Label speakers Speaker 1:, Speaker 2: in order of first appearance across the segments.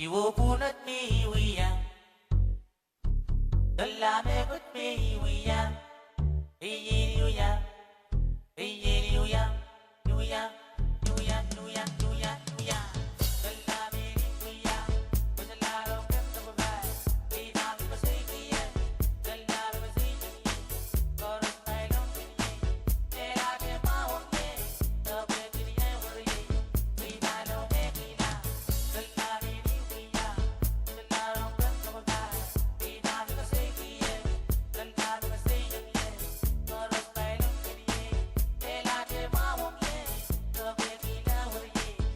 Speaker 1: Iwo punat mi wiya, dalla me gut mi wiya, iye wiya, iye wiya, wiya, wiya, wiya, wiya, wiya. Dalla me wiya, dalla ro kem to ba, ina mi basay kiye, dalla me basay kiye, koros tay long kiye, tera ke maom ke, to be kiye wuriye, ina lo me kila, dalla me wiya, dalla ro kem to ba, ina mi basay kiye, dalla me basay kiye, koros tay long kiye, tera ke maom ke, to be kiye wuriye.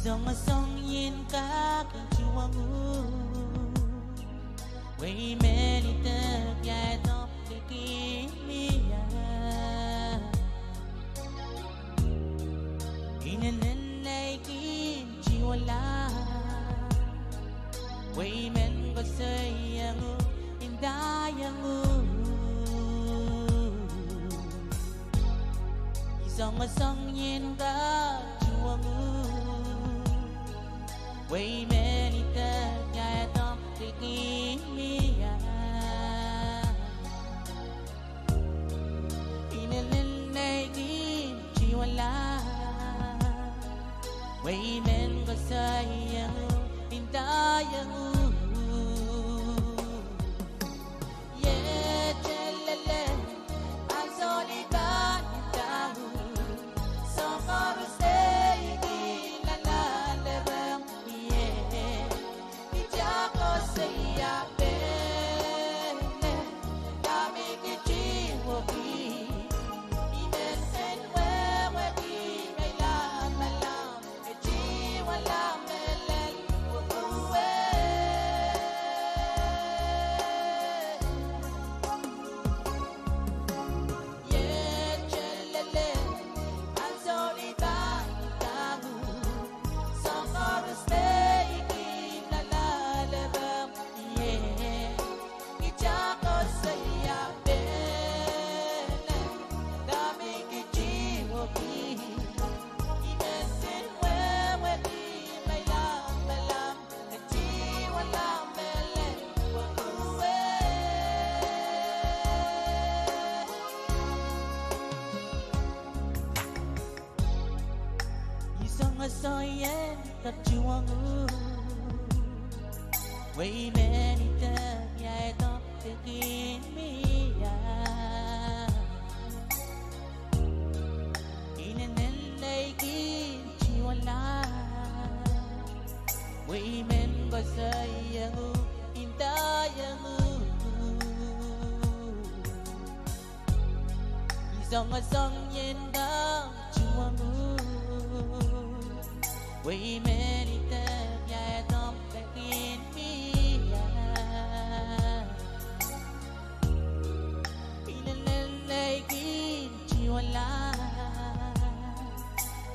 Speaker 1: Dòng sông yên các chuông way many the ya top the kimi in nay kin chiwala way men có sayang indayang dòng sông yên các chuông way many the ya top the kimi in nay kin chiwala way men có sayang indayang yeah chelele I'm sorry that you so far to stay la la la bang yeah ija ko saya be la me ke chi wo bi even sen we bi mai la ma la ke chi wa la me le wo we yeah chelele I'm sorry that you so far to stay la la la bang yeah ija ko saya be la me ke chi wo bi even sen we bi mai la ma la ke chi wa la me le wo we isang asoyan at chuang way many the ya top the kimi in lay kin chiwala way men có sayang indayang dòng sông yên đang chuông way many the ya top the kimi in lay kin chiwala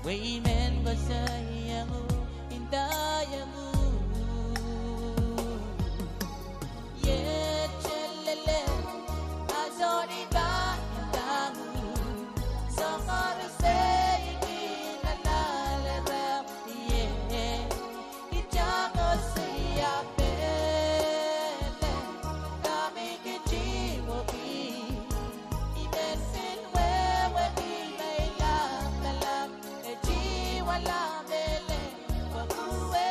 Speaker 1: way men có sayang indayang yeah chelele azori ba indamu so far to say la la la la yeah ija ko saya be la me ke chi wo bi even sen we bi mai la ma la ke chi wa la me le wo we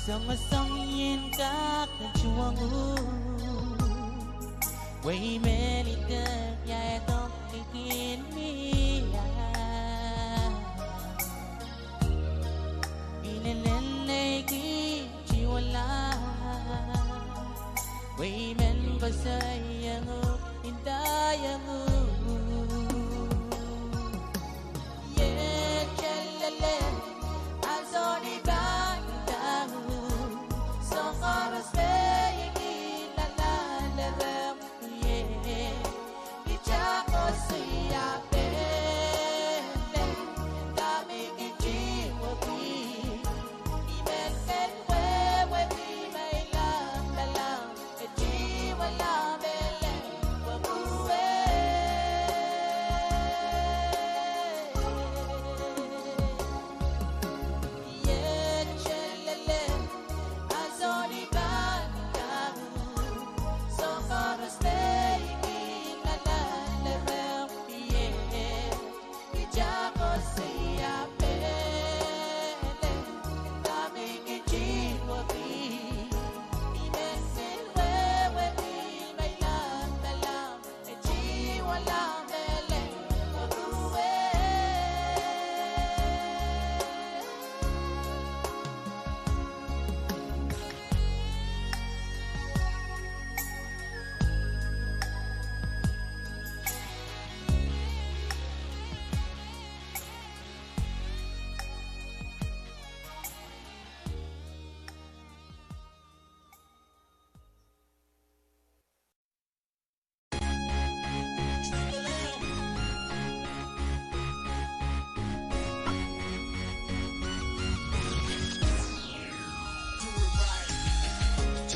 Speaker 1: dòng sông yên các chuông way many the ya top the kimi in lay kin chiwala way men có sayang indayang yeah chelele I'm sorry that you so far to stay la la la la yeah ija ko saya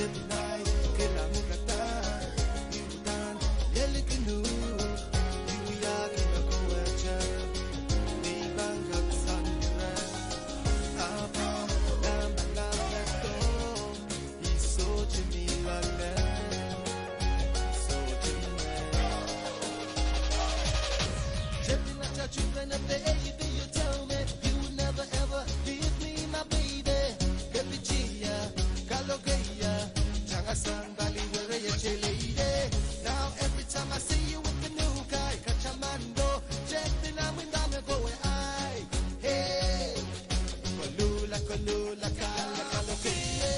Speaker 2: Gemini, que la mugata, Yudan, Yelikinu, Yuya, Kimakoacha, Nibanga Sandra, Abba, Lama Lama, he's so Jimmy Lala, so Jimmy. Gemini, children of the age, you tell me, you never ever leave me, my baby. Kepichia, Kalogaya, Changasan, Valley, where you lady. Now every time I see you with the new guy, Kachamando, Jetting I'm in Dame go I. Hey, Kolula, Kolula, Kala, Kalogaya.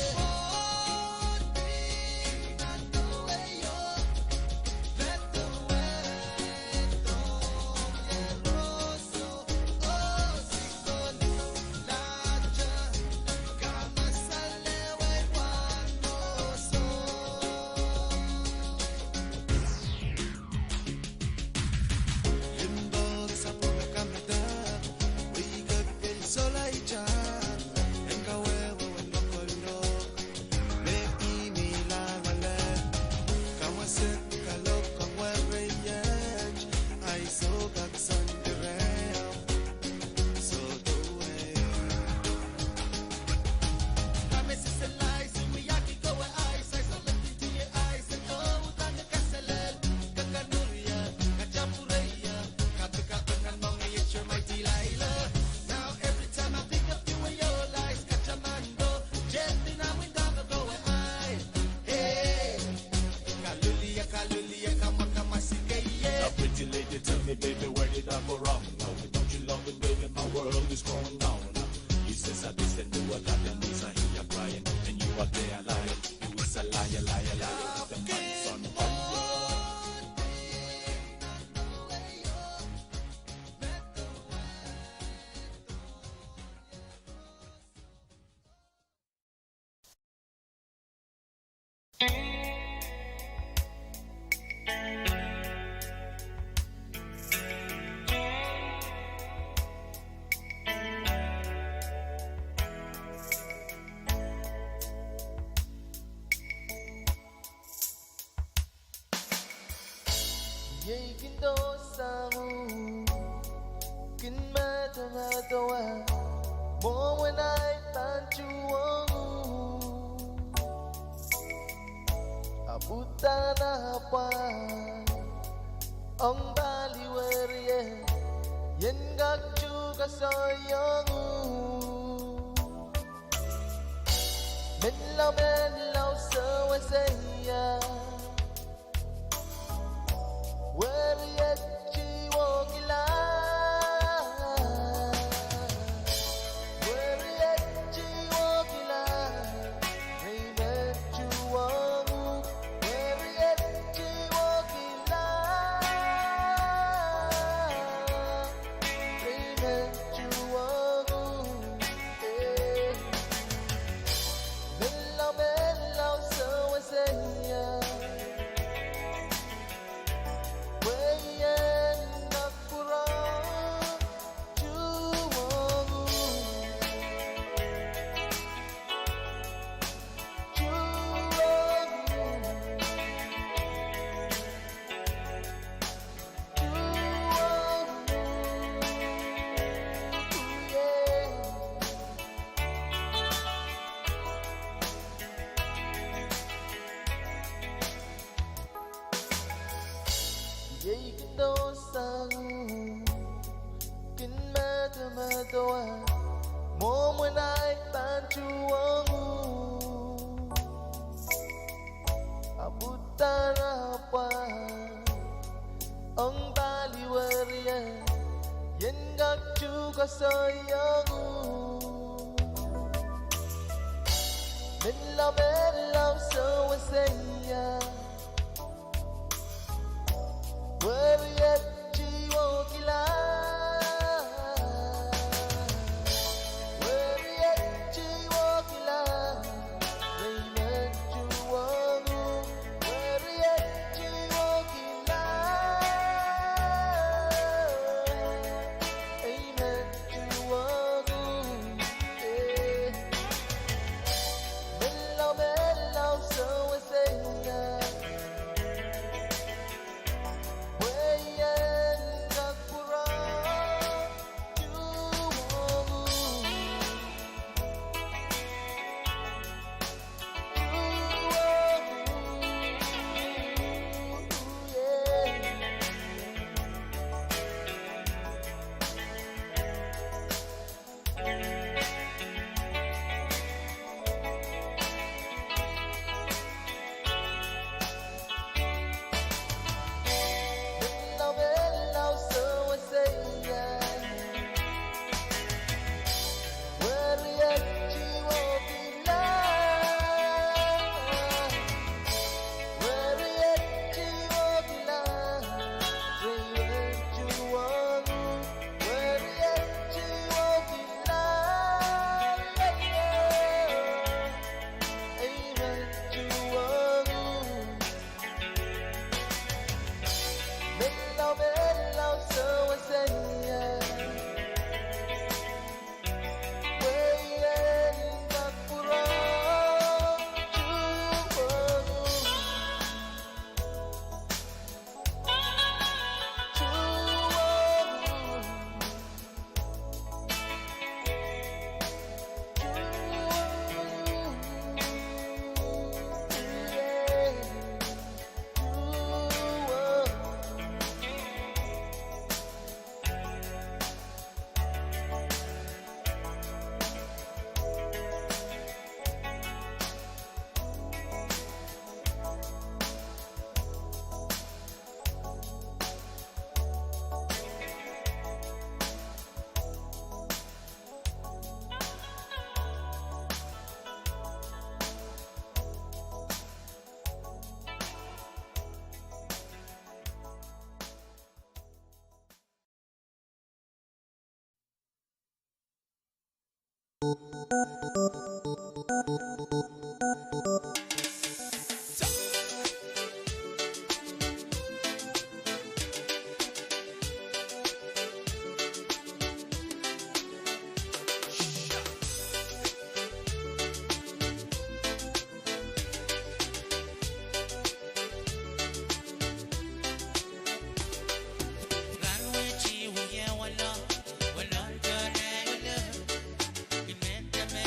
Speaker 3: Pretty lady, tell me, baby, where did I go wrong? Now, don't you love it, baby? My world is going down. You says I listen to a lot of news, I hear you crying, and you are there lying. You is a liar, liar, liar with the man, son.
Speaker 2: Yay kindo sangu kin mata mo when I tanchu abuta na pa ang baliwere yen gakchu kasoyong menlaw sa wasaya where yet she walk ila where yet she walk ila hey met you where yet she walk ila hey met you Melaw sa wasaya Yay kindo sangu kin mata mo when I tanchu abutan na pa ang baliwere yen gakchu kasoyong menlaw sa wasaya where yet she won't kila where yet she won't kila they met you where yet she won't kila they met you Melaw sa
Speaker 1: Wala, wala, wala, wala. Inventame,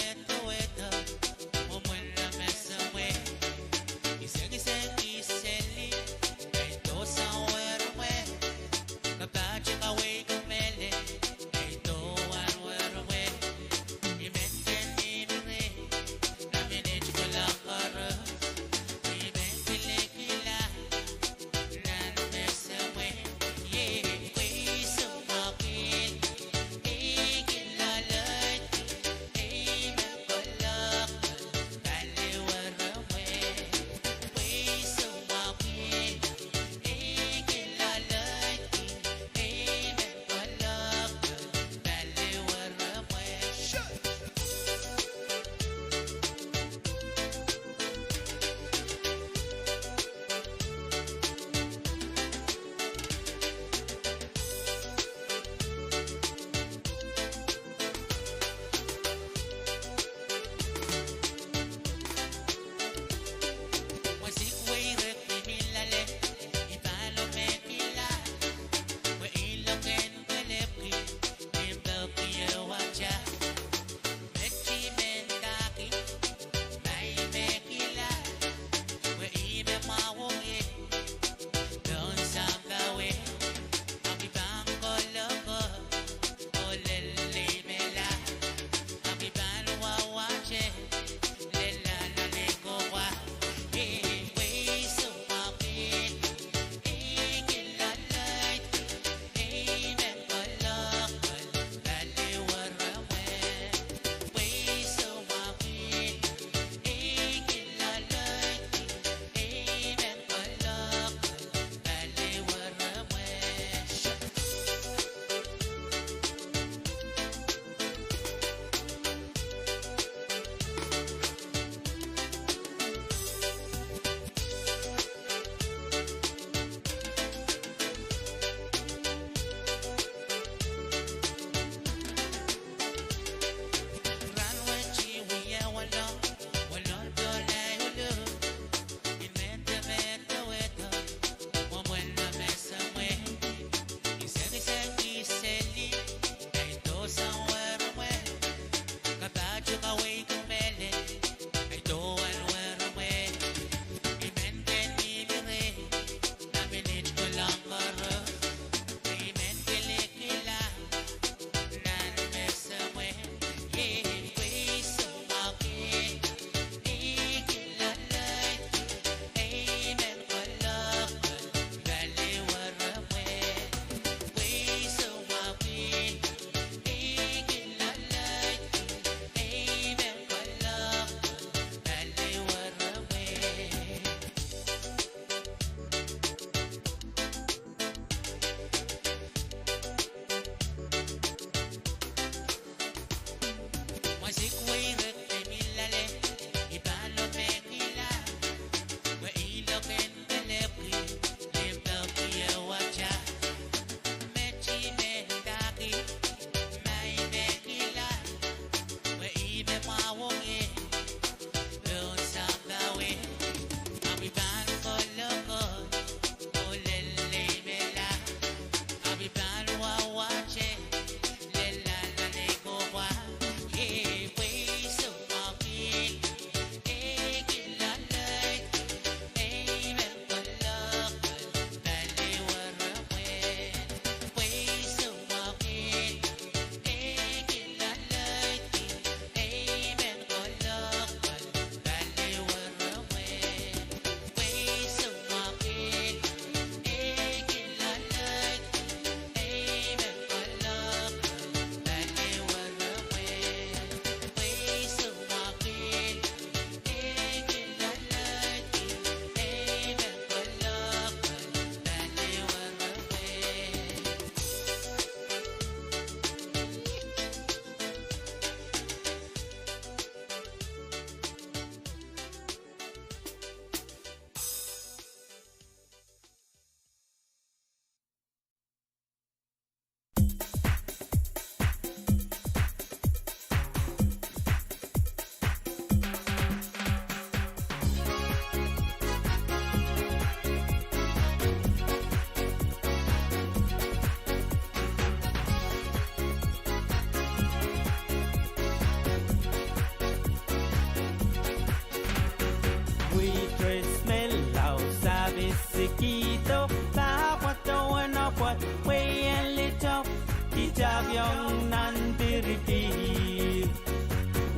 Speaker 4: Itabyong nandiribir.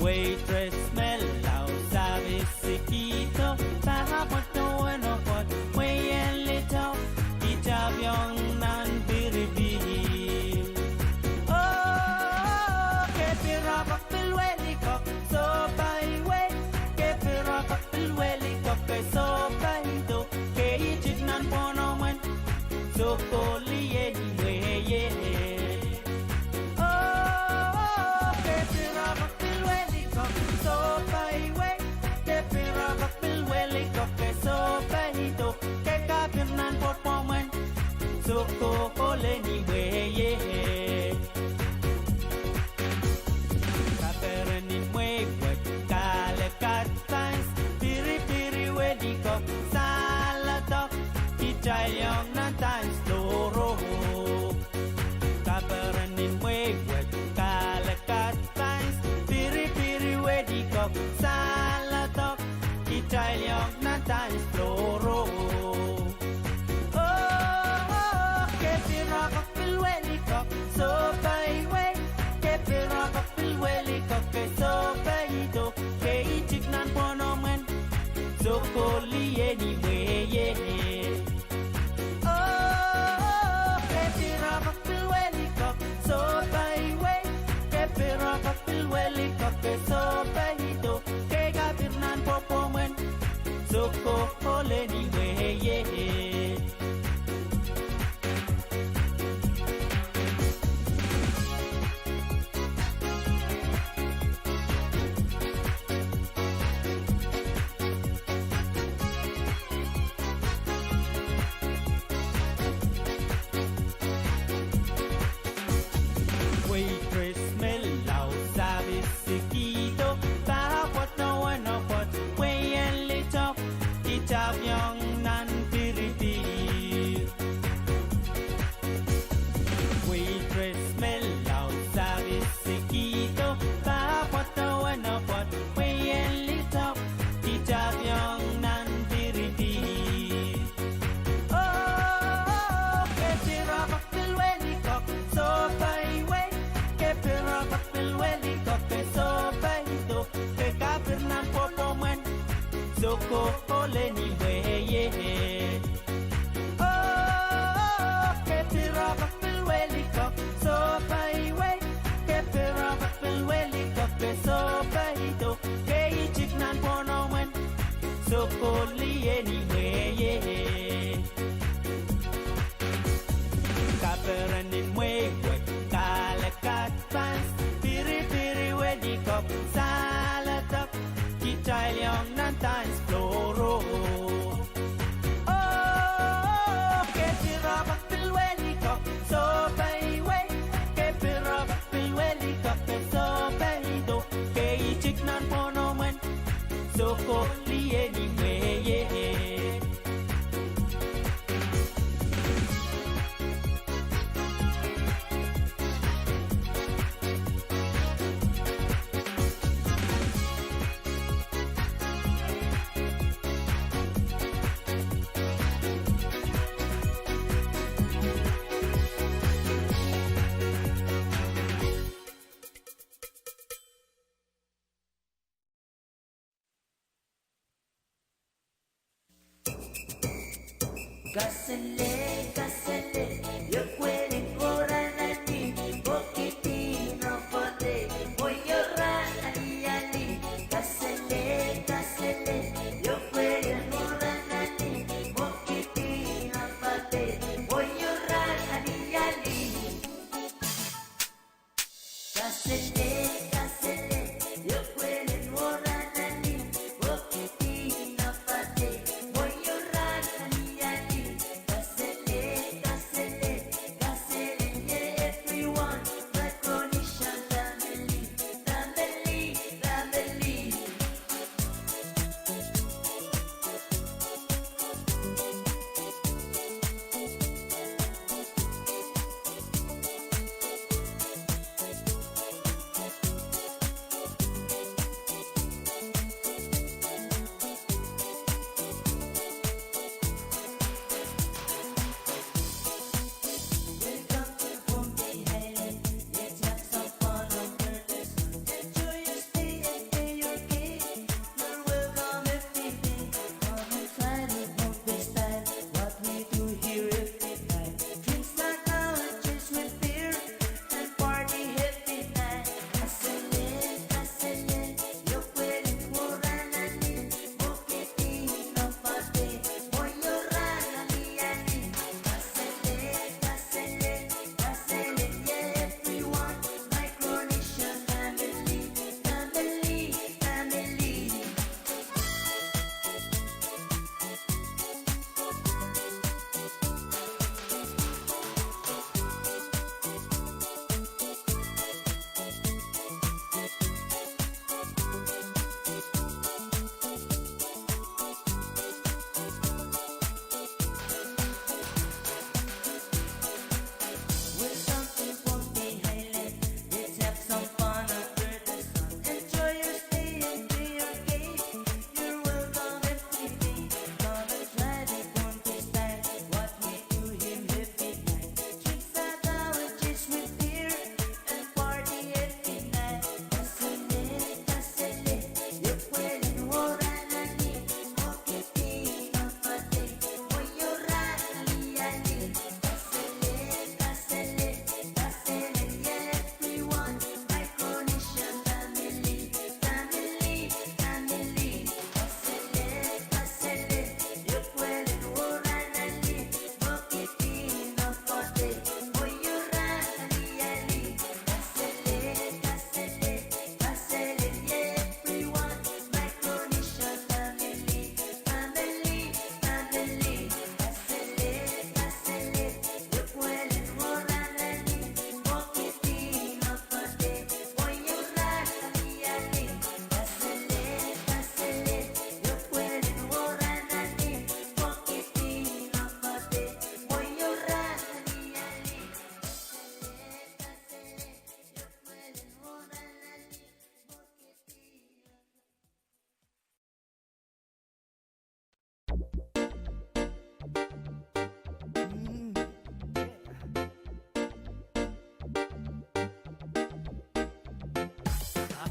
Speaker 4: Waitress mellow sabi sikito. Pahapot no bueno pot. Wayan lito. Itabyong nandiribir. Oh, kepira kapilweli kop. So by way. Kepira kapilweli kop. So by do. Keichit nan ponoman. So koli anyway, yeah. Oh, kepira kapilweli kop. So by way. Kepira kapilweli kop. So by do. Kekapir nan ponoman. So koli anyway, yeah. Kaperenin wewet kalekat thanks. Piri wedi kop. Salatok. Italian na times loro. Kaperenin wewet kalekat thanks. Piri wedi kop. Salatok. Italian na times loro. Oh, kepira kapilweli kop. So by way. Kepira kapilweli kop. So by do. Keichik nan ponomen. So koli anyway, yeah. Oh, kepira kapilweli kop. So by way. Kepira kapilweli kop. So by do. Kekapir nan ponomen. So koli anyway, yeah. Waitress mellow sabi sikito. Pahapot no ano pot. Wayan lito. Itabyong nandiribir. Waitress mellow sabi sikito. Pahapot no ano pot. Wayan lito. Itabyong nandiribir. Oh, kepira kapilweli kop. So by way. Kepira kapilweli kop. So by do. Kekapir nan ponoman. So koli anyway, yeah. Oh, kepira kapilweli kop. So by way. Kepira kapilweli kop. So by do. Keichik nan ponoman. So koli anyway, yeah. Kaperenin wewet kalekat fans. Piri wedi kop. Salatok. Italian nan times loro. Oh, kepira kapilweli kop. So by way. Kepira kapilweli kop. So by do. Keichik nan ponoman. So koli anyway, yeah.
Speaker 5: Kasele, kasele, yo kweli kora nani, bokiti no pote, oyora ali ali. Kasele, kasele, yo kweli kora nani, bokiti no pote, oyora ali ali. Kasele, kasele, yo kweli kora nani, bokiti no pote, oyora ali ali.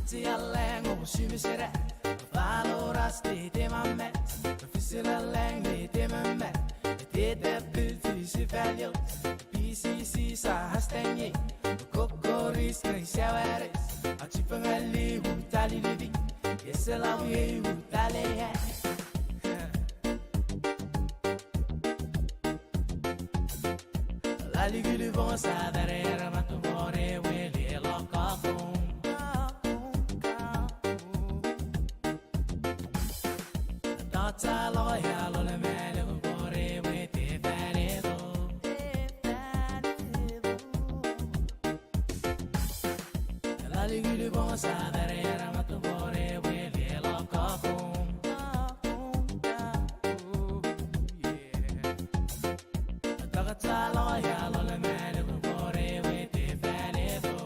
Speaker 2: ti all'engo si mi sera valora sti te mamme fissi all'engo te mamme te de pilti si faglio PCC sa hastenye kokoris kai sawares a chipangali hutali livi yesela we hutale ya la liguli bon sa derrière ma tumore we le lokafon ta lo ya lo le mele bore we te venedo la liguli bon sa derrière ma tumore we le lokafon ta lo ya lo le mele bore we te venedo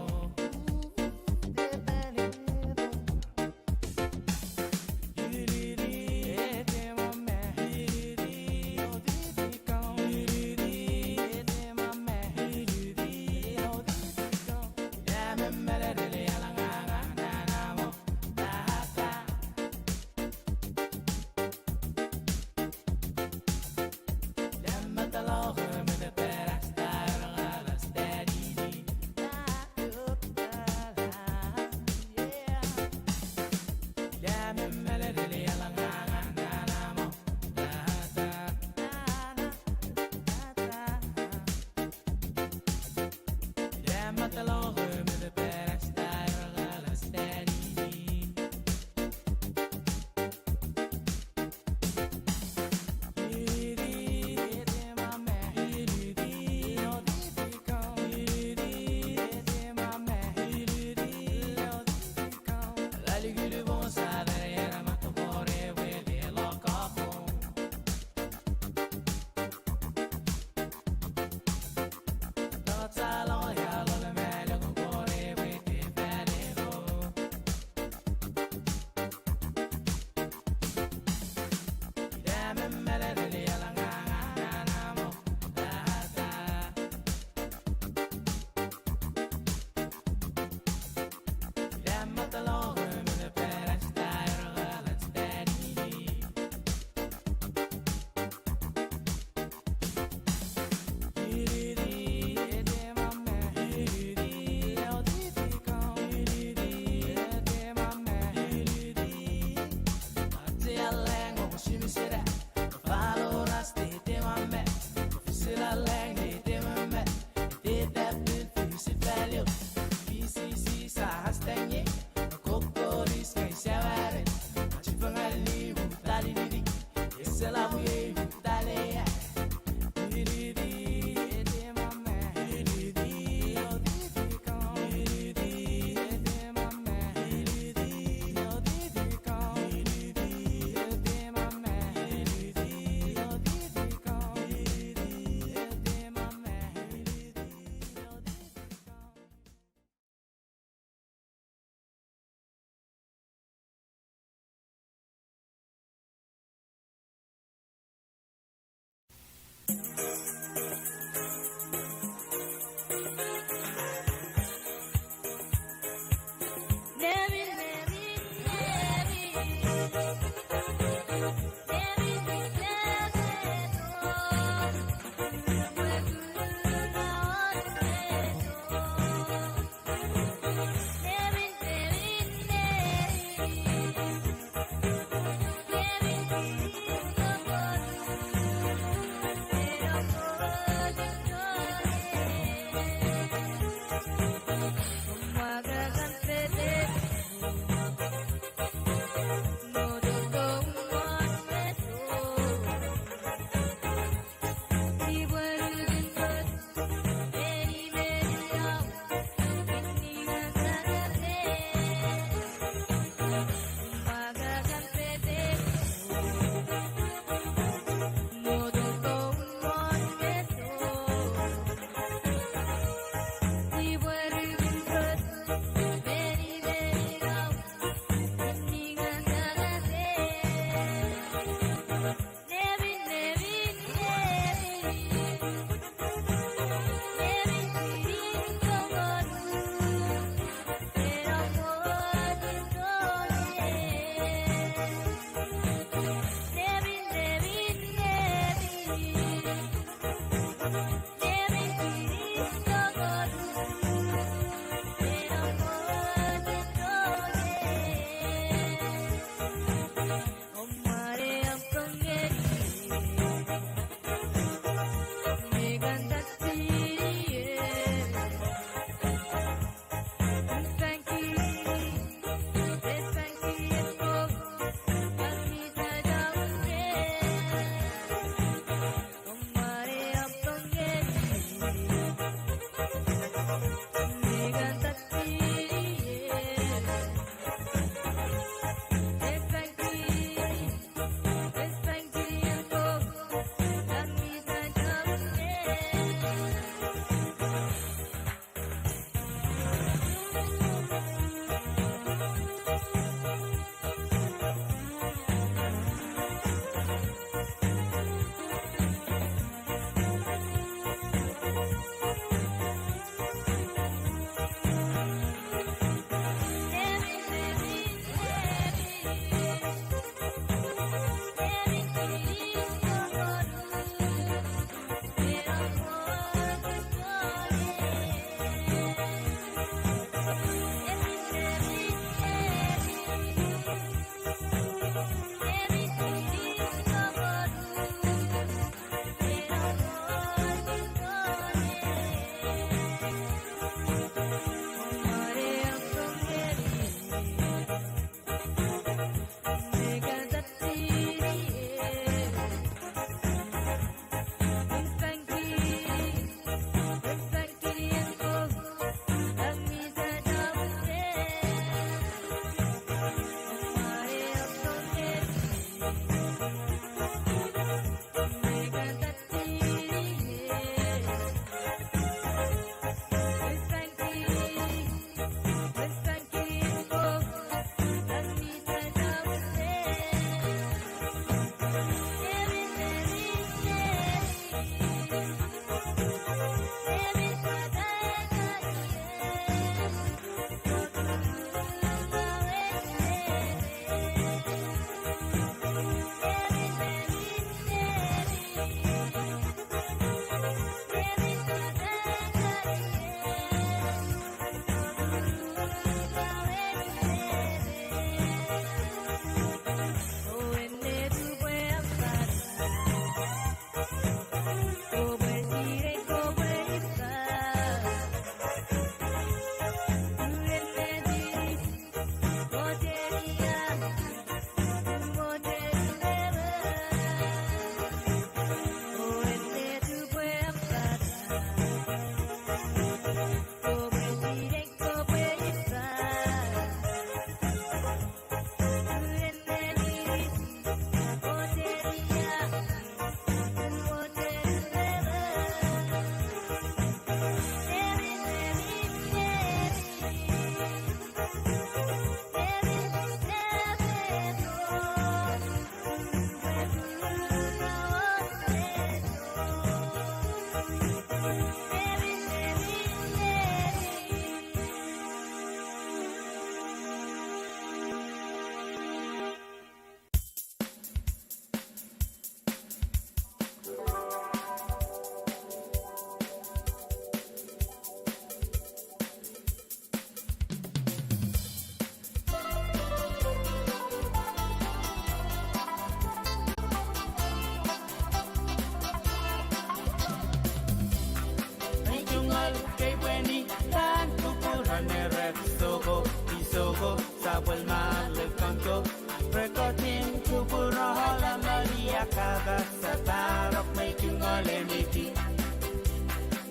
Speaker 4: Kabul Malukonto Rekotin Kupura Hola Maria Kaga sa tarok may kingolemiti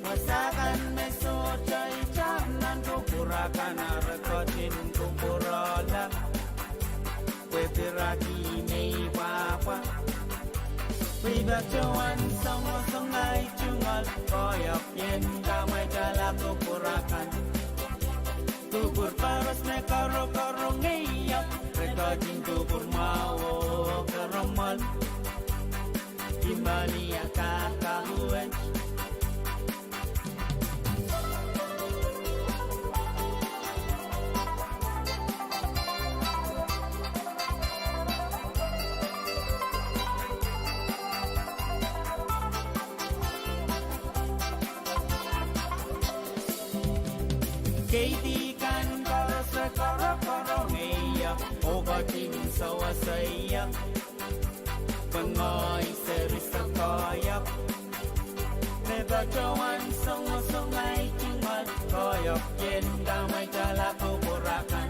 Speaker 4: Wasakan meso chay cham nan kupura kana rekotin kupurola Wepiraki may wapa Riba chuan song song ay chungal Koyok yen kamay jala kupurakan Kubur paras me karo ngayak Rekotin kubur mawo karamal Kimali akakahuan Katie kan koros karo ngaya Ogatin sawa saya Pengoy seris koyok Nebacawan song-songay tinggal Koyok yen damay jala kupurakan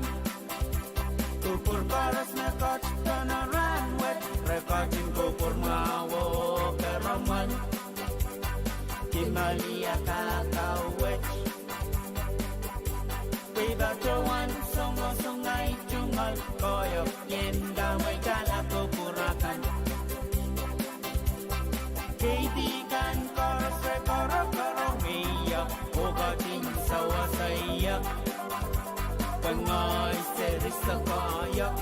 Speaker 4: Kupur paras na koch kanaran wet Rekotin kupur mawo karaman Kimali akakawet Ibacawan song-songay jungal Koyok yen damay jala kupurakan Kaibigan koros karo iya Ugating sawa saya Pengoy seris sa koyok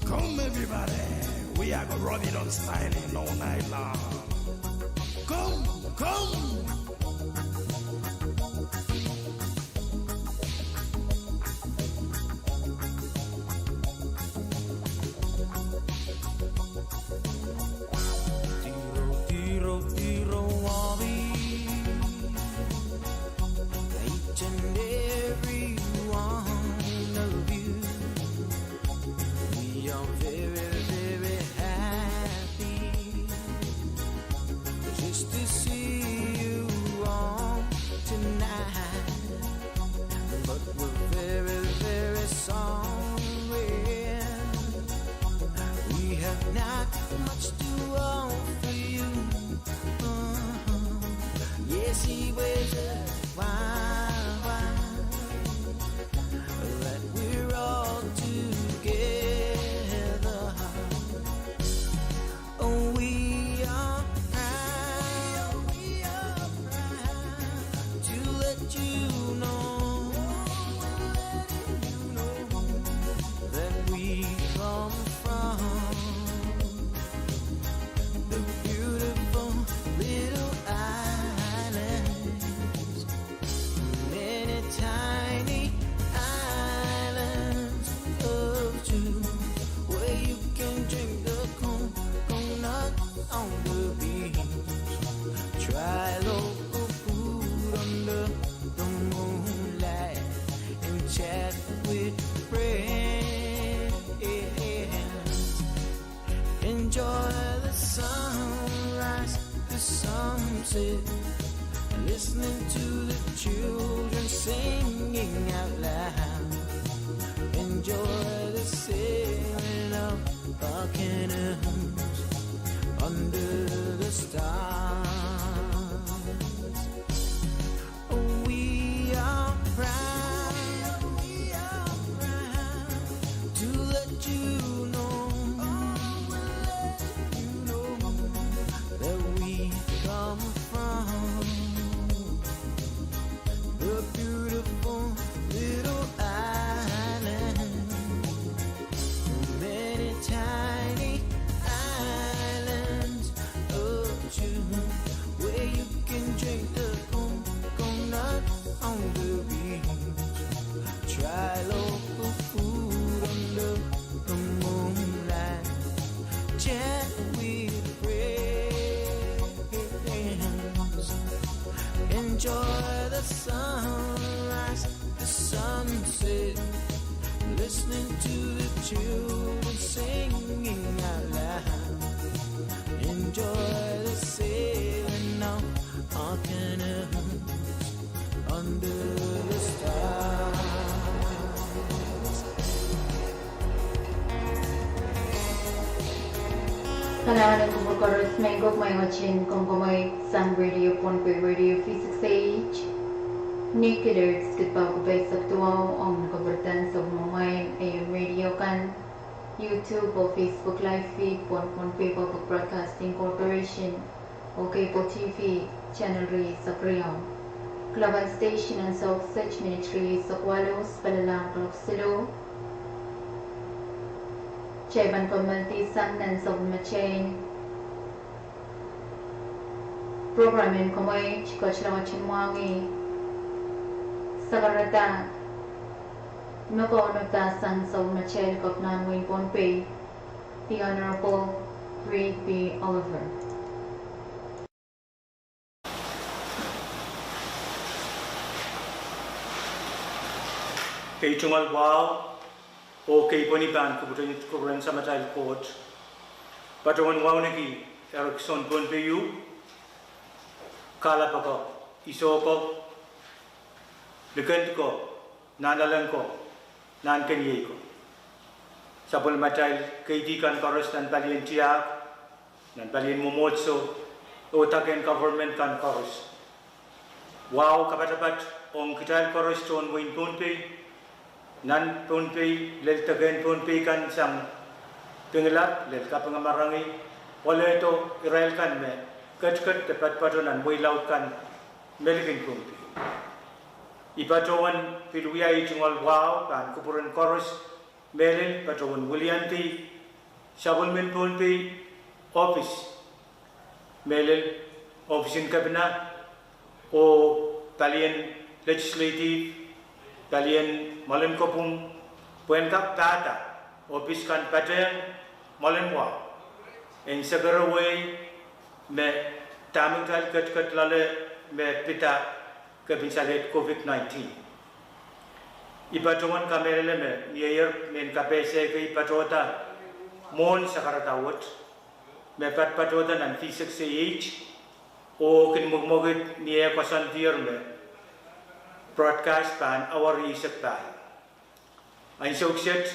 Speaker 6: Come everybody, we are gonna run it on styling all night long. Come.
Speaker 4: Tiro wabi Each and every one of you We are very, very happy just to see you all tonight. But we're very, very sorry. We have not much to offer you. Yes, he wears a wine that we're all together. Oh, we are proud to let you know that we come from the beautiful little islands, many tiny islands of two, where you can drink the coconut on the beach, try local food under the moonlight, and chat with friends. Enjoy the sunrise, the sunset, listening to the children singing out loud. Enjoy the sailing of our canoes under the stars. Oh, we are proud to let you know that we come from the beautiful little island.
Speaker 7: Kailangan ko magkaroon may gok may watchin kung kumay Sun Radio, Ponpe Radio, Physics Age. Naked Earths kita ko pa sa tuwaw ang nakabertan sa mamay AM Radio kan YouTube o Facebook Live feed Ponpe Public Broadcasting Corporation o Cable TV Channel Ri sa Priyaw. Klaban Station and South Search Ministry sa Kualos, Palalang Kloksilo. Cheban Community Sandan sa Machain. Programin ko may chikoch lang at chimuangi. Sa karata, makaunagtasan sa Machain kap na Wayne Ponpe, the Honorable Reed B. Oliver.
Speaker 8: Kay Chungal Wow, o kay Ponipan, kubutan sa Matay Court, Patawan Wow Niki, Erickson Ponpeyu, Kalapako, Isoko, Likent ko, Nanalan ko, Nankanye ko. Sa Pulmatay, kay Dikan Koros ng Balien Tiyak, ng Balien Momotso, o Taken Government kan Koros. Wow, kapatapat, ong Kital Koros John Wayne Ponpe, nan Ponpe, lel Taken Ponpe kan sang Pinglap, lel Kapangamarangi, wala ito, Israel kan me, kat tepat patonan, boy laut kan, Melvin Ponpe. Ipatawan Pilwiyay Chungal Wow, kan Kupuran Koros, Melin, Patawan Willianti, Sabulmin Ponpe, Office, Melin, Office in Cabinet, o Talian Legislative, Talian Malin Kopung, Puenkap Tata, Office kan Pateng, Malin Wow, en Sagaraway, me Tamutal Kat Lale, me Pita, Kabinsalet COVID-19. Ipatungan kamera me year men kapese ke ipatota mon sakaratawot me patota nan physics age o kin mugmogit niya pasantir me broadcast pan our isak pa ay sukset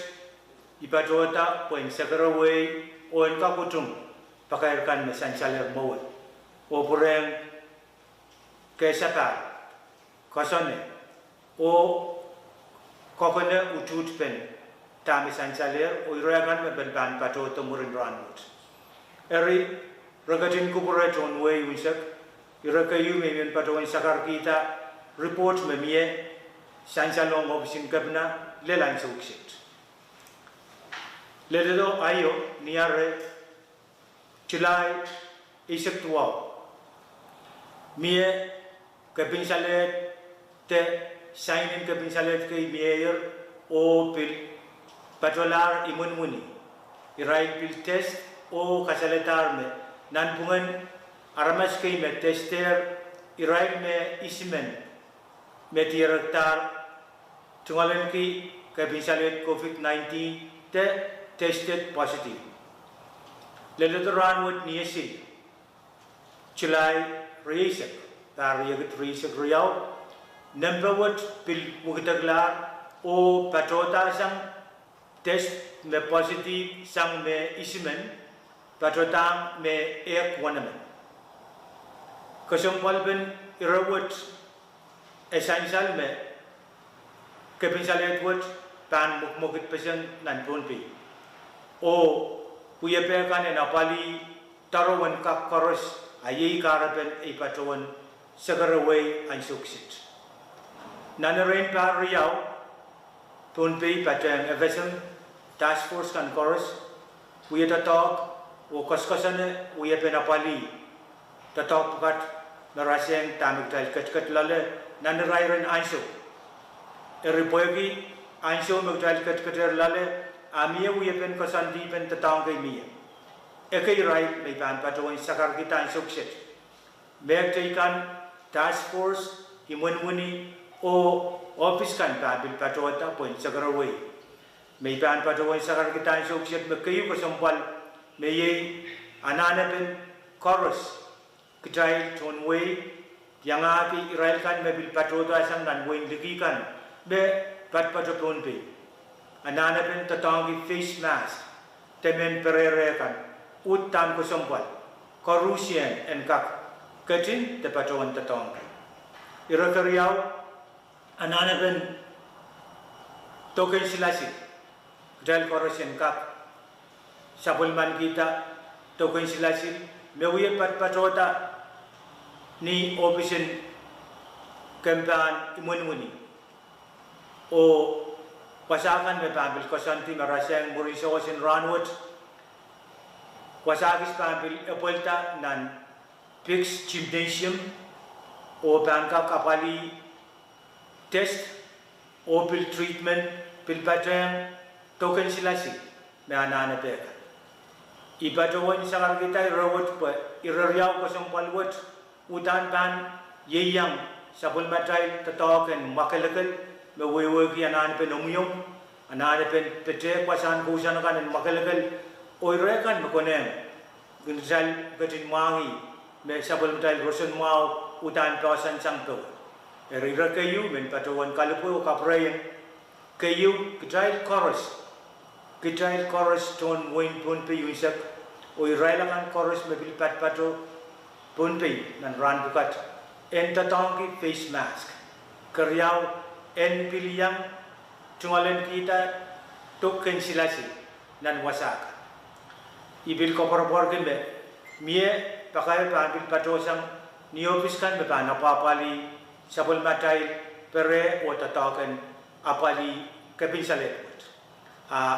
Speaker 8: ipatota poin sakaraway o en kaputung pakayarkan me sansaler mo o pureng kesa pa kasane o kokone utut pen tami sansaler o iragan me ben pato to murin ranut eri ragatin kubura John Way wisak irakayu me men pato en sakar kita report me mie sansalong ofisin kabna lelan suksit ledo ayo niare July isak tuwa mie kapinsalet te sign-in kapinsalet kay mayor o pil patolar imunmuni i-right pil test o kasaletar me nanpungan aramas kay me tester i-right me isimen me tiraktar tungalan ki kapinsalet COVID-19 te tested positive leleturan wot niyasil July reisek tariyagat reisek riyaw number what pil mugitaglar o patota sang test me positive sang me isimen patota me ek wanamen kasong palben irawat essential me kapinsalet wat pan mugmugit pasang nan Ponpe o kuyapekan na pali tarawan ka koros ayay karapen ay patawan sagaraway ang suksit Nanarain pa Riyaw, Ponpe patang a vessel task force kan chorus, we tatok o kaskasane we penapali tatok pakat naraseng tamik tal kat lale nanarairan anso eripoyagi anso magtal kat lale amia we pen kasandi pen tatang kay mia ekay rai may pan patawan sakar kita ang sukset meg kan task force himunmuni o office kan pabil patota point sagaraway may pan patawan sakar kita ang sukset magkayo kasampal may ananapen chorus kitay tonway yang api Israel kan mabil patota sang nan wing dikikan be patpato Ponpe ananapen tatangi face mask temen perere kan utan ko sompal korusien en kak ketin te patawan tatong ira kariau anana ben token silasi dal korusien kak sabulman kita token silasi mewiye patota ni operation campaign imun-muni o wasakan me pambil kosanti marasang muriso sin ranwood wasagis pambil epolta nan fix gymnasium o pangka kapali test o pil treatment pil patang token silasi me anana peka ibatawan sangar kita rawat pa irariaw ko sang palwat utan pan yeyang sabul matay tatoken makalakal me wewe ki anan pe nomyom anan pe pete kwasan kusan kan makalakal oirekan makonem gunjal gatin mangi me sabul matay rosen mau utan pasan sangto erira kayu men patawan kalapu kaprayan kayu kitai chorus ton win pun pe yusak oirailangan chorus me bilpat pato pun pe nan ran bukat entatongi face mask karyau en piliang tungalen kita token silasi nan wasaka ibil kopor borgen be mie pakai pambil patosang niopis kan be pana papali sabul matai pere o tatoken apali kapinsalet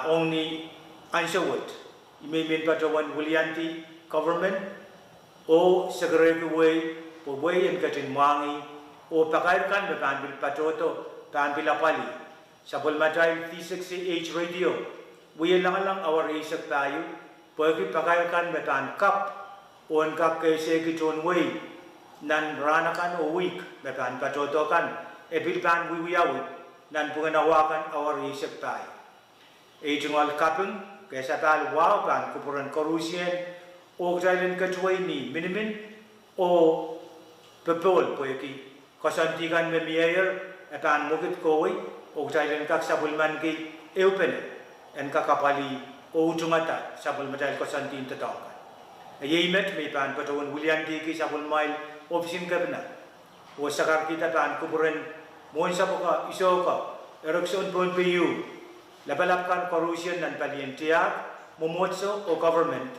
Speaker 8: only answer what may mean patawan Willianti government o segera way o way and katin mangi o pakaikan be pambil patoto pambil apali sabul matai 360H radio we lang our isak tayo pagi pakaikan be tan kap on kap kese kiton way nan ranakan o week be pan patoto kan ebil pan wiwiawi nan punganawakan our isak tayo Ejungal kapung kesa tal wow kan kupuran korusien o jalen kecuali ni minimin o pepol poeki kosantikan me mier etan mukit koi o jalen kak sabulman ki eupen en kakapali o ujungata sabul madal kosantin tetap yemet me pan patawan Willianti ki sabul mail ofisin kabna o sakar kita tan kupuran mon sapoka isoka eruption pon piu labalapkan corruption dan palientia momotso o government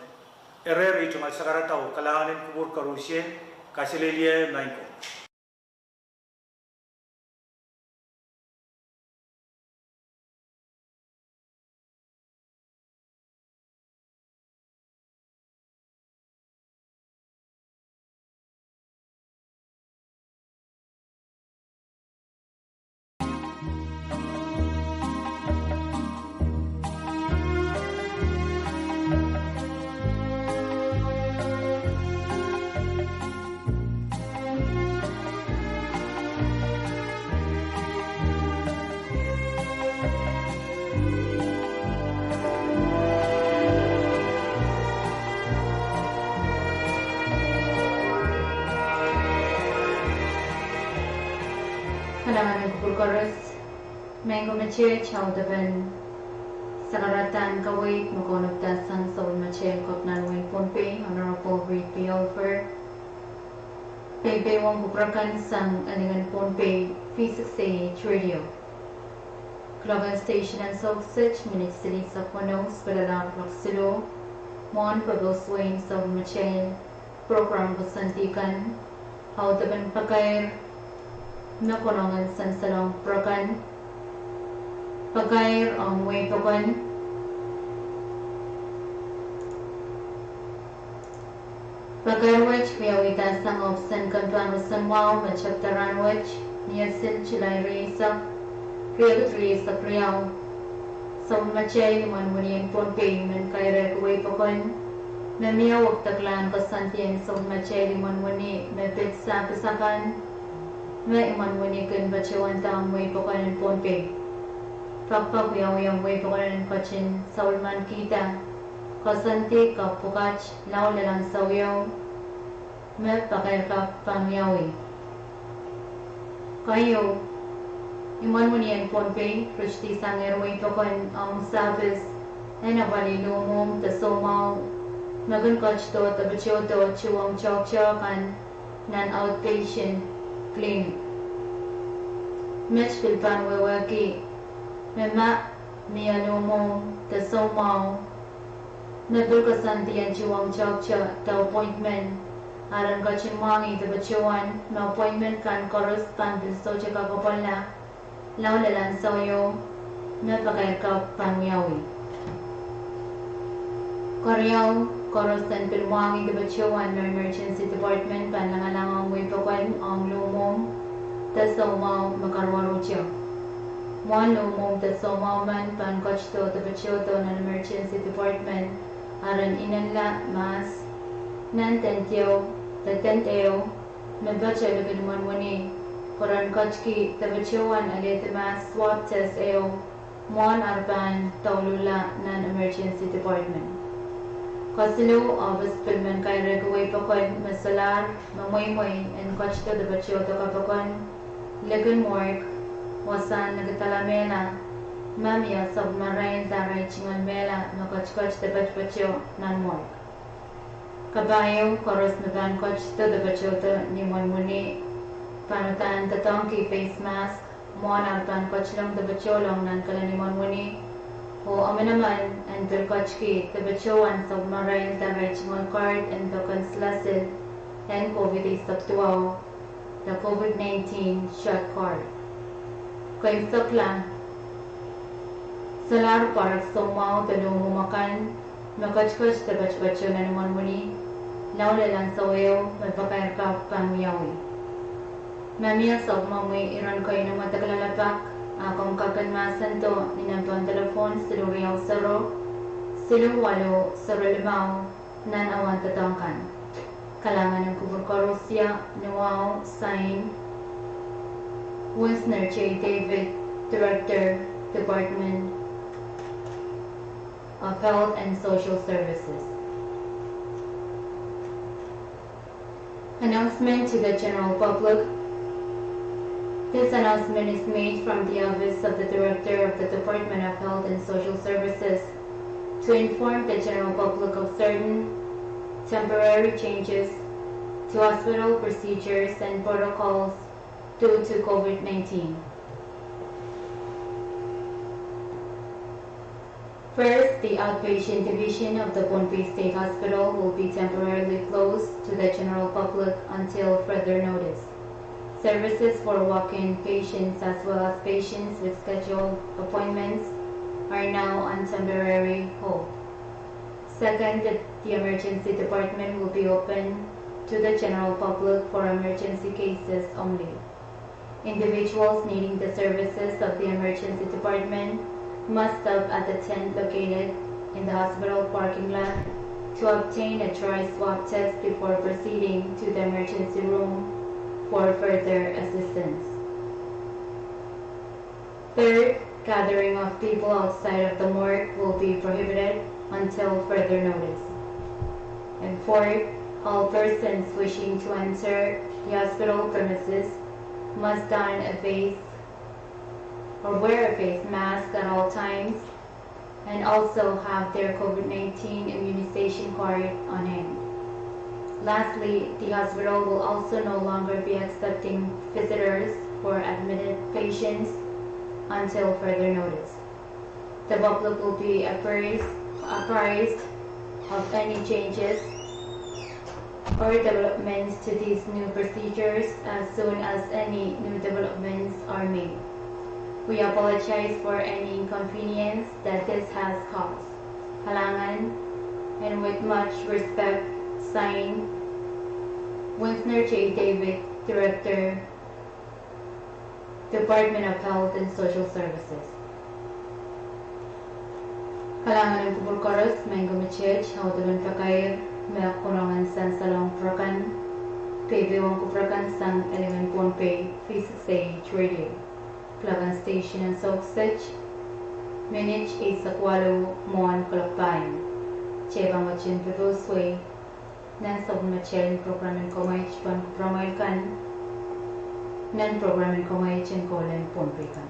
Speaker 8: ereri tungal sakaratau kalanganin kubur corruption kasilelie mainko
Speaker 7: Kalangan kubur chorus Mango mache chow daban sakaratan kawait makonop tasang soul mache kopnan win ponpe honorable Reed B. Olfer Bebe wang kuprakan sang aningan ponpe P6AH radio Clogan Station and Sausage Minute City sa Panos Padalang Roxilo Mon Pabos Wayne Soul Mache Program Basantikan How daban pakair nakonongan san salong prokan pagair ang way prokan pagair which piawita sang opsan kantuan san wow machaptaran which niyasin chilay risa risa priyaw sa machay man munin ponpe man kairer way prokan mamiya waktaklan kasantiyan sa machay man muni mepit sa pisakan may iman wani kun bacawan tang may pakanan ponpe. Pagpag yang may pakanan kachin saulman kita. Kasanti ka pukach lau lalang sawiyaw. May pakay ka pangyawi. Kayo iman wani ang ponpe. Krishti sangir may pakan ang service. Ay nabali lumong tasomaw. Magun coach to tabachio to chuang chok chokan nan outpatient clinic. Mitch Pilpan Wewaki Mema Mianomo the Somao Nabulka Santi and Chuang Chok the appointment Aran Gachimwangi the Bachuan no appointment can correspond with Socha Kapapala Laulelan Soyo Napakaika Panyawi Koryao Korosan Pilwangi the Bachuan no emergency department Panlangalang Wipakwan Ong Lumom the Somao Makarwarucho. One Lumom the Somao man Pankochto the Bachoto and emergency department Aran Inanla Mas Nan Tentio the Tenteo Nabacha Lubin Wani Koran Kochki the Bachuan Alet Mas swab test Eo Mon Arban Taulula non emergency department. Kosilo Obis Pilman Kairagaway Pakon Masalar Mamoymoy and Kochto the Bachoto Kapakon Legun Mork Wasan Nagatalamela Mamia Submarine Daray Chingon Mela Nakochkoch the Bachpacho Nan Mork Kabayo Koros Naban Koch to the Bachoto Nimon Muni Panutan the Tonki Face Mask Mon Alpan Kochlong the Bacholong Nan Kalanimon Muni O Aminaman and Pilkochki the Bachoan Submarine Daray Chingon Card and Tokens Lasil and COVID is Subtuao the COVID-19 shot card. Kay Sakla Solar Park Somao the Lumumakan Makachkoch the Bachbacho Nanimon Muni Laulelan Soeo Mapakairka Pamiyawi Mamia Sogmami Iran Koy na Matagalapak Akong Kakanmasan to Ninampuan Telefon Siluriao Saro Siluwalo Saralimaw Nan Awan Tatangkan Kalangan ng Kuburkorosya, Nuao, Sign, Winsner J. David, Director, Department of Health and Social Services. Announcement to the general public. This announcement is made from the Office of the Director of the Department of Health and Social Services to inform the general public of certain temporary changes to hospital procedures and protocols due to COVID-19. First, the outpatient division of the Pohnpei State Hospital will be temporarily closed to the general public until further notice. Services for walk-in patients as well as patients with scheduled appointments are now on temporary hold. Second, the emergency department will be open to the general public for emergency cases only. Individuals needing the services of the emergency department must stop at the tent located in the hospital parking lot to obtain a dry swab test before proceeding to the emergency room for further assistance. Third, gathering of people outside of the morgue will be prohibited until further notice. And fourth, all persons wishing to enter the hospital premises must don a face or wear a face mask at all times and also have their COVID-19 immunization card on hand. Lastly, the hospital will also no longer be accepting visitors or admitted patients until further notice. The public will be apprised of any changes or developments to these new procedures as soon as any new developments are made. We apologize for any inconvenience that this has caused. Halangan, and with much respect, signed, Winsner J. David, Director, Department of Health and Social Services. Kalangan ng Kuburkoros, Mango Machich, Haudaman Pakair, Mea Kurangan San Salong Prakan, PB1 Kuprakan Sang Element Pohnpei, P6AH Radio, Plagan Station and Soksich, Minich Isakwalo, Moan Kalakbayan, Chebang Wachin Pibosway, Nansab Machelin Programming Komay Chpan Kupramail Kan, Nan Programming Komay Chen Kolen Pohnpei Kan.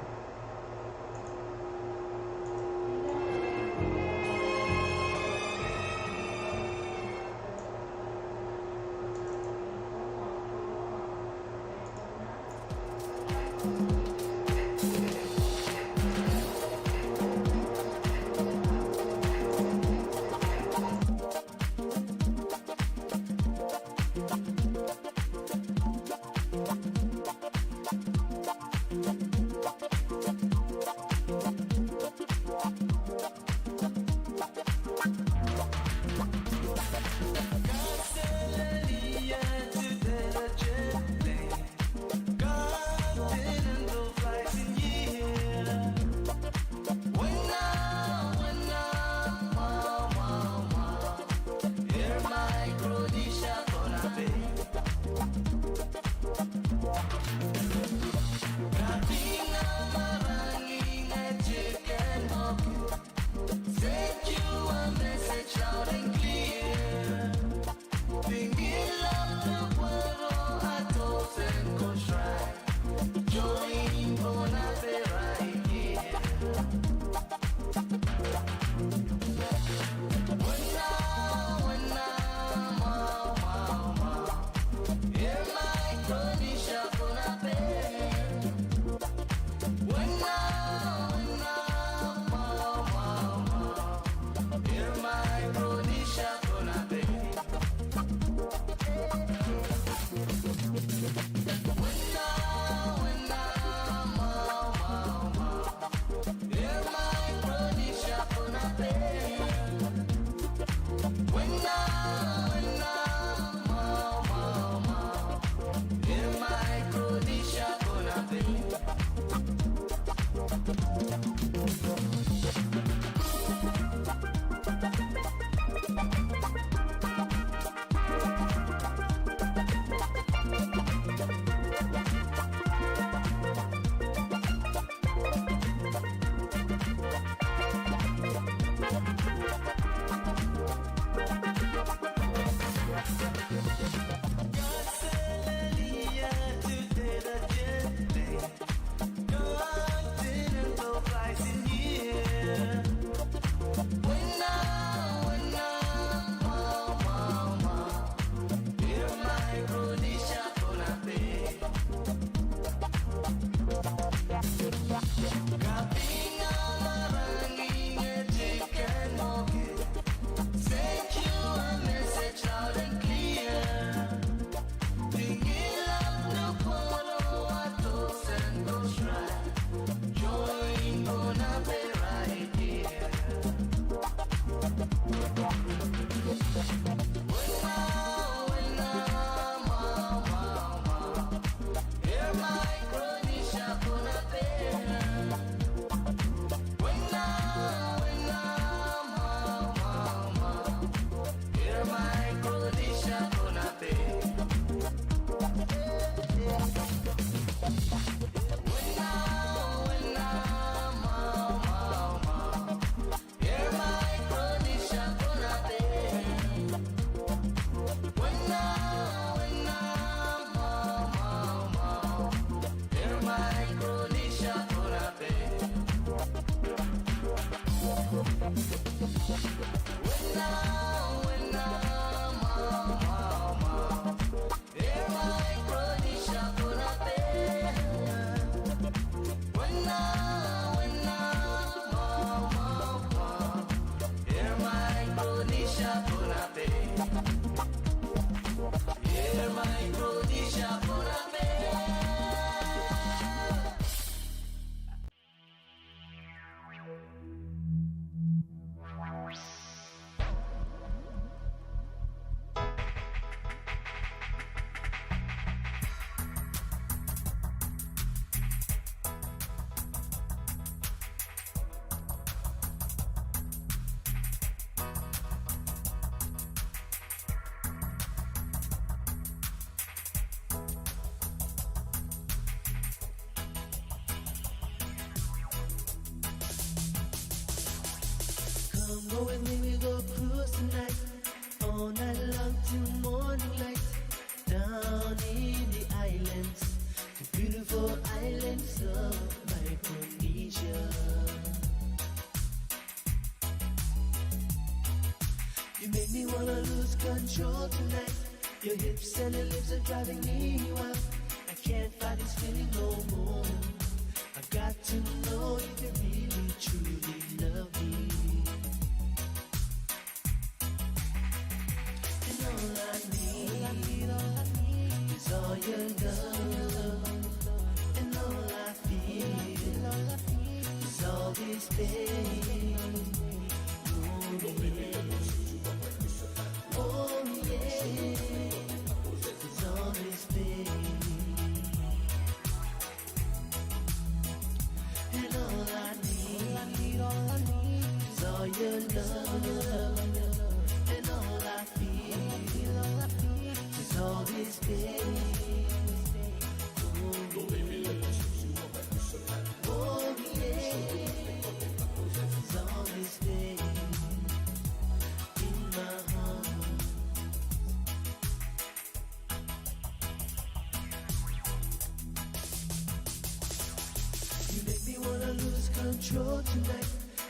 Speaker 2: Control tonight.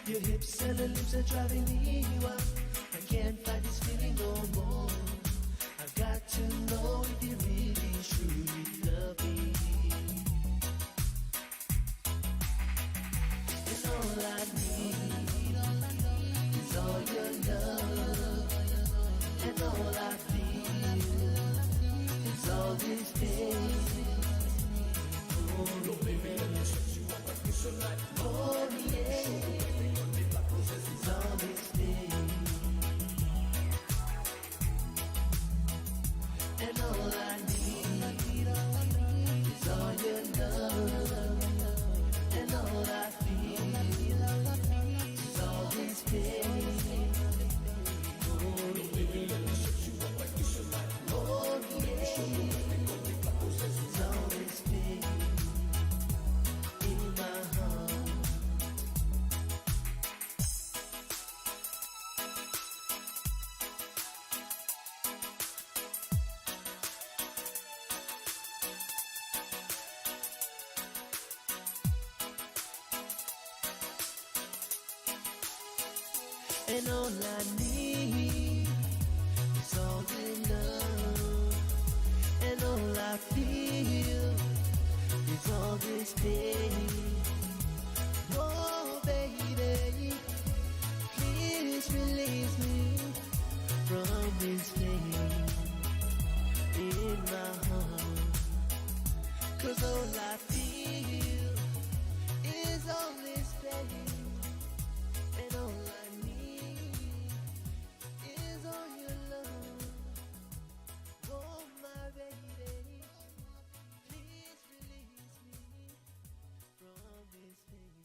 Speaker 2: You Your hips and the lips are driving me wild. I can't fight this feeling no more. I've got to know if you really truly love me. And all I need is all your love. And all I feel is all this pain. Oh, baby, let me set you up and kiss you like. Oh, yeah. It's all this pain. And all I need is all your love. And all I feel is all this pain. Oh, baby, let me set you up and kiss you like. Oh, yeah. It's all this pain in my heart. And all I need is all your love. And all I feel is all this pain. Oh, baby, please release me from this pain in my heart. 'Cause all I feel is all this pain. And all I need is all your love. Oh, my baby, please release me from this pain.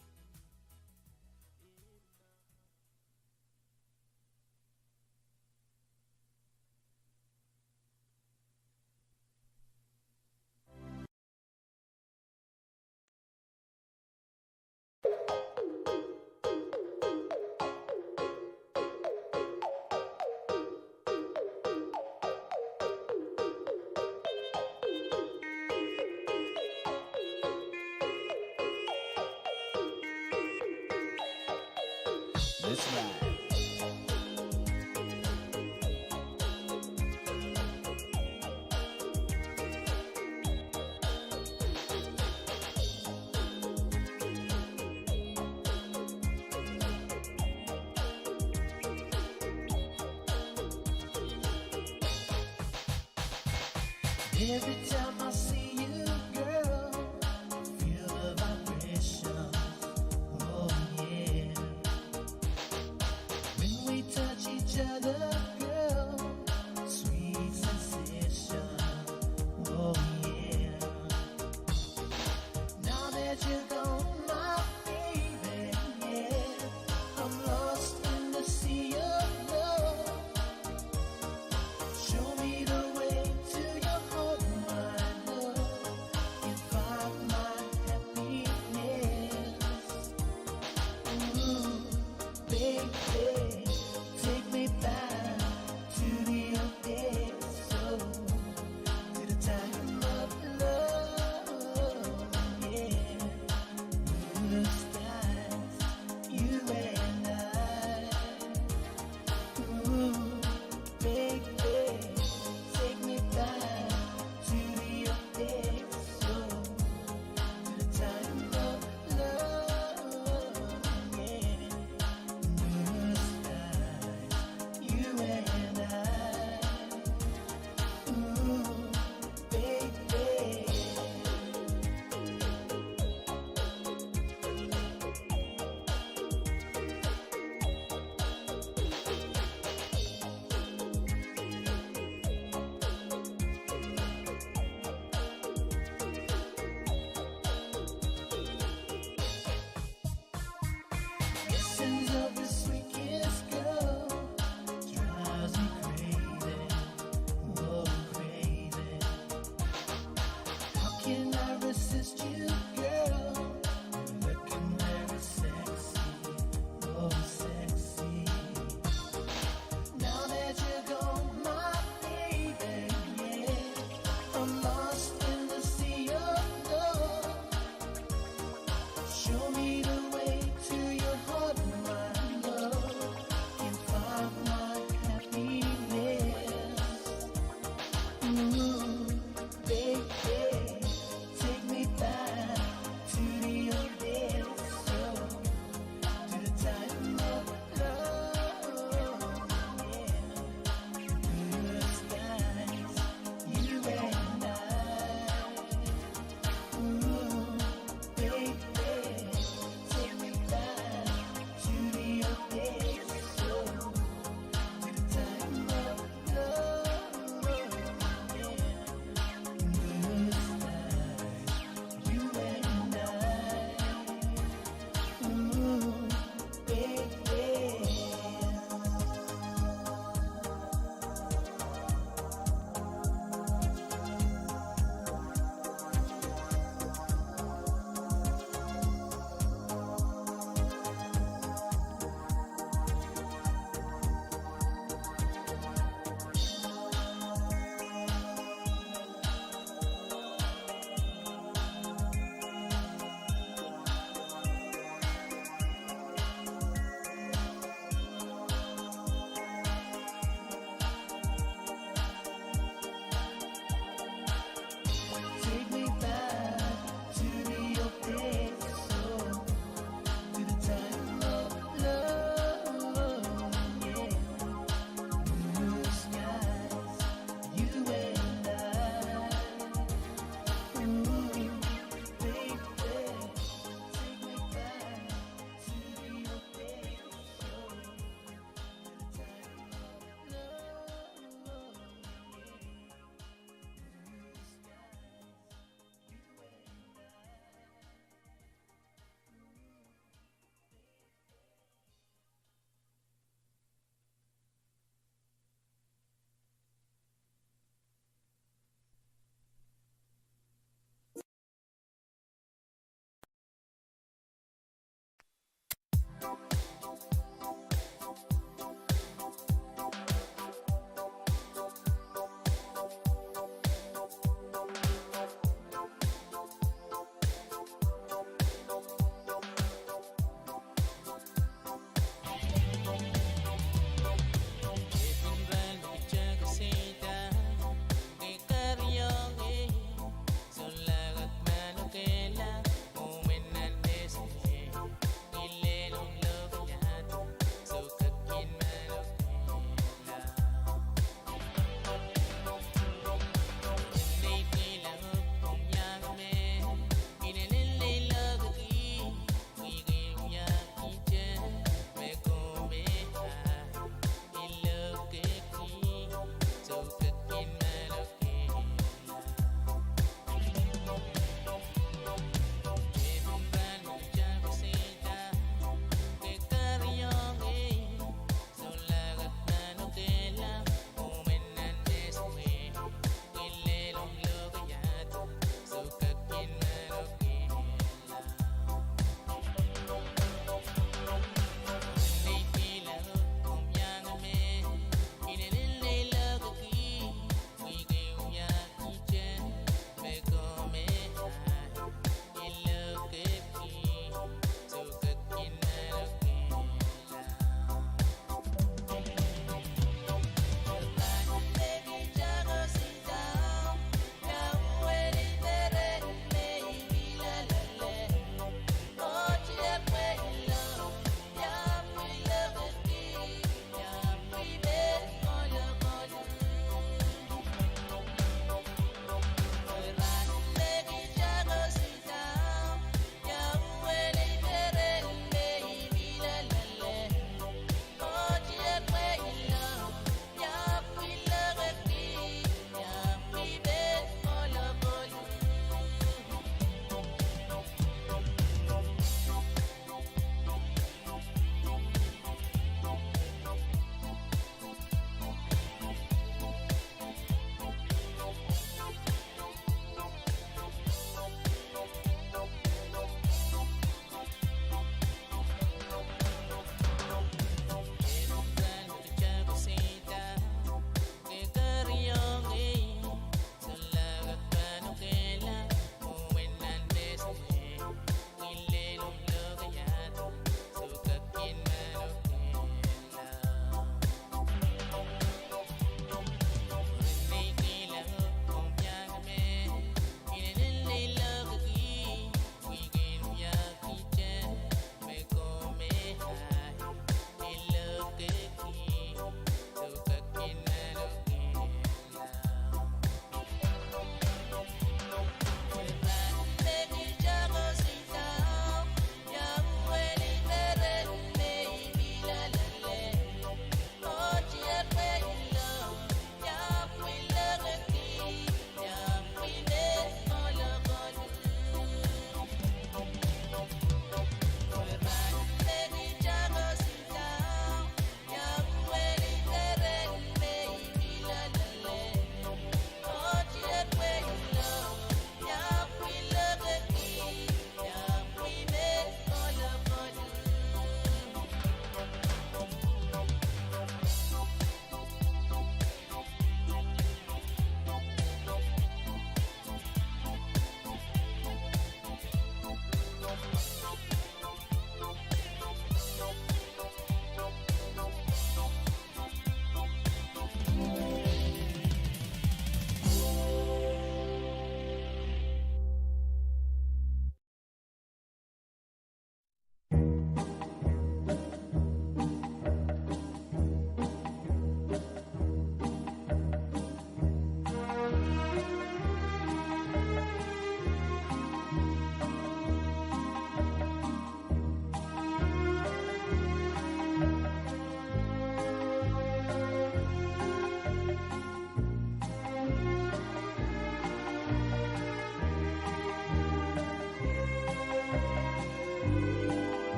Speaker 3: Let's ride.
Speaker 2: Every time I see you, girl, feel the vibration. Oh yeah. When we touch each other, girl, sweet sensation. Oh yeah. Now that you're gone, my baby, yeah, I'm lost in the sea of love. Show me the way to your heart and mind.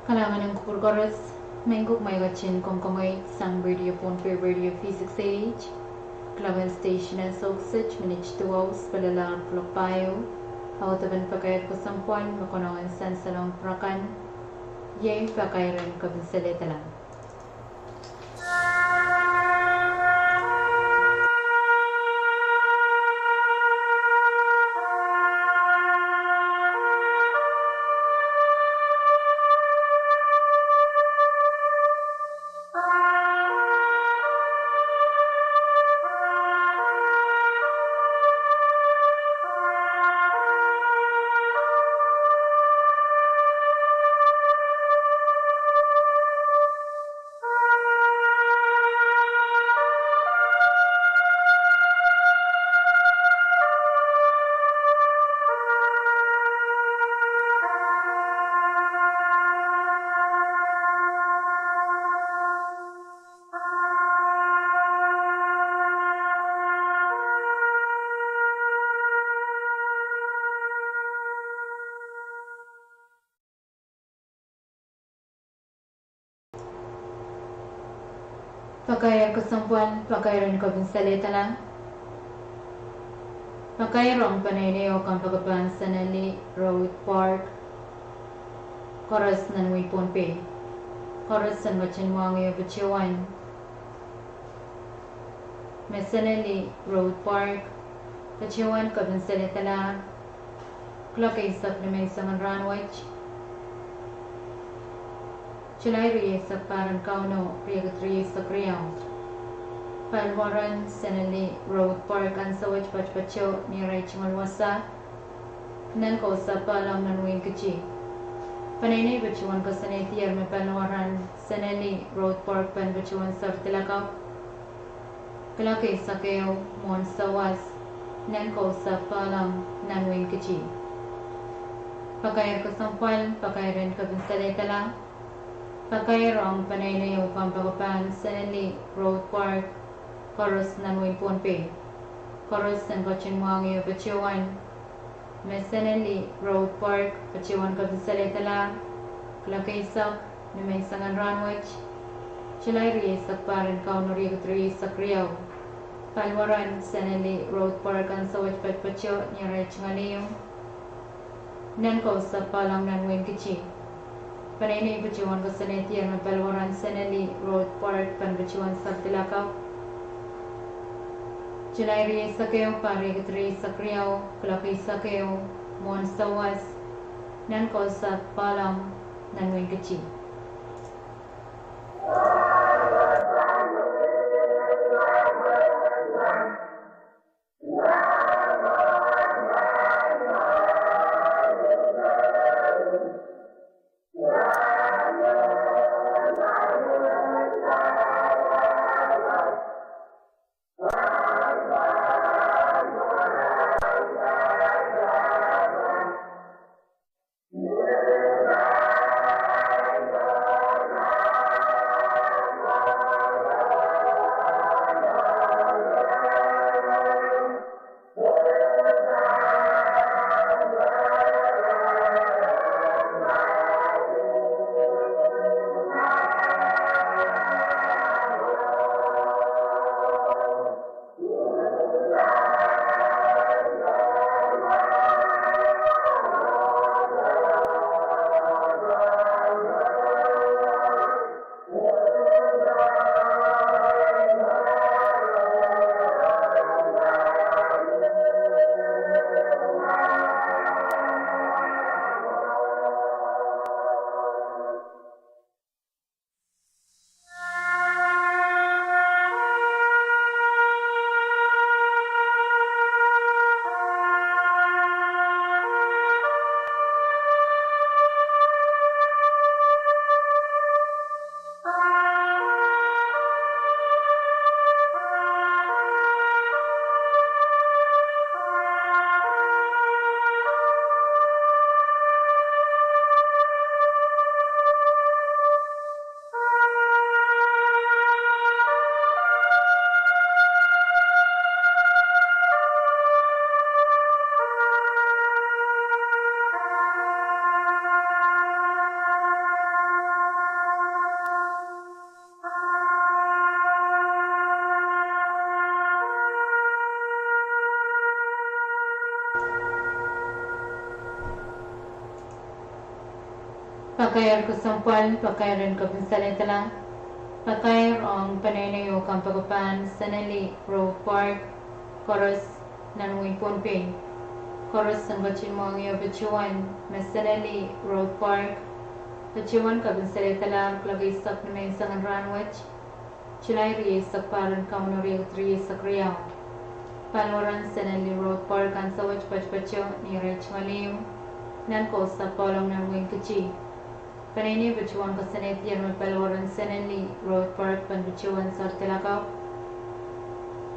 Speaker 7: Kailangan ng kupurgoras, Mengkok may gachin kung kamay sang radio pon per radio physics age. Klavan station as oxych minich 2 hours palalang flopayo. Autaban pakayat ko sampuan makonongan san salong prakan. Ye pakayran kabinsalita lang. Pakairan kesampuan, pakairan kabinsalita lang. Pakairong panaynayo kang pagapan sa Nali Road Park. Koras nan Wipon-Pe. Koras san machin mo ang iyo bachiwan. Mesanali Road Park. Bachiwan kabinsalita lang. Klokay sak na may saman ranwich. Chulay riye sa parang kauno, riyagat riye sa kriyaw. Palwaran, Senali, Road Park, ang sawaj pachpacho, ni Ray Chimalwasa. Nan ko sa palang nanwing kachi. Panaynay bachuan ko sa netiyar may palwaran, Senali, Road Park, pan bachuan sa tilakaw. Kalakay sa kayo, mon sawas, nan ko sa palang nanwing kachi. Pakayar ko sampal, pakayran ka binsalita lang. Pakairong panaynayo kang pagapan sa Nali Road Park, Koros nan Wipon-Pe. Koros nan kochin mo ang iyo pachiwan. Mesanali Road Park, pachiwan ka binsalita lang. Kalakaisak, na may sangan ranwich. Chilay riyesak parin kauno riyagat riyesak riyaw. Palwaran, Senali Road Park, ang sawaj patpacho, niya rich ngaliyong. Nan ko sa palang nanwin kichi. Panaynay bachiwan ko sa netiyar na palwaran Senali Road Park pan bachiwan sa tilakaw. Chulay riye sa kayo parigat riye sa kriyaw, kalakay sa kayo, mon sawas, nan ko sa palang nanwin kachi. Pakayar kesampal, pakairan kebensalan telah. Pakayar ang pananayo kang pagapan Sanali Road Park, Chorus Nanwing Ponpin. Chorus ang bachin mo ang iyo bachuan, Sanali Road Park. Bachuan kebensalan telah kelagi sak na may sangan ranwich. Chilay riye sak paran kaunori utri sak riyaw. Palwaran Sanali Road Park ang sawach pachpacho ni Rach Malim. Nan ko sa polong Nanwing Kachi. Panini bachuan ka sanit yan magpalawaran Sanali Road Park pan bachuan sa Tilakaw.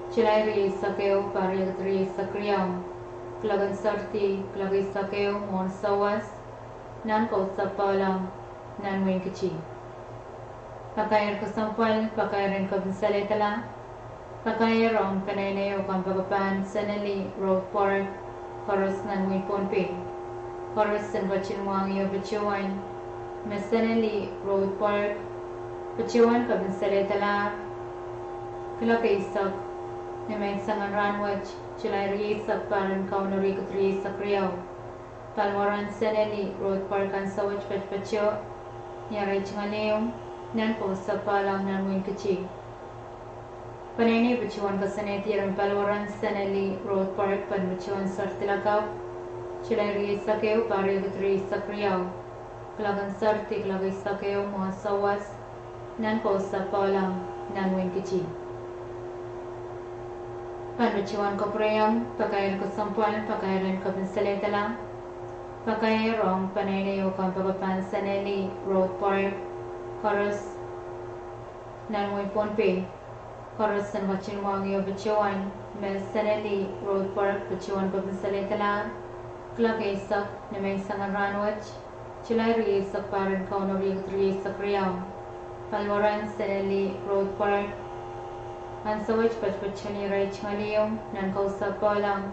Speaker 7: Chilay riye sakeo pari utri sak riyaw. Kelagan sarti, kelagi sakeo mon sawas. Nan ko sa polong Nanwing Kachi. Pakayar kesampal, pakairan kebensalan telah. Pakayar ang pananayo kang pagapan Sanali Road Park, Chorus Nanwing Ponpin. Chorus ang bachin mo ang iyo bachuan, Sanali Road Park. Bachuan kebensalan telah. Kelaki isak, na may sangan ranwach, chilay riisak paran kaunari kutri isak riyaw. Palwaran Sanali Road Park ang sawach pachpacho, niyaray chingaliw, nan po sa palang Nanwing Kachi. Panini bachuan ka sanit yan palwaran Sanali Road Park pan bachuan sa Tilakaw. Chilay riisakew pari kutri isak riyaw. Kelagan sarti kelagi sakew mga sawas, nan po sa palang Nanwing Kachi. Panbachuan ko preyang, pakayar ko sampal, pakairan ko bensalan telah. Pakayarong pananayo kang pagapan Sanali Road Park, Chorus Nanwing Ponpin. Chorus ang bachin mo ang iyo bachuan, Sanali Road Park, bachuan ko bensalan telah. Kelaki isak na may sangan ranwach, chilay riye isak paran kaunari utri isak riyaw. Palwaran Sanali Road Park. Ang sawach pachpachan ni Rach Maliyong nan kausap po lang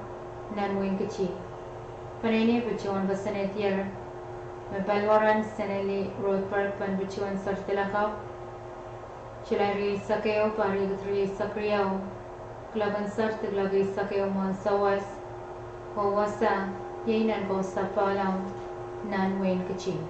Speaker 7: Nanwing Kachi. Panini bachuan ka sanit yan. Palwaran Sanali Road Park pan bachuan sa Tilakaw. Chilay riye sakeo pari utri isak riyaw. Kelagan sart tiglagi sakeo mga sawas. Wawasa, yay nan kausap po lang Nanwing Kachi.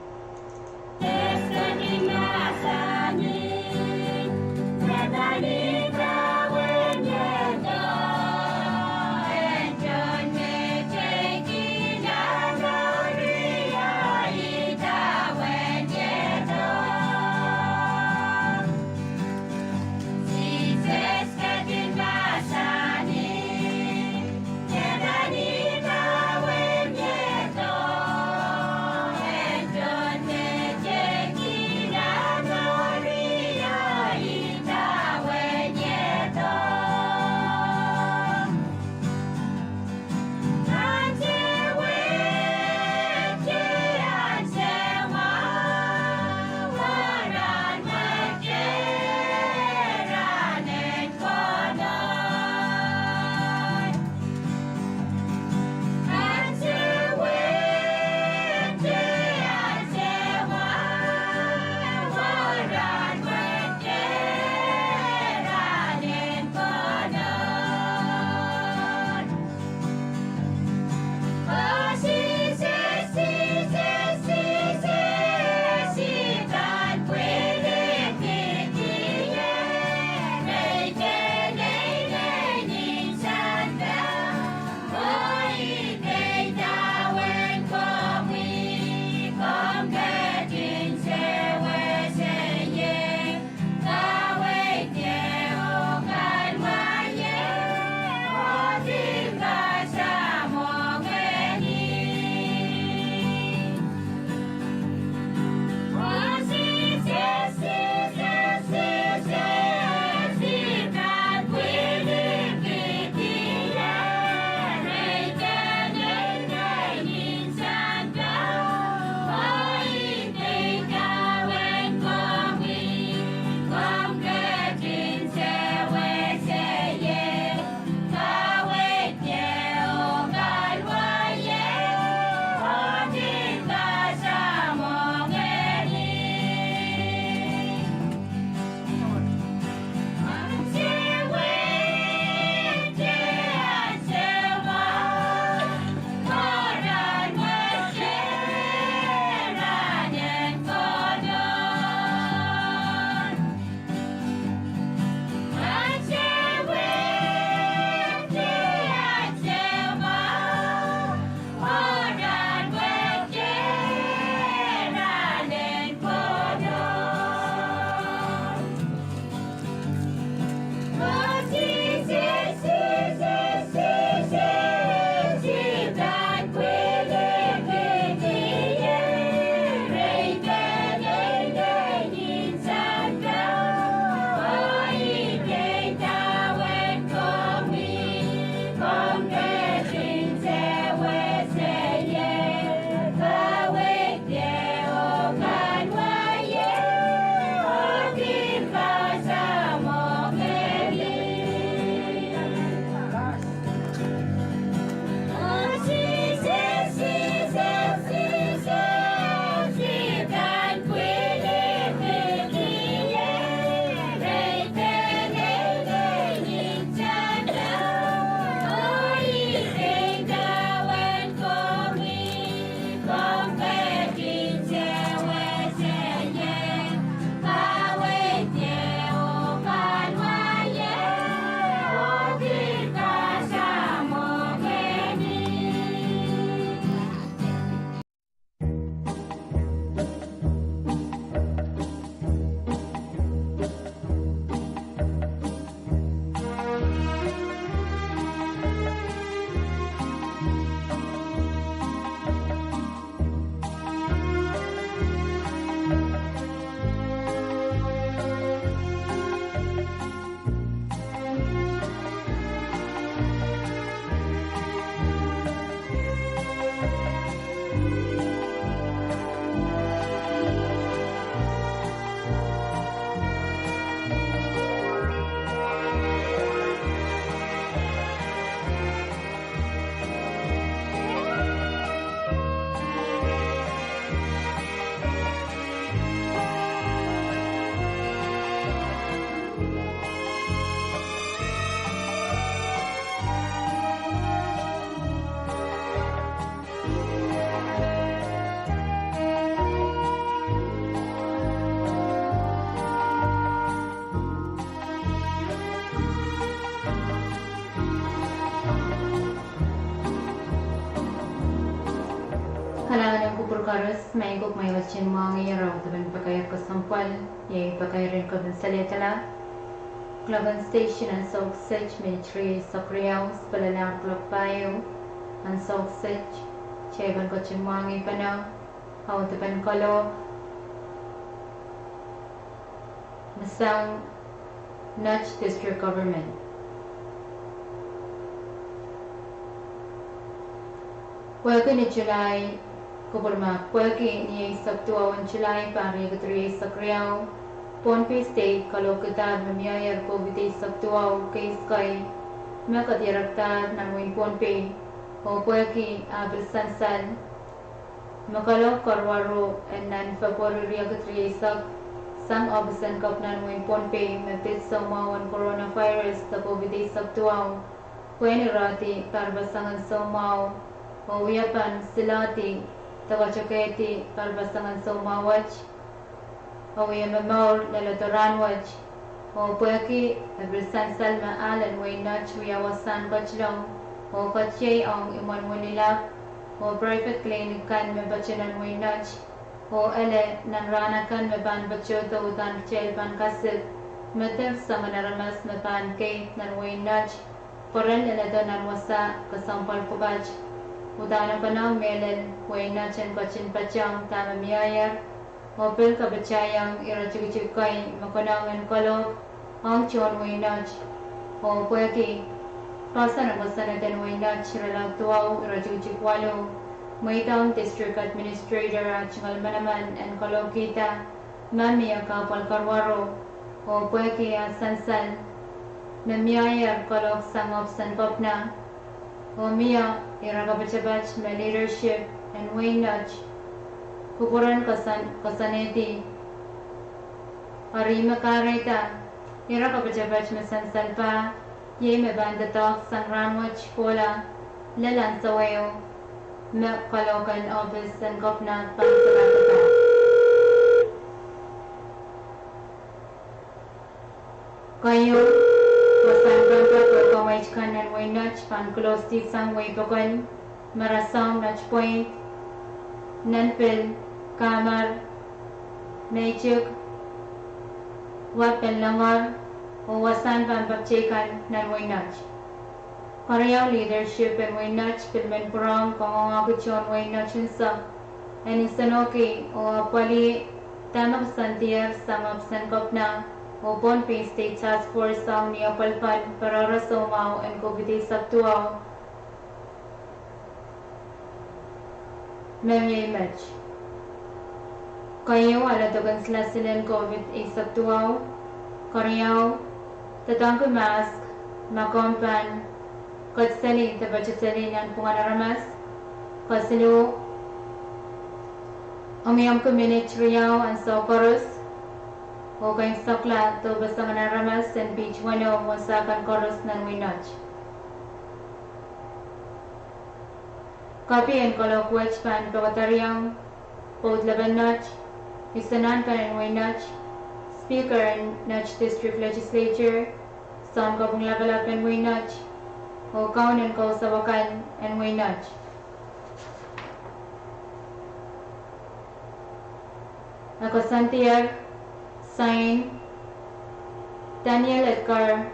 Speaker 7: Karas, may ikot may watchin mga ngayaraw taban pakayat kasampal, yay pakayarin ka bin salitala. Klaban Station ang South Sedge Military sa Kriyaw, Spalalang Klokpayo, ang South Sedge, Cheban ko chimuangi panaw, haw taban kalo, Masang Nudge District Government. Pwede ni July, Kuburma, pwede ni Sabtu awan July, pari katri sa Kriyaw, Pohnpei State, Kalokatad, Mamiyayar, Kovite, Sabtuaw, kay Sky, Makadiraktar, Nangwin Pohnpei, o Pweki, Abel Sansan, Makalok, Karwaro, and Nan February Riagatri, Sang Obisan Kap Nangwin Pohnpei, Mapit Somawan Coronavirus, the Kovite, Sabtuaw, Pwenirati, Karbasangan Somaw, o Wiyapan, Silati, Tawachaketi, Karbasangan Somawach, o Yamamaur, Lalatoranwaj, o Pweki, Abrisan Salma Alan, Waynach, Wiyawasan Kachlong, o Kachay Ong Iman Wanilak, o Private Clinic Kan Mabachanan Waynach, o Ele, Nanrana Kan Maban Bachota Utan Chel Pan Kasip, Matif sa Manaramas Mapan Kate Nan Waynach, Koran Elato Nanwasa, Kasampal Kubach, Udana Panang Melen, Waynach and Kachin Pachang, Tamamiyayar, Opel kabachayang irachuchukay makanangan kalok ang chon waynach o pweki rasa na masanatan waynach ralagtuaw irachuchukwalo Maitang District Administrator at Chingalmanaman and Kalokita Mamiya Kapal Karwaro o pweki asansan Mamiyayar kalok sangop sankopna o miya irakabachabach na leadership and waynach Kupuran kasaneti Arima kareta Ira kapajabach masan salpa Ye me bandatok sang ranwach kola Lalan sawayo Me kalokan office and kopna pangsarapata Kayo Wasan pangka kawaj kanan waynach pan klosti sang waypakan Marasang nach point Nanpil Kamar, Naichuk, Wapen Langar, o Wasan Pampapchekan ng Waynach. Parayaw leadership and Waynach, Pilmen Purong, Kongongakuchon Waynach Unsa, and Isanoki, o Apali, Tamak Santier, Sangap Sankopna, o Pohnpei State Task Force Sang Niapalpan, Parara Somao, and Kovite Sabtuaw, Memye Match. Kayo alatogan sila silen COVID Sabtuaw, Karyaw, Tatangko Mask, Makompan, Katsali, Tabachasali ng Punganaramas, Kasilo, Umiyam Community Riyaw, and Socorros, o kayong Sakla, Tobas ng Manaramas, and Beach 1 Wasakan Koros ng Waynach. Copy and Kolokwach Pan Pagataryang, Pod Labanach, Isanan Pan and Waynach, Speaker in Nach District Legislature, Sam Kabung Labalap and Waynach, o Kaun and Kausawakan and Waynach. Nakasantier, sign, Daniel Edgar,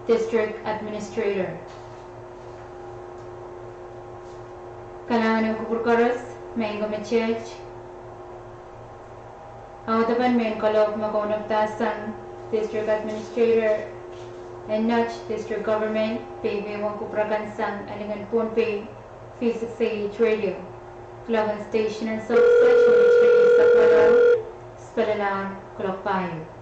Speaker 7: District Administrator. Kailangan ng Kupurkaras, may gumachech. Autapan may kalog makunagtasang District Administrator and Nach District Government, PB Wang Kuprakansang Alingan Pohnpei, P6AH Radio, Klaban Station and Substation Military sa Palaw, Spalalang, Klokpayo.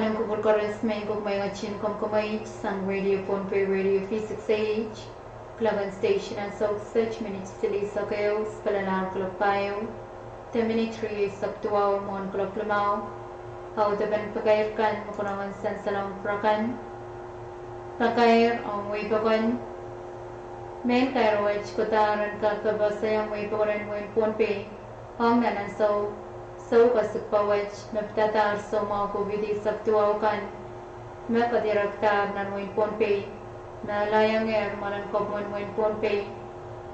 Speaker 7: Manang kubur koras main kuk may ngachin kom kumay sang radio phone pay radio P6AH Klavan station and South Search minutes tili sakayo spalanar klok payo 10 minutes 3 saktuaw mon klok lamaw how the ban pagayr kan makunangan san salam prakan pagayr ang way pakon main kairo wach kotaran ka kabasayang way pakoran mo phone pay ang nanan so kasupawach maptatar so mga COVID saktuaw kan mapadiraktar nan mo phone pay na layang malan kopon mo phone pay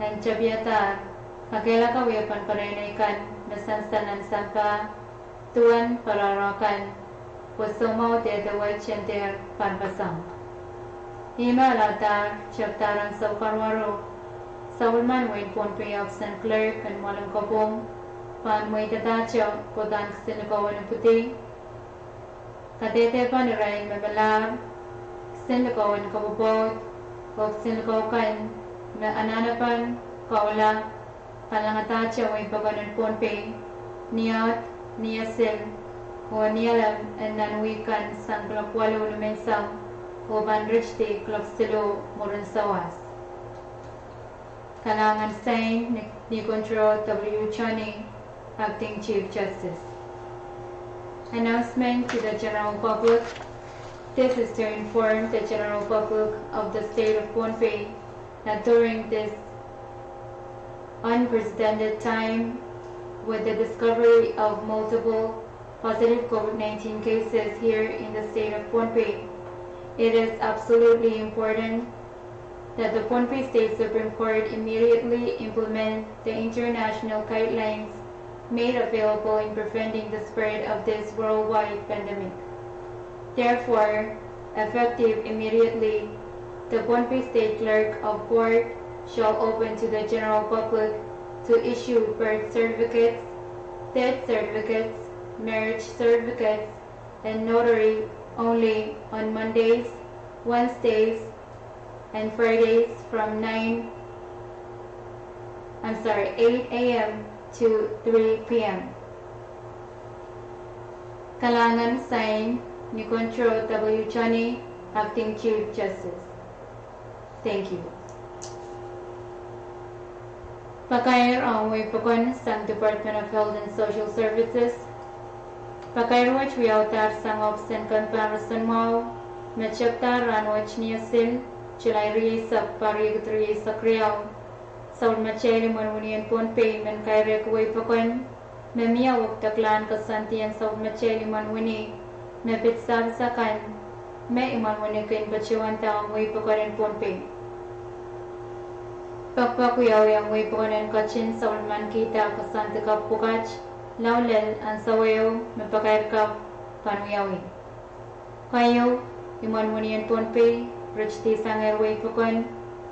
Speaker 7: ang chabiatar akela ka wepan parenay kan na sansanan sampa tuan pararakan posomao te the white center panpasang hima latar chaptaran sa karwaro sawalman mo phone pay of San Clerk and malan kopong pan mo itatacho podan sinagawa ng puti katete pa ni Ryan Mabalar sinagawa ng kabubot o sinagawa kan na ananapan kaula palangatacho ay paganon ponpe niyat niyasil o niyalam ang nanwikan sang klakwalo lumensang o banrishti klaksilo moron sawas kalangan sign ni Control W. Chani Acting Chief Justice. Announcement to the general public. This is to inform the general public of the state of Pohnpei that during this unprecedented time with the discovery of multiple positive COVID-19 cases here in the state of Pohnpei, it is absolutely important that the Pohnpei State Supreme Court immediately implement the international guidelines made available in preventing the spread of this worldwide pandemic. Therefore, effective immediately, the Pohnpei State Clerk of Court shall open to the general public to issue birth certificates, death certificates, marriage certificates, and notary only on Mondays, Wednesdays, and Fridays from 8 a.m. to 3 p.m. Kalangan sign ni Control W. Chani, Acting Chief Justice. Thank you. Pakair ang way pakon sang Department of Health and Social Services. Pakair wach wiautar sang opsen comparison mo, machaptar ran wach niyasil, chulay riyasak pariyag riyasak riyaw. Saul macheli manunian Pohnpei men kairek way pakon memia wak taklan kasantian Saul macheli manuni me pitsab sakan me imanuni kain bachiwan taong way pakonen Pohnpei pakpakuyaw yang way pakonen kachin Saul man kita kasante kap pukach laulel an sawayo me pakair kap panuyawi kayo imanunian Pohnpei rachti sanger way pakon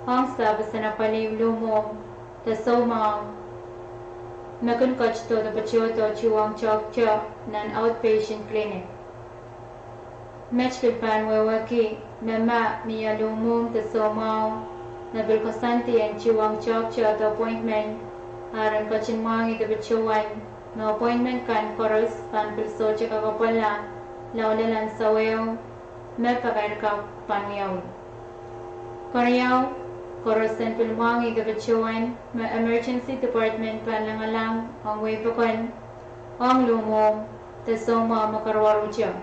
Speaker 7: ang sabi sa napaliw lumong ta somang nakun kachto da pachoto chuang chok chok nan outpatient clinic match pipan wawaki mema miya lumong ta somang na bilkosanti ang chuang chok chok appointment aran kachin mangi da pachuan na appointment kan koros pan pilso chok akapala laulalan sawayo me pakair ka panyaw Koreaw Korosan pilmangi gabachuan ma emergency department panlangalang ang way pakon ang lumong ta soma makarwaru siya.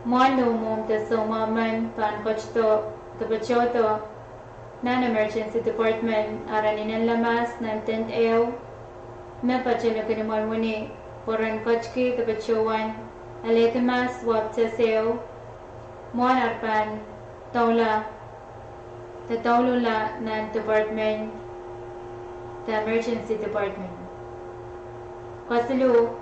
Speaker 7: Mga lumong ta soma man pan kochto gabachoto nan emergency department aranin ang lamas ng 10th AO na pachalo kinamal muni koran kochki gabachuan aletimas wap ta seo mga arpan taula tatawlula ng department, the emergency department. Kasulu,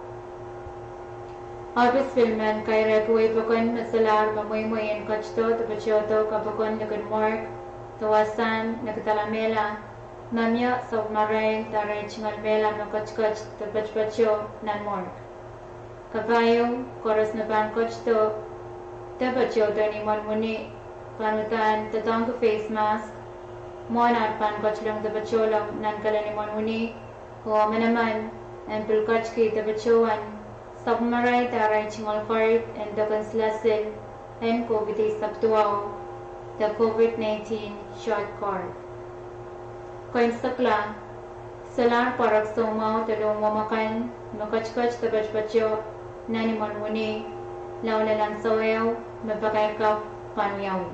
Speaker 7: office filman kay Rekuway pakon masalar mamoy-moyen kachto tapachoto kapakon nagun mark tawasan nagtalamela namya submarine tarech ngalmela makachkach tapachpacho nan mark. Kapayo, koros na pan kachto tapachoto ni Monmuni panutan tatang ko face mask mon at pan kochlang tapacholang nan kala ni Monmuni ko manaman and pilkachki tapachuan Sabmaray taray chingal card and the conslasil and COVID sabtuaw the COVID-19 short card. Koin sakla salar parak somaw talong mamakan makachkach tabachpacho nani manwani laulalan sawayaw mapakaykap panuyaw.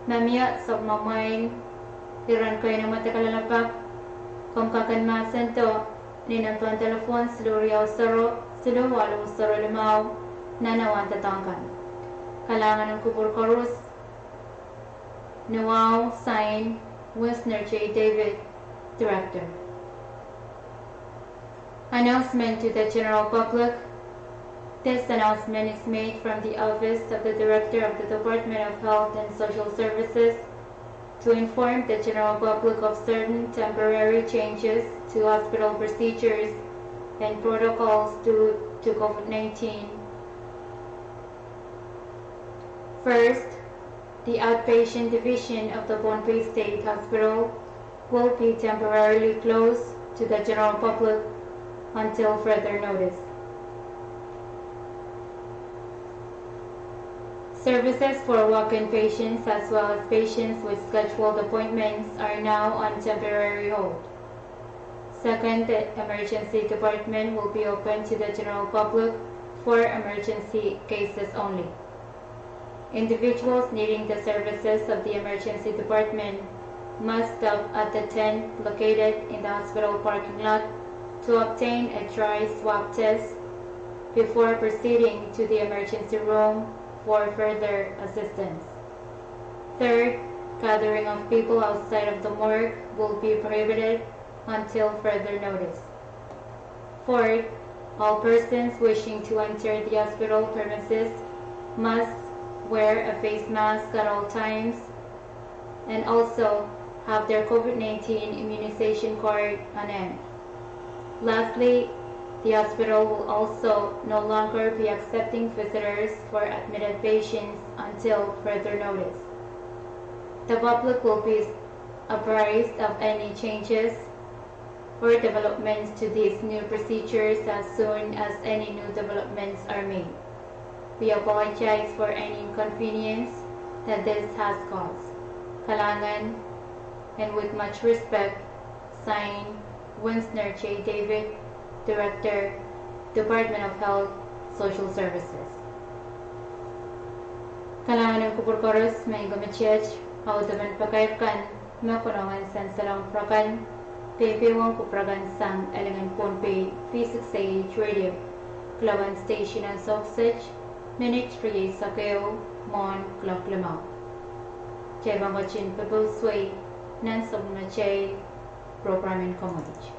Speaker 7: Namya sabmamain iran koy na matakalalapap kumkakan masanto ninantuan telepon seluriyaw saro siluwalo saro limaw nanawan tatangkan. Kalangan ng kubur korus Noel Sign Wisner J. David, Director. Announcement to the general public. This announcement is made from the Office of the Director of the Department of Health and Social Services to inform the general public of certain temporary changes to hospital procedures and protocols due to COVID-19. First, the outpatient division of the Pohnpei State Hospital will be temporarily closed to the general public until further notice. Services for walk-in patients as well as patients with scheduled appointments are now on temporary hold. Second, the emergency department will be open to the general public for emergency cases only. Individuals needing the services of the emergency department must stop at the tent located in the hospital parking lot to obtain a dry swab test before proceeding to the emergency room for further assistance. Third, gathering of people outside of the morgue will be prohibited until further notice. Fourth, all persons wishing to enter the hospital premises must wear a face mask at all times and also have their COVID-19 immunization card on hand. Lastly, the hospital will also no longer be accepting visitors for admitted patients until further notice. The public will be apprised of any changes or developments to these new procedures as soon as any new developments are made. We apologize for any inconvenience that this has caused. Kalangan, and with much respect, signed, Winsner J. David, Director, Department of Health, Social Services. Kalangan ng kupurkoros may gumachich, audaban pakaikan, makunangan san salang prakan, pepewan kupragan sang elengan Pohnpei P6AH Radio, Klawan Station and Sausage, Minute 3 Sakeo, Mon Clock Limau. Chay Bangochin Pebble Sway, Nansam na Chay, Programming Commodity.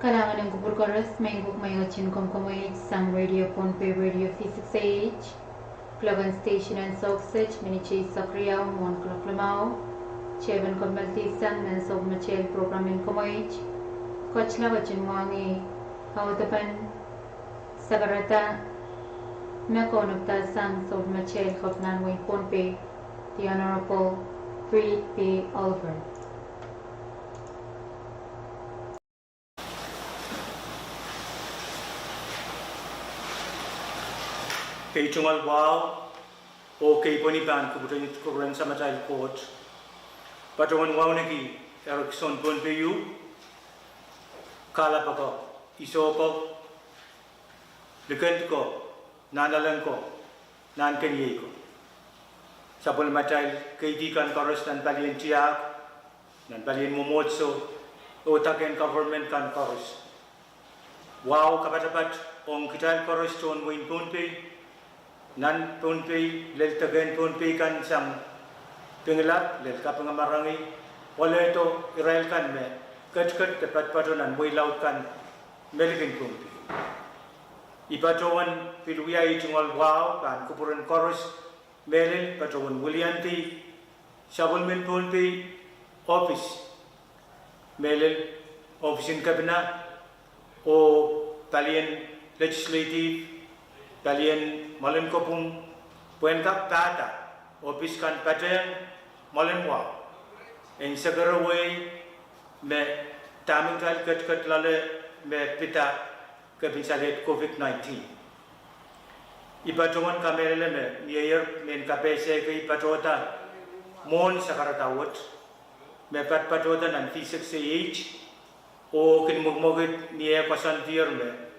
Speaker 7: Kalangan ng Gubur Chorus, may guk may ochin komkomoy, Sang Radio, Ponpe Radio, P6AH, Clogan Station and Soxage, Minichi Sakriyaw, Mon Kloklamao, Chevan Kompaltisang, and Sob Machel Programming Komoich, Kochla Wachin Wangi, Hautapan, Sagarata, Mekonupta Sang Sob Machel Hopnan Wing Ponpe, the Honorable Freed P. Oliver.
Speaker 8: Kay chungal wow o kay ponipan kubutan sa matay court patawan wow nagi Erickson Ponpeyu kala pa ko iso ko likent ko nanalan ko nan kaniye ko sa pol matay kay di kan koros nan balien tiyak nan balien momotso o taken government kan koros wow kapatapat ong kital koros ton win Ponpe nan Ponpe lel tagen Ponpe kan sang pengelat lel ka pengamarangi wala ito Israel kan me kat tepat patonan boy laut kan melikin Ponpe ipatowan pilwiya itungol wow kan kupuran koros melil patowan Willianti sabon men Ponpe office melil ofisin kabina o talian legislative kalian malam ko pun puan kap tata office kan pateng malam wa en segera way me taming kal kat lale me pita ke binsalet COVID-19 ipatongan kamera me year men kapese ke ipatota mon sakaratawot me patota nan P6AH o kin mugmogit niya pasantir me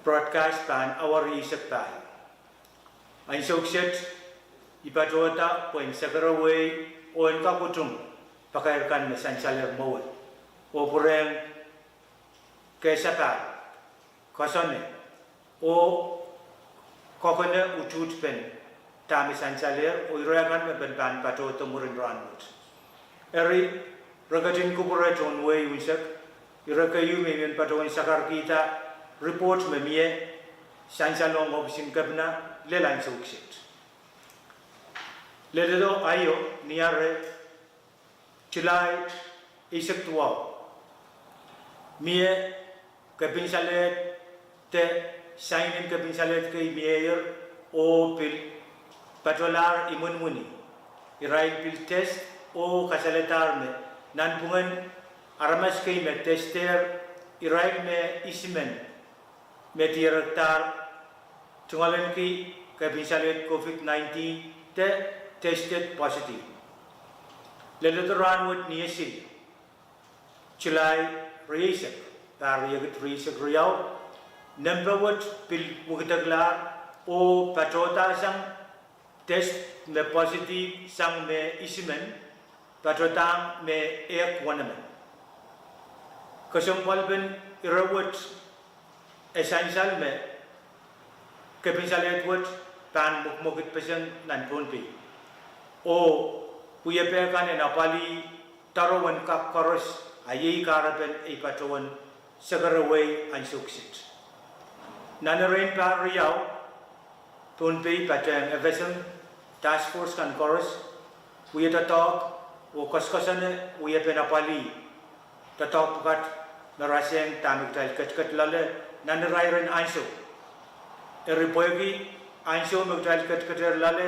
Speaker 8: broadcast pan awar isak pan. Ang sukset ipatota poin sagaraway o en kaputum pakayarkan na sansaler mawal. O pureng kesa pan kasane o kokone utut pen tami sansaler o irayakan mabenban patota murin ranut. Eri ragatin kupura John Way wisak irakayu memen patawan sakar kita report memie sansalong ofisin kabna lelan suksit leledo ayo niare chilai isak tuwa mie kabin salet te signin kabin salet kay mayor o pil patolar imunmuni irail pil test o kasaletar me nanpungan aramas kay me tester irail me isimen Mediarektar tungalan ki kabinsalet COVID-19 te tested positive. Lelaturan wot niyasil Chilai Riyasak Pariyagat Riyasak Riyaw Number wot pil mukitaglar o patota sang test me positive sang me isimen patota me ek wanaman. Kasampal ben irawot essential me kabinsalet wot pan mukmukit pasang nan Ponpe o puya pekan en apali tarawan kap koros ayi karapen ipatawan sagaraway ang suksit nanarain pa Riyaw Ponpe patang a vessel task force kan koros puya tatok o kaskasane puya penapali tatok pakat naraseng tamik tal kat lale nanarairan anso eripoygi anso magdal kat lale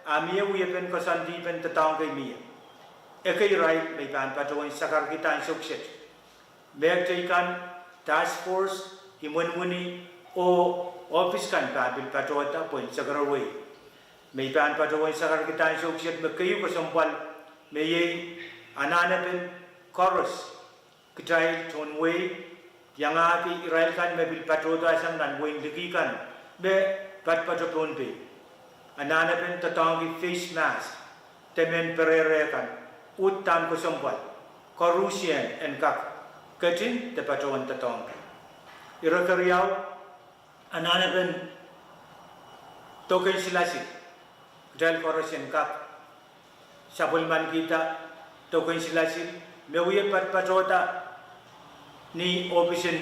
Speaker 8: amia uyepen kasandi pen tatang kay mia ekay rai may pan patawan sakar kita sukset meg kan task force himunmuni o office kan pabil patawata point sagaraway may pan patawan sakar kita sukset magkayo kasampal may anana pen chorus kitay tonway yang api Israel kan mebil patota sang nan wing dikikan be patpato Ponpe anana pen tatangi face mask temen perere kan utan ko sampal Korusian and kak katin te patawan tatangi irakariyaw anana pen token silasi dal Korusian kak sabulman kita token silasi mewiye patpatota ni operation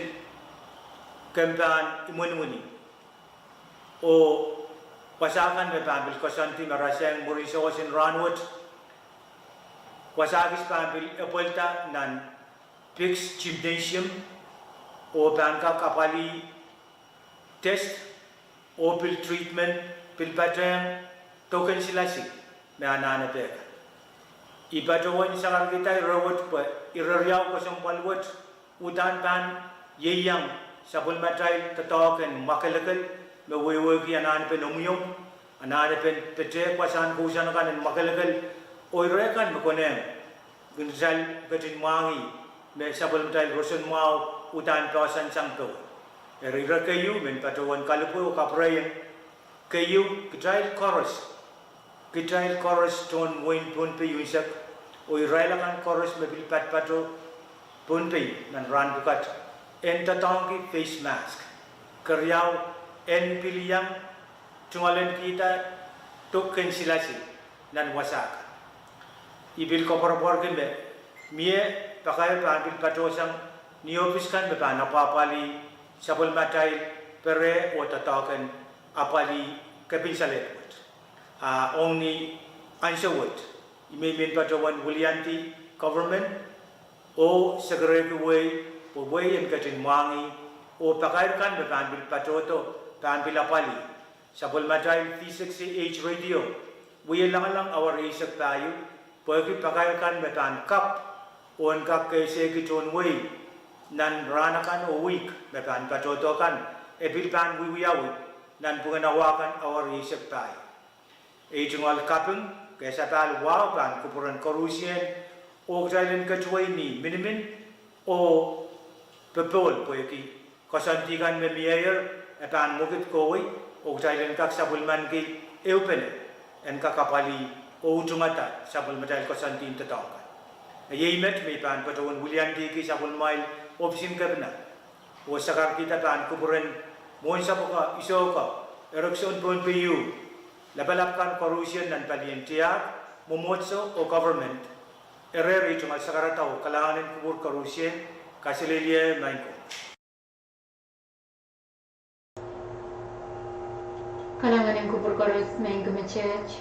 Speaker 8: campaign imun-muni o pasakan me pambil kosanti marasang muriso sin ranwot wasagis pambil epolta nan fix gymnasium o banka kapali test o pil treatment pil patang token silasi me anana peka ibatawan sa kita rawat pa irariaw ko sa palwat udan ban yeyang sa bulmatay tatoken makalakal me wewe anan pe nomyom anan pe pete kwasan kusan kan makalakal o irekan makonem gunjal gatin mangi me sa bulmatay roson mau udan pasan sangto erira kayu men patawan kalupo kaprayan kayu gitai chorus ton win pun pe yusak o irailangan chorus mebil pat-pato punpi nan ran bukat entatangi face mask kerjau en piliyang tungalen kita token silasi nan wasaka ibil kopor-kopor gembe mie pakai pambil pato sang niopiskan beban apa-apali sabul matai pere o tataken apali kapinsalet only answer what imemin patawan Willianti government o segera way o way yang katin mangi o pakaikan berambil patoto berambil apali sabul matai V60H radio way lang awar isak tayo pergi pakaikan betan kap on kak kese kiton way nan ranakan o week betan patoto kan ebil pan wiwiyawi nan punganawakan awar isak tayo Ejungal kapeng kesa tal wow ban kupuran korusien o jalen kecuali ni minimin o pepol poeki kosantikan me mier epan mukit koi o jalen kak sabulman ki eupen en kakapali o ujungata sabul medal kosantin tetangkan yemet me pan patawan Willianti ki sabul mail opsin kabna o sakar kita pan kupuran mon sapoka isoka eruption pun piu labalapkan corrosion dan palientia momotso o government ereri cuma sekarang tahu kalangan kubur corrosion kasililia mainko
Speaker 7: kalangan yang kubur korus maingko mechech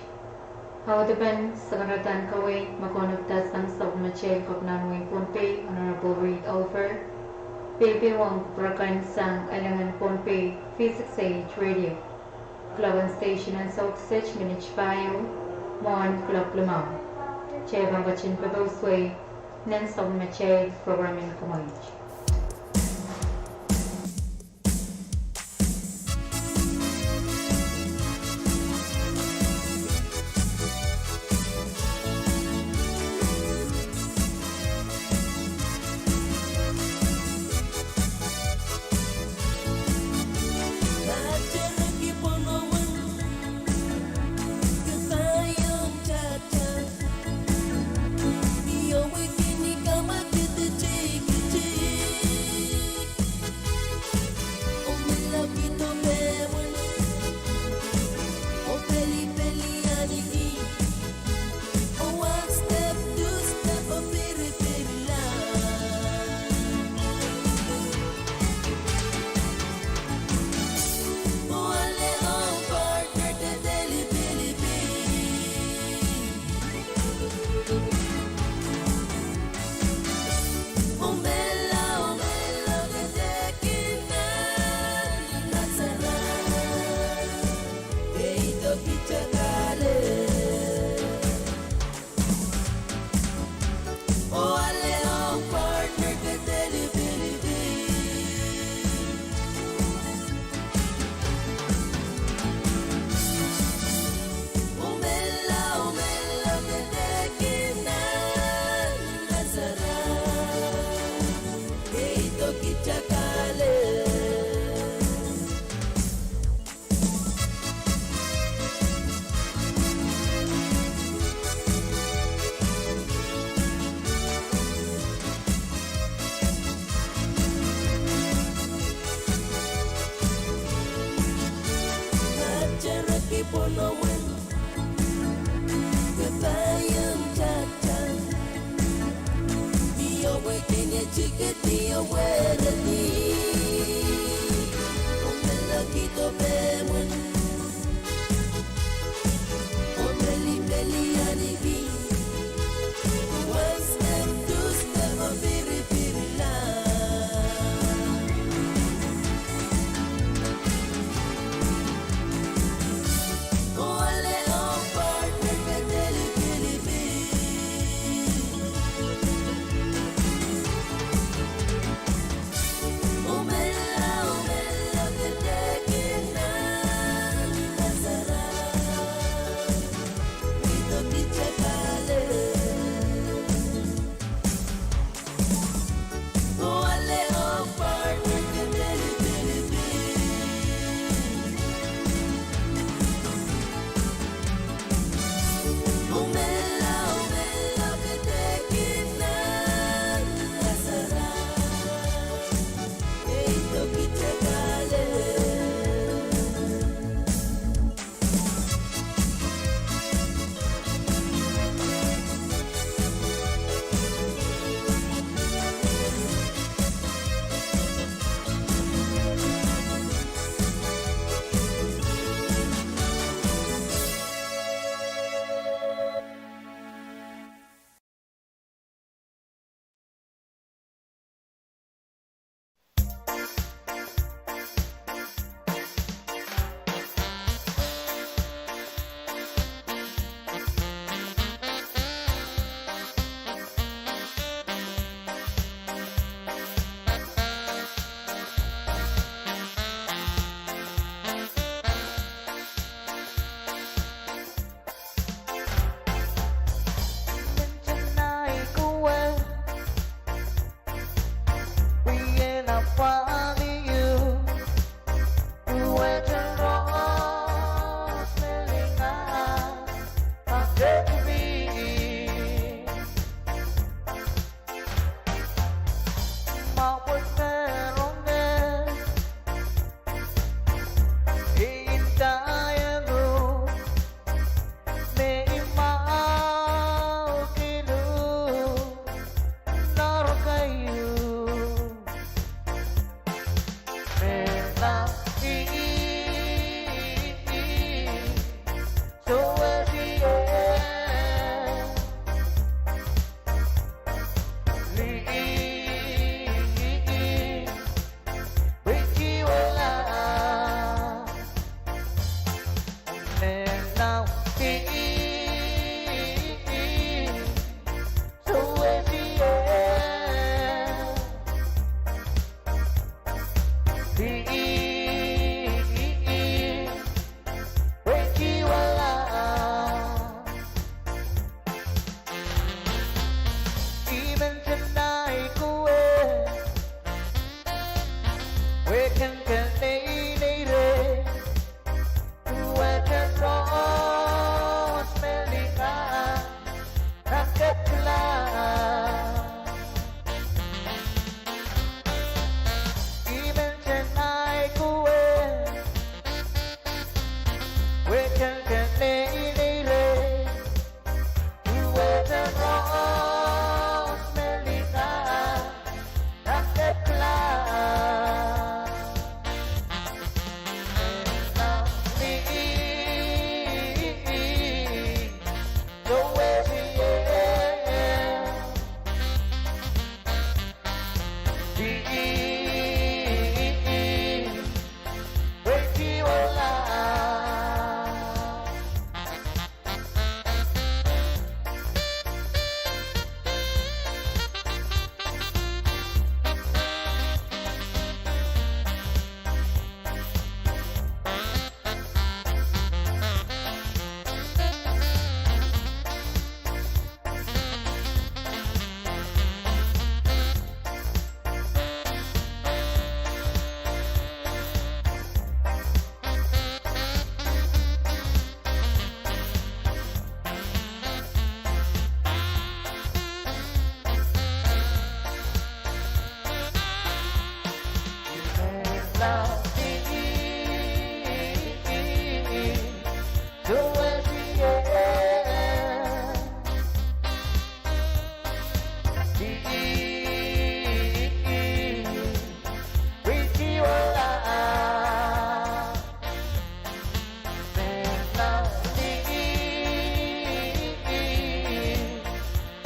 Speaker 7: hawadaban sekaratan kawai makonugtas ang sab mechel kopnan wing ponpe honorable Reed Oliver Pepe Wong kupurakan sang alangan ponpe V60H radio Club Station and South Sech Minich Bayo, Mon Club Lamau. Cheva Bachin Pabosway, Nensong Mache, Programming Comanche.
Speaker 5: Chicken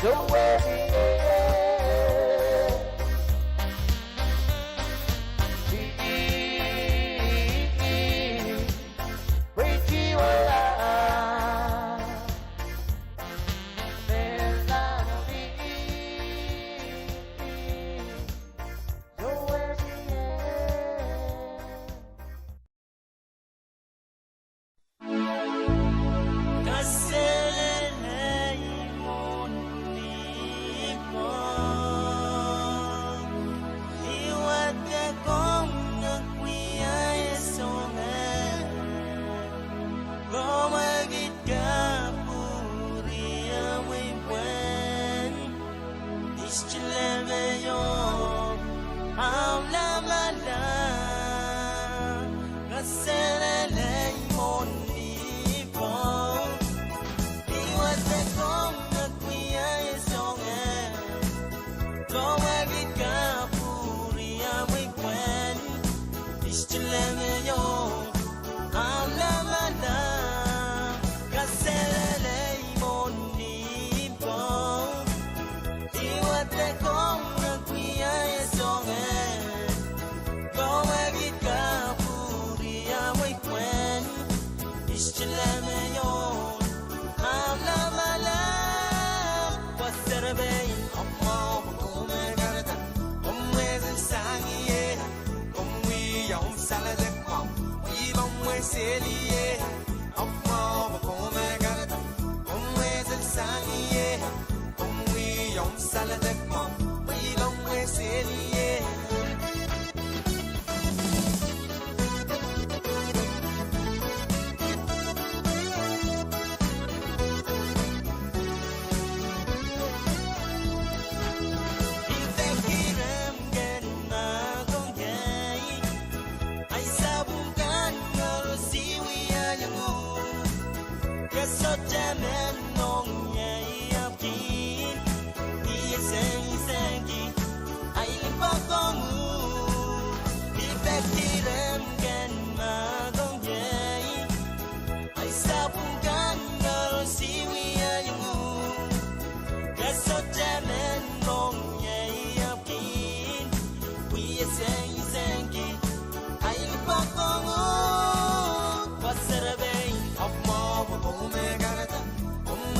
Speaker 2: Hãy subscribe cho kênh Ghiền Mì Gõ để không bỏ lỡ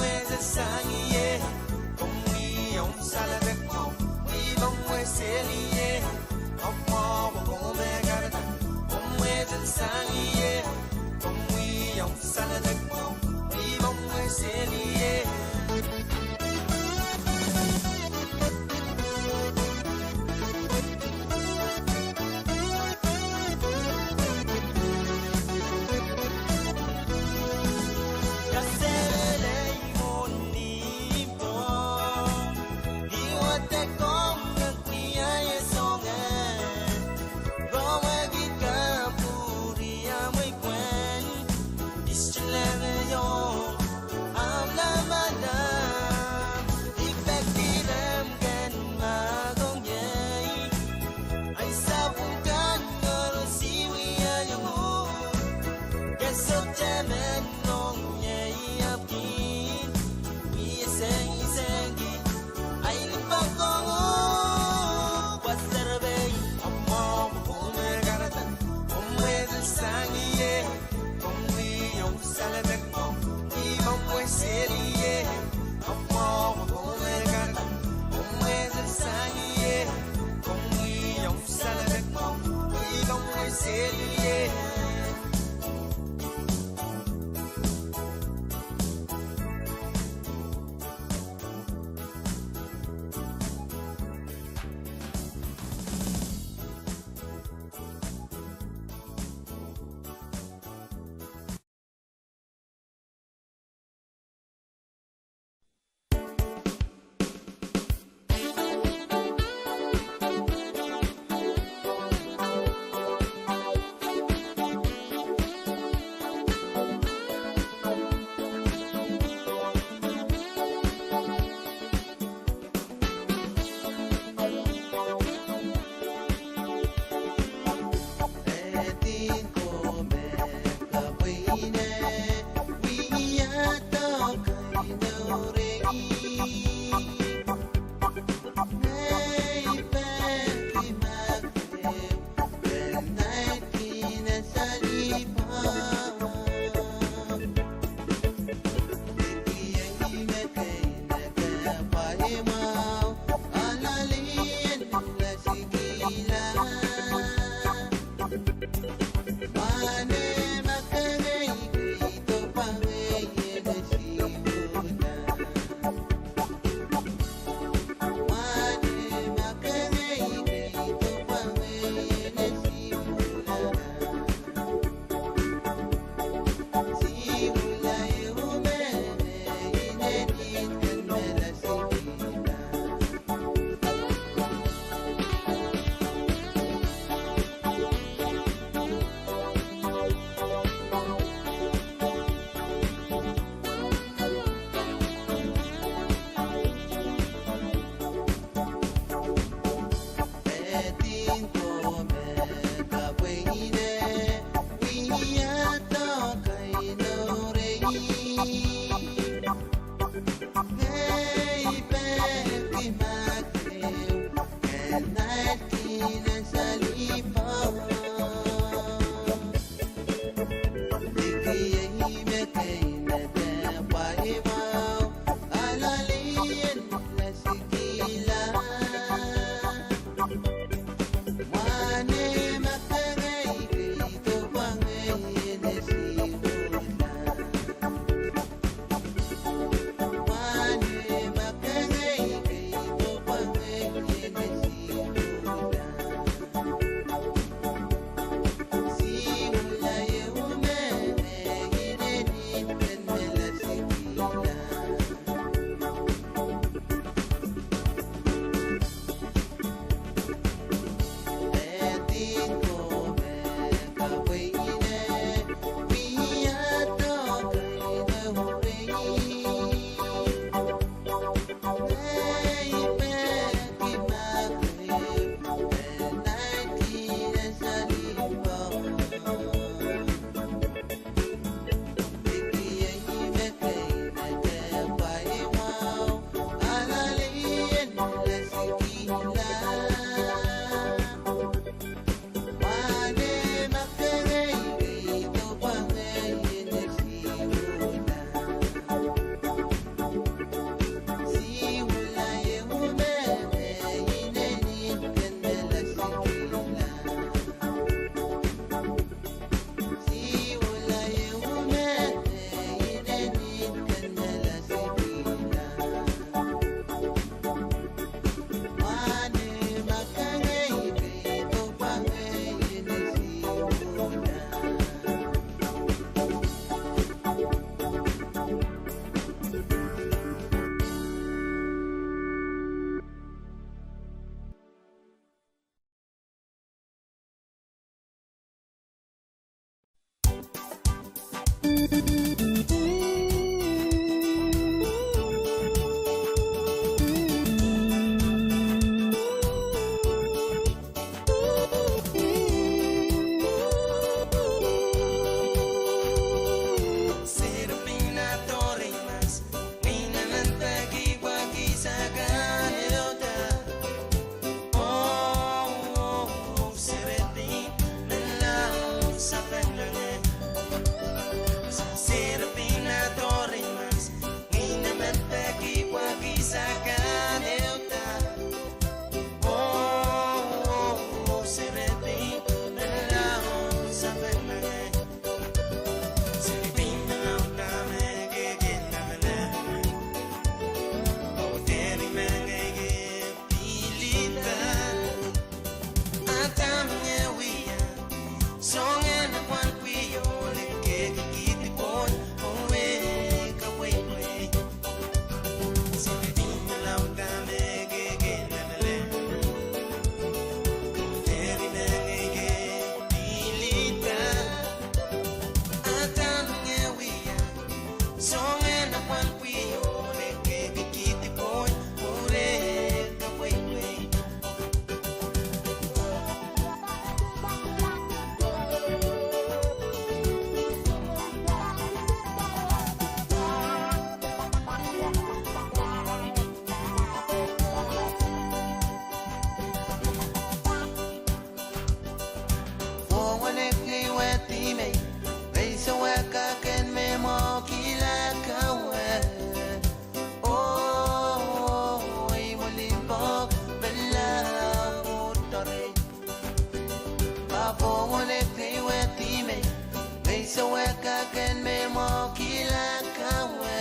Speaker 2: kaken me mo kila kawe.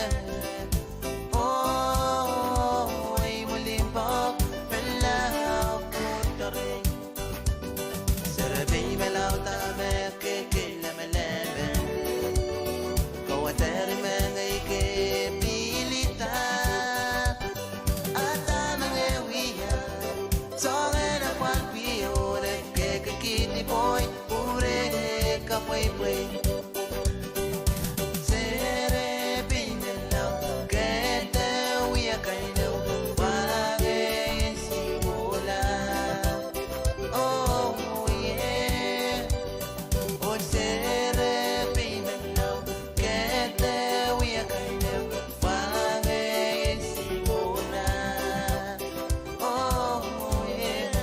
Speaker 2: Oh, ay muling pop pelau putaring. Serabi melau ta me ke la melebe. Kau atari me ngai ke pilita. Ata mangewiya. Songe na kwan piore ke kini boy ure ka pui pui. Sere pinelo ke te wia kaino wage si bola. Oh yeah. Oh sere pinelo ke te wia kaino wage si bola. Oh yeah.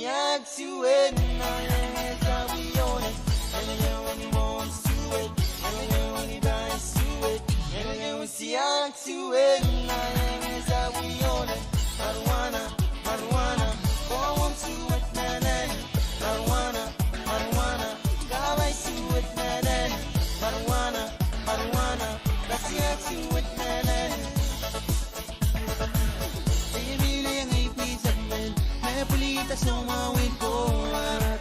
Speaker 2: to it, now hands how we own it. And again when he wants to it, and again when he dies to it, and again we see to it, now hands how we own it. Marijuana, marijuana, go on to it, na na. Marijuana, marijuana, go away to it, na na. Marijuana, marijuana, let's get to it, na na. Pulita sumawin ko harap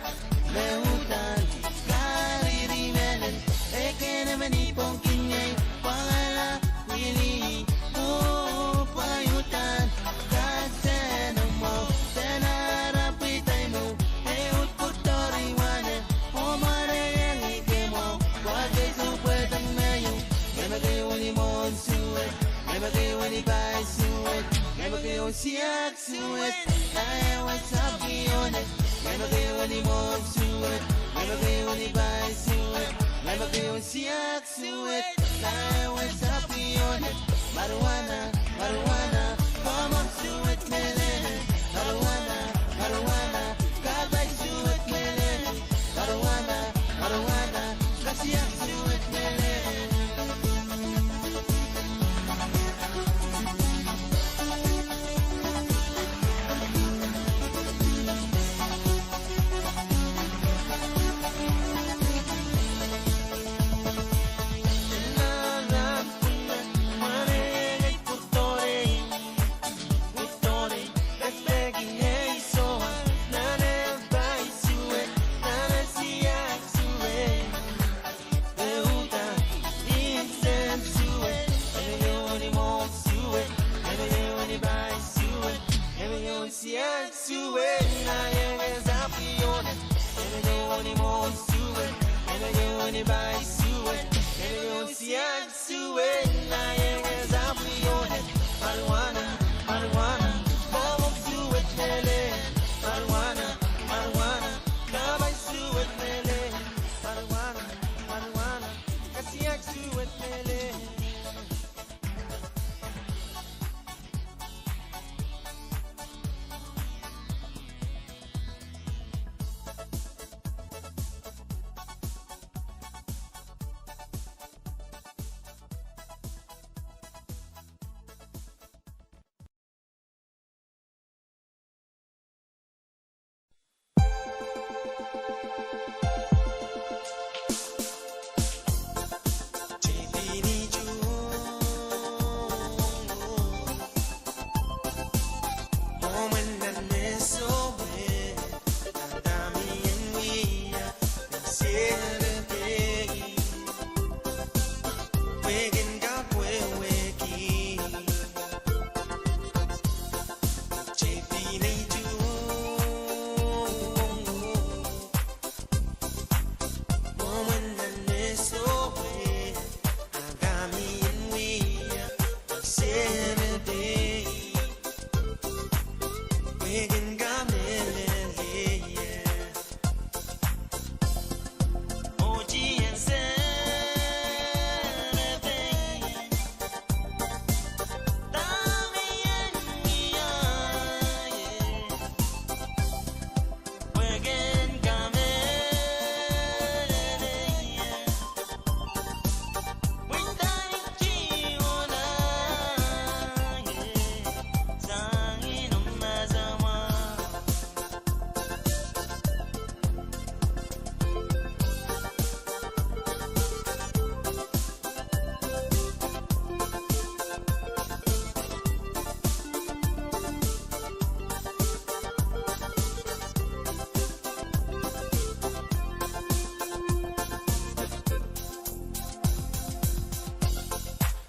Speaker 2: Lehutan, karirimenan Eke naman ipong kinyay Pangala, wili mo payutan Kasen mo, tenarap itay mo Eut putoriwanan Umare ang ike mo Wagay supwetang mayo Never kayo ni monsuet Never kayo ni baisuet Never kayo siyak suet I was up on it. Never go anymore to it. Never go any by to it. Never go see to it. I was up on it. Marijuana, marijuana, come on to it, man. Marijuana, marijuana, God by to it, man. Marijuana, marijuana, let's see to it, man.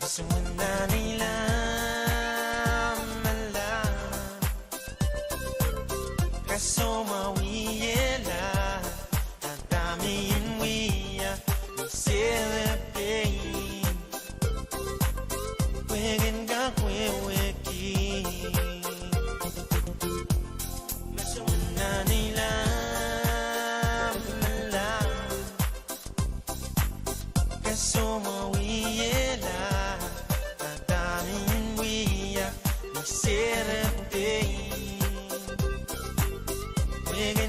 Speaker 2: So,
Speaker 5: We're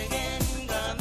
Speaker 5: getting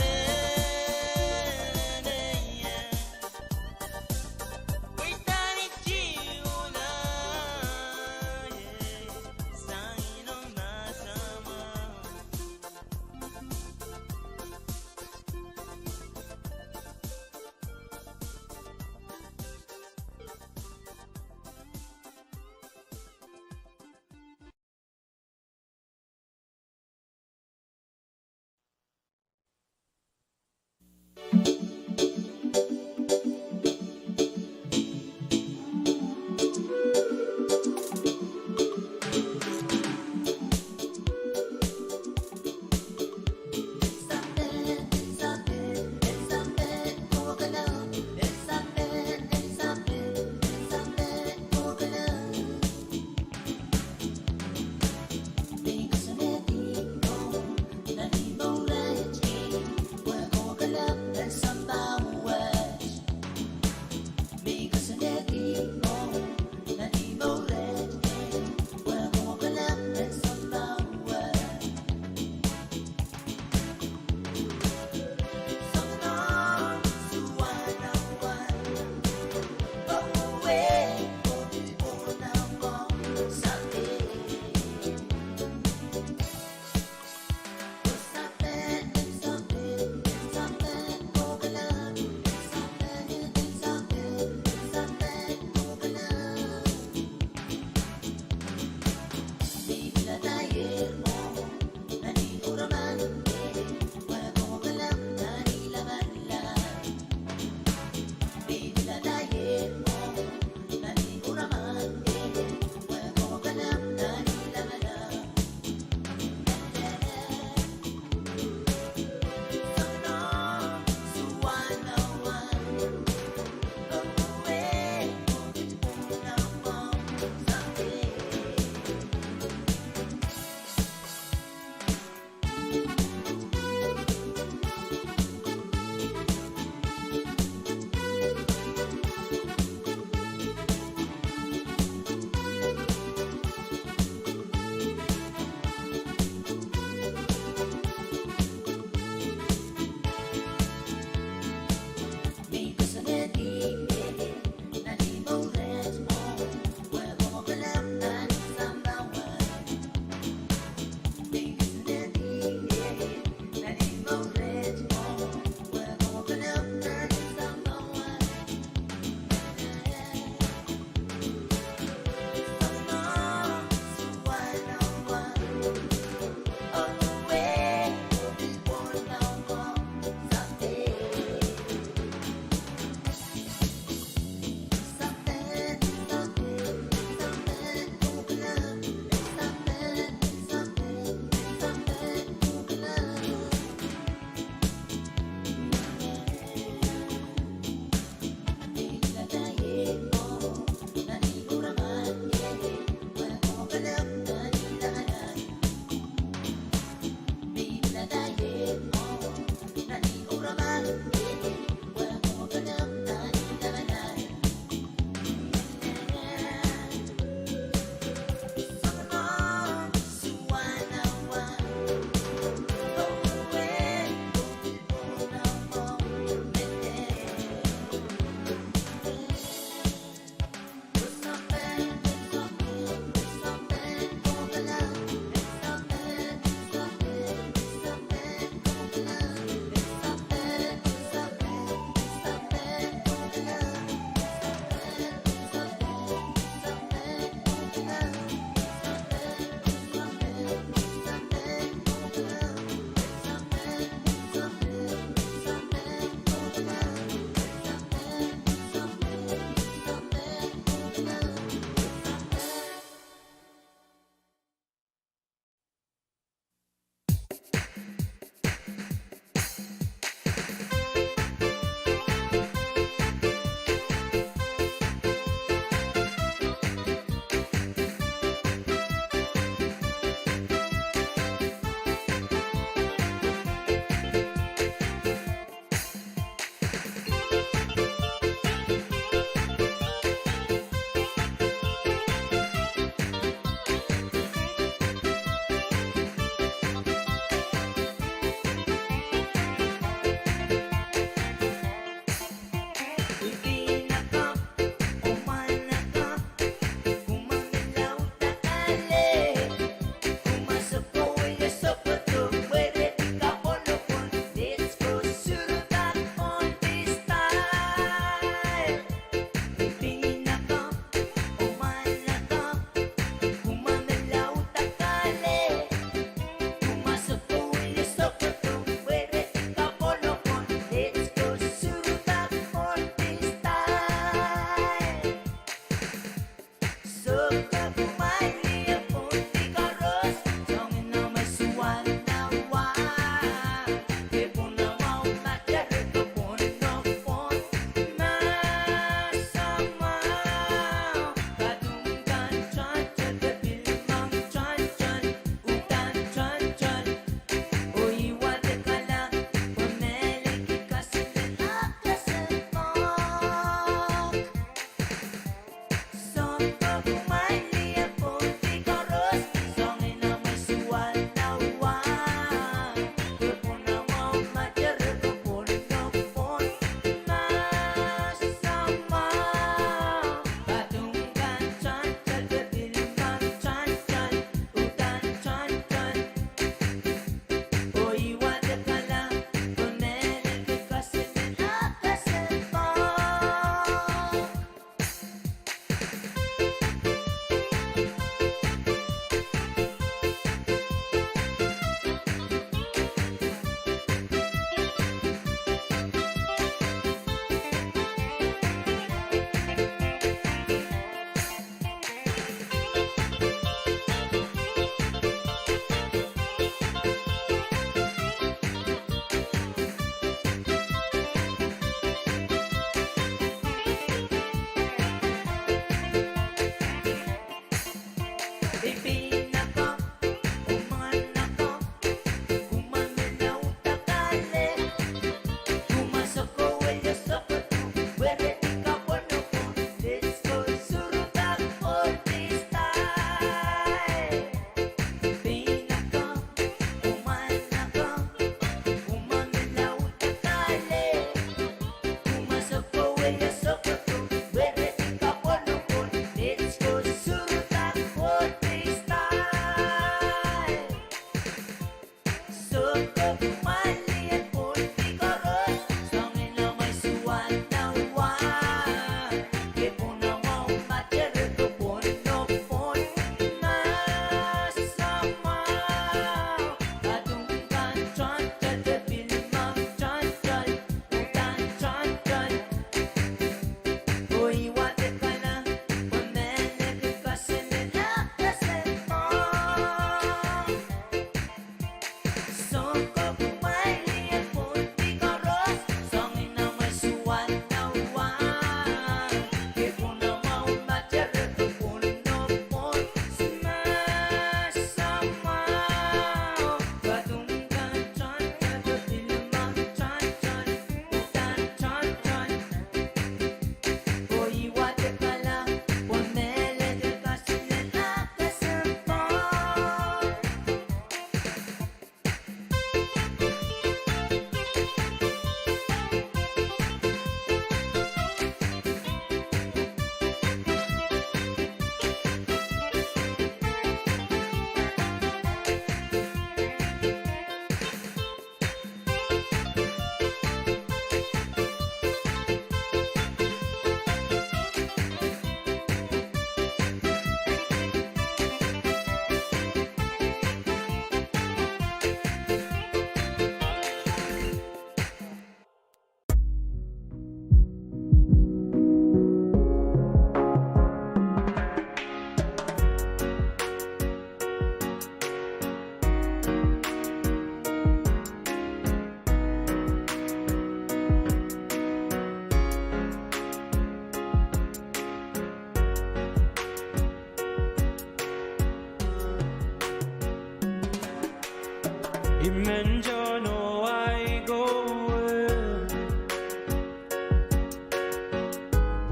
Speaker 9: Imenjono I go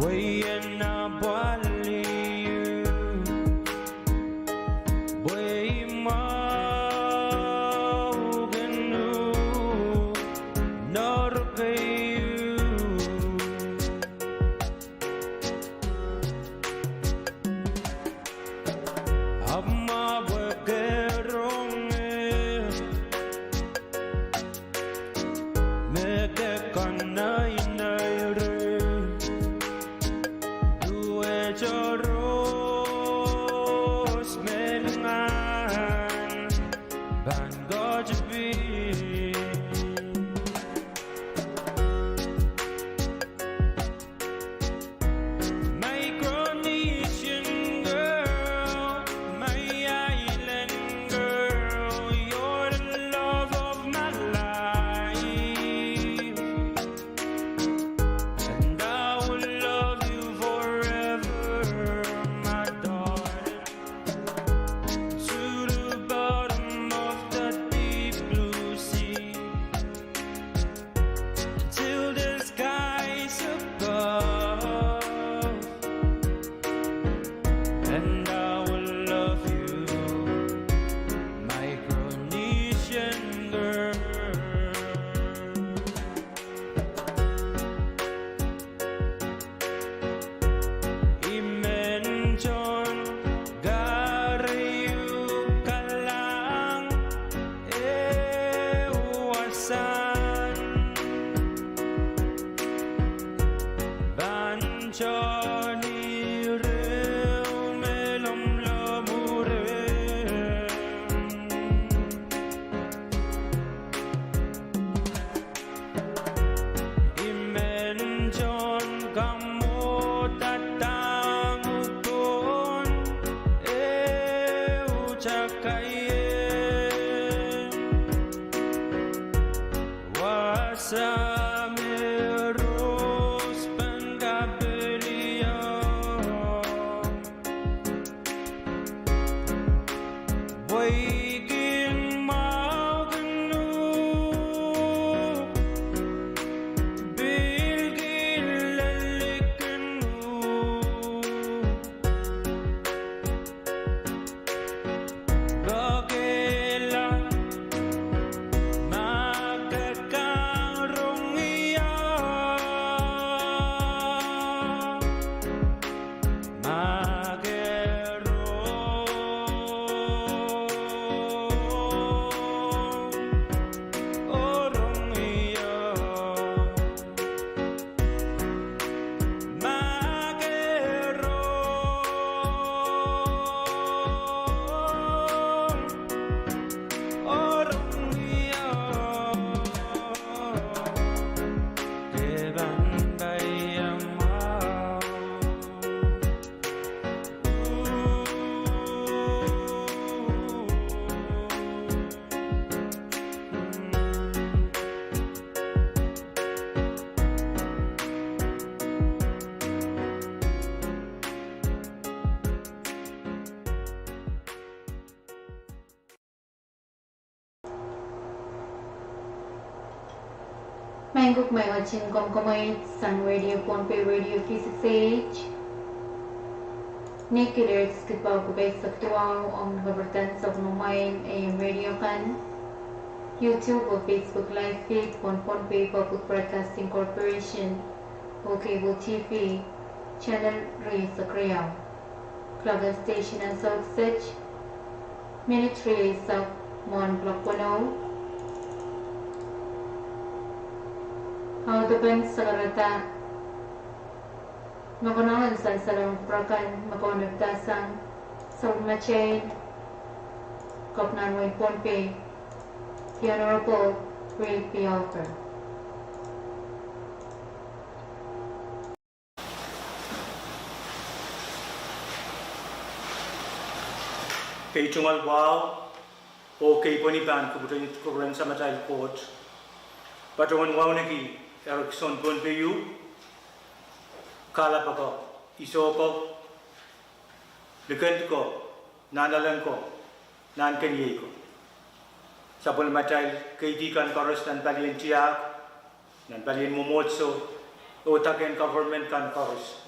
Speaker 9: way in a bali way ma genu norveyu amma bagerong see
Speaker 7: Manguk may watching Komkomay Sun Radio Ponpe Radio P6H Naked Earth Skipau Kubay Saktuaw Om Gabertan sa Numayin AM Radio Kan YouTube o Facebook Live Feed Ponpe Public Broadcasting Corporation o Cable TV Channel Ray sa Kriyaw Club Station and South Sitch Minute Ray sa Mon Block 10 Haudapan sa karata makunahan sa salang prakan makunagtasang sa umachay Kopnan Way Ponpe The Honorable Ray P. Alfer
Speaker 8: Kay Chungal Wow o kay Ponipan kuburan sa Matay Court Patungan Wow nagi Erickson Ponpeyu Kala pa ko iso ko Likand ko Nanalan ko Nan kanyay ko Sa Pulmatay kay Dikan Koros nan Balian Tiyak Nan Balian Mumotso O Taken Government kan Koros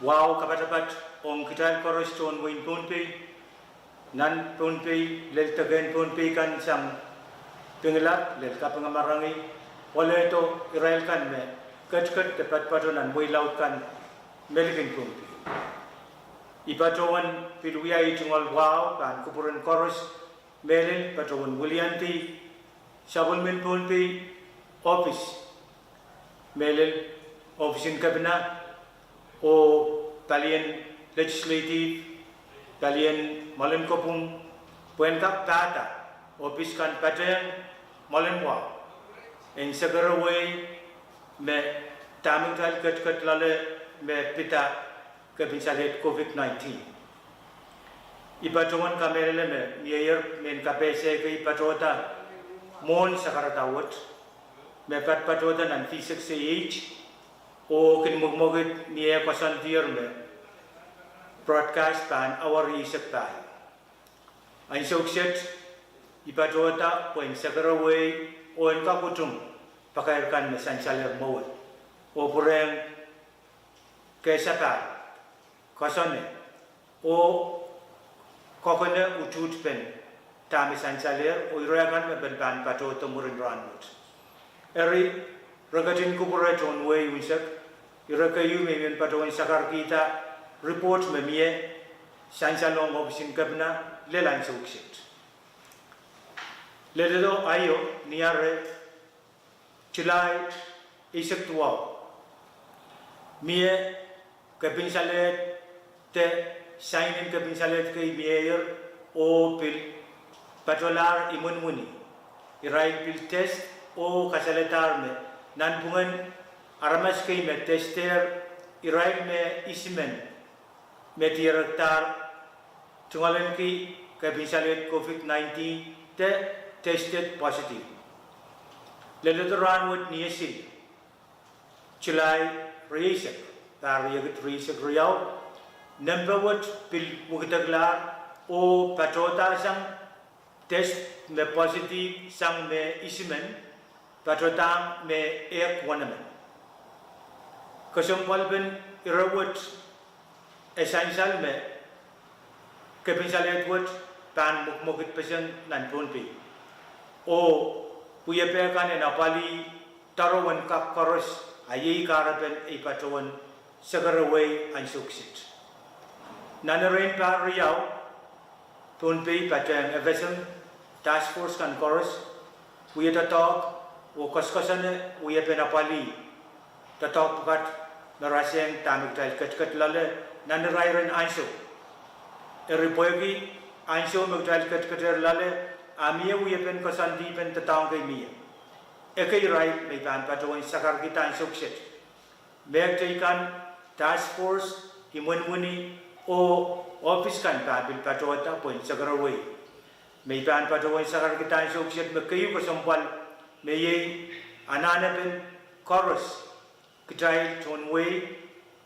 Speaker 8: Wow kapatapat Ong Kital Koros Chon Wayne Ponpe Nan Ponpe Lel Tagen Ponpe kan Sang Pinglap Lel Kapangamarangi Wala ito Israel kan me kat tepat patonan boy laut kan Melvin Ponpe Ipatowan piluyay Chungal Wow kan kupuran Koros Melil Patawan Willianti Sabulmin Ponpe Office Melil Office in Kabina o Talian Legislative Talian Malankopung Puenkap Tata Office kan Patayang Malanwa En Sagaraway me Tamutal kat lale me pita kabinsalet COVID-19. Ipatungan kamerele me miyer men kapese ke ipatota mon sakaratawat me patota nan P6H o kinmugmogit niya pasantir me broadcast pan awar isak tayo. Ang sukset ipatota po en Sagaraway o en kaputung pakayarkan na sansaler mawal o pureng kesapa kasane o kokone utut pen tami sansaler o irakan na benban pato tumurin ranmut eri ragatin kupura John Way wisak irakayu memen pato en sakar kita report memie sansalong obisin kabna lelan sukset Ledo ayo niare July isak tuaw mie kapinsalet te signin kapinsalet kay mayor o pil patolar imunmuni irai pil test o kasaletar me nan bungan aramas kay me tester irai me ismen me tiraktar tungalan ki kapinsalet COVID-19 te tested positive. Leluturan with niyasin. Chilay reisek. Tariyagat reisek riyaw. Nambawat pil mugitaglar o patota sang test me positive sang me isimen patotang me ek wanaman. Kasampalben irawat essential me kapinsalet wat pan mugmugit pasan nan Ponpe. O puya pekan en apali tarawan kap koros ayay karapen ipatawan Sagaraway ang suksit. Nanarain pa riyaw Ponpe patang a vessel task force kan koros puya tatok o kaskasane puya penapali tatok pakat naraseng tamik tal kat lale nanarairan anso eripoyagi anso magdal kat lale Amia uyapen kasandi pen tatang kay Mia. Ekay right may pan patuan sakar kita ang sukset. Megtaykan task force himunmuni o office kan pabil patuata po Sagaraway. May pan patuan sakar kita ang sukset magkayo kasampal may ananapen chorus kitay tonway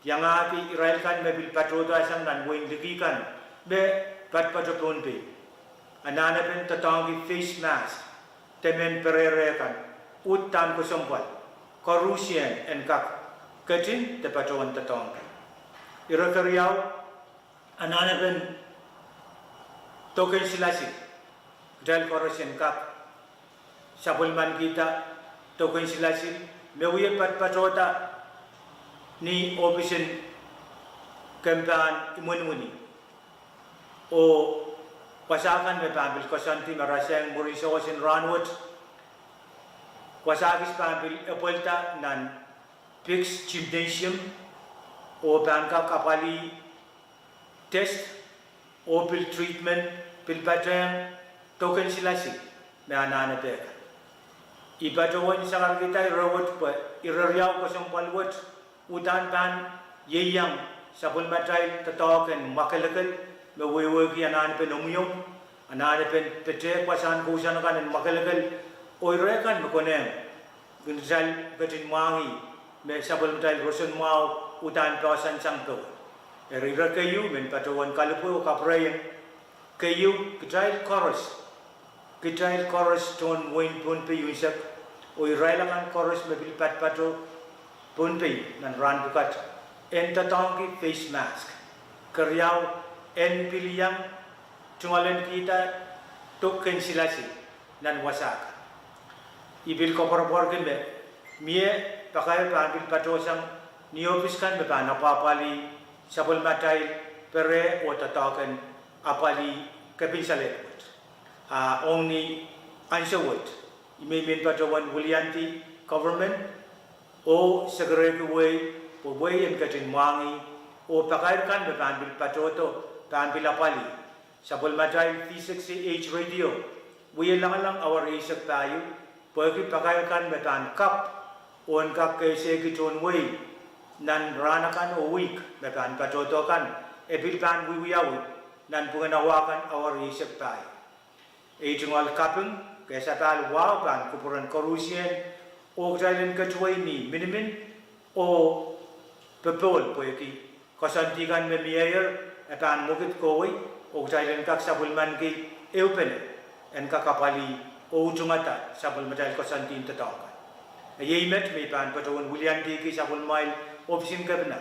Speaker 8: yang api Israel kan mabil patuata sang nanwain ligikan be patpatapon pe. Ananapen tatangi face mask temen pererekan utan ko sompal Korusian en kak katin te patawan tatong ira kariaw anana ben token silasi dal Korusian kak sabulman kita token silasi mewiye patota ni operation campaign imun-imuni o pasakan me pambil kosanti marasang muriso sin ranwood wasagis pambil epolta nan fix gymnasium o bangka kapali test o pil treatment pil patang token silasi me anana peka ibatawan sangar kita rawat pa irariaw ko sang palwat utan pan yeyang sabul matay tatoken makalakal me wewe ki anana pen umyong anana pen pete kwasan kusan kan makalakal oirekan mekonem gunjal betin wangi me sabul matay rosen mau utan pasan sangto erira kayu men patawan kalapu kaprayen kayu kitai chorus ton win pun pe yusak oirailangan chorus me bilpat pato pun pe nan ran bukat en tatong ki face mask karyau en piliang tungalen kita token silasi nan wasak ibil kopor gen be mie pakai pambil pato sang niopis kan be pana papali sabul matai pere o tatoken apali kapinsalet only answerword imemin patawan Willianti government o segera way o way en katin wangi o pakaikan be pambil patoto pambil apali sabul matai 360H radio we lang our isak tayo pagi pakaikan be tan kap on kap kese kiton way nan ranakan o week be pan patoto kan ebil pan wiwiawi nan punganawakan our isak tayo Ejungal kapeng kesa tal wow pan kupuran Korusian o jalen kecuali ni minimin o pepol poeki kasantikan me miayer etan mukit koi o jalen kak sabulman ki eupen en kakapali o ujungata sabul medal kasantin tetakan yemet me pan patawan Willianti ki sabul mail opsin kabna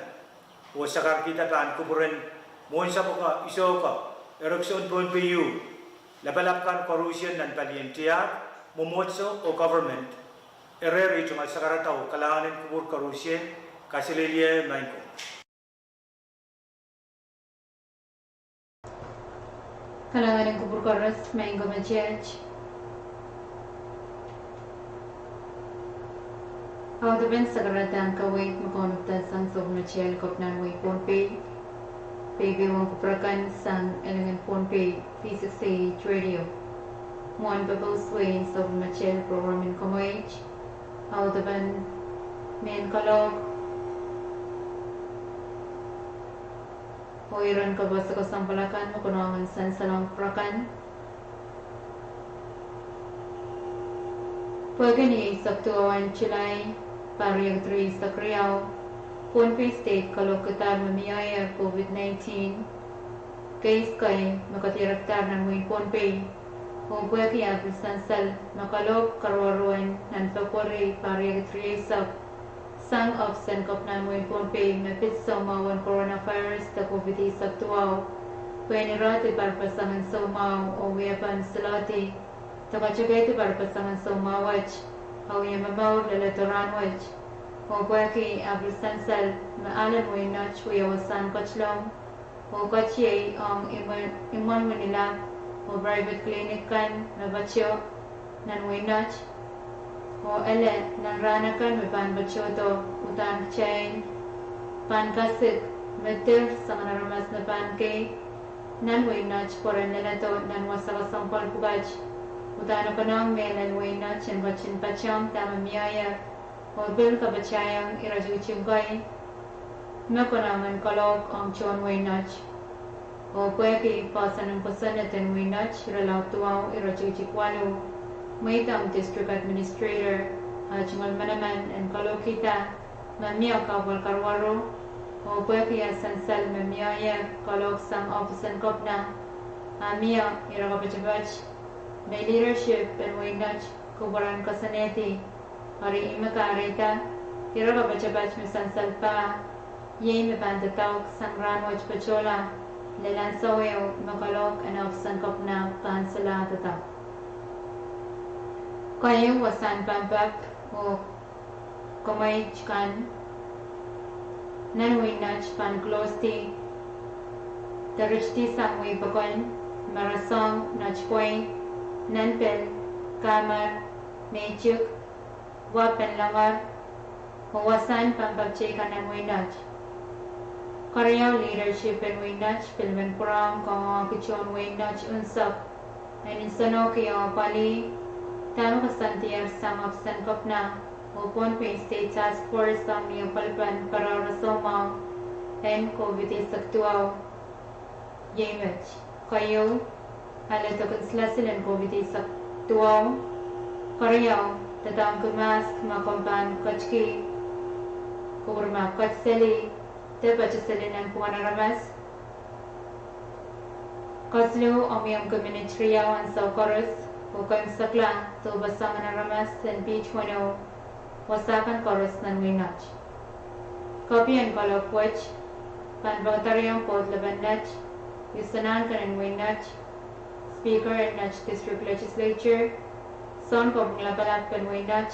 Speaker 8: o sakar kita pan kupuran mon sabuka isoka eruption pon piu labalapkan Korusian dan palientia momotso o government ereri cuma sakaratau kalangan kubur Korusian kasilelia mainko
Speaker 7: kalangan kubur Korus mainko majaj Auto ben sakaratan kawait makonuktan sang sobnachel kopnan way ponpe Baby wong kuprakan sang elengan ponpe P6A radio Mon babos way sobnachel program in komoich Auto ben men kalog Oiran kabasa kasampalakan makunangan san salang prakan Pagani saktuawan Chilay Pariag 3 sa Kriyaw Ponpe State Kalokatan mamiyaya COVID-19 Case kay makatiraktar ng mga Ponpe Kung pwede apil sansal makalok karwaruan ng Fakore Pariag 3 sa Sang of Senkop ng mga Ponpe Mapitsaw mawan coronavirus ta COVID-19 saktuaw Pwede rati parpasangan sa umaw o wiyapan salati Takachagay ti parpasangan sa umawaj Au yamamaw lalatoran waj O pwaki abrusan sal maalan mo inach wiyawasan kachlong O kachiyay ang iman mo nila O private clinic kan na batsyo nan winach O ele nan ranakan may pan batsyo to utan chain pan kasik metir sa manaramas na pan kay nan winach poran nila to nan wasakasang palpugaj Utano ko nang melan winach and bachin pacham tama miyaya O bil kabachayang irajuchim kay Mekonaman kalog ang chon winach O pweki pasan ng pasanatan winach Ralaw tuwaw irajuchikwalo Maytang District Administrator Hajmal Manaman and Kalokita Mamia Kawal Karwaro O pweki asansal mamiyaya kalog sang ofisan kopna Amia irakabachabach May leadership and winach kubaran kasaneti Hari imakarita, Hiraka bacabach misan salpa, Ye me bandatawag sangran wach pachola, Lelan saweo makalok anaf sankopna pansala tata. Kayo wasan pampap o kamay chkan, Nanwinach pan klosti, Tarishti sangwi bakon, Marasong nachpoy, Nanpel, Kamar, Nechuk, Wapen langar, Wasan pampapche kananwinach. Karyaw leadership in Winach, Pilman Puram, Kong Kichon Winach Unsap, and in Sanoki Pali, Tamakasantier Sam of Sankopna, Upon Pay State Task Force Sami Palpan Pararasoma, and Covid Saktuao, Yamich, Kayo, Alatokan Slasil and Covid Saktuao, Karyaw, Tatam Kumask, Makompan Kachki, Kurma Katseli, Tepachaselin and Puanaramas, Koslu, Omium Communitrio and Socorus, Ukam Sakla, Tobasanganaramas, and P20, Wasakan Chorus Nanwinach. Copy and call of which, Panvotarium Port Lebanach, Yusanankan and Winach, Speaker in Nach District Legislature, Son Kopnglapalat and Winach,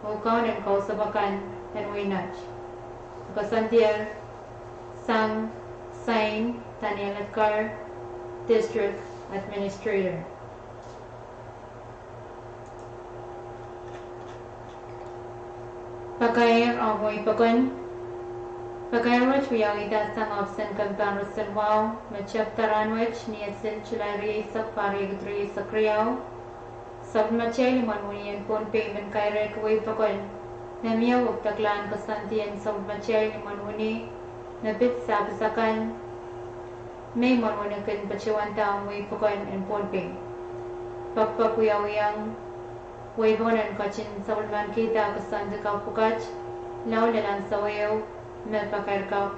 Speaker 7: Ukon and Kosabakan and Winach. Kasantier, Sang, Sain, Tanialatkar, District Administrator. Pagkair ang muy pagkan. Pagkair which we are ita sang option kampan rusan wow, machap taran which niyasin chulari sak pari gudri sakriyaw. Sab machay liman muniyan pon payment kaire kuwi pagkan. Namia Wuktaklan Kasantian Sab machay liman muni, nabit sabasakan. May manunakan pachawan taong way pagkan and ponping. Pagpapuyawiyang Waybonan kachin sabulman kita kasanda ka pukach, lao lalan sawayaw, melpakar ka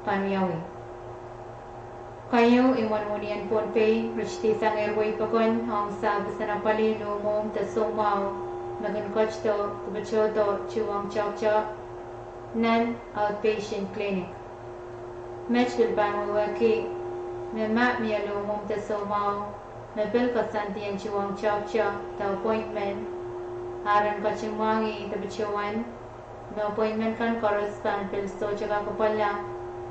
Speaker 7: panyawi. Kayo iwan munian ponpay, richti sang airway pakon, ang sa basanapali lumom ta sumaw, magan coach to, kubacho to, chuwang chok chok, nan outpatient clinic. Match bilban wawaki, memat miya lumom ta sumaw, mepil kasantian chuwang chok chok, ta appointment, Aran kachimwangi tabichuan, no appointment kan correspond pil sto jaga kapala,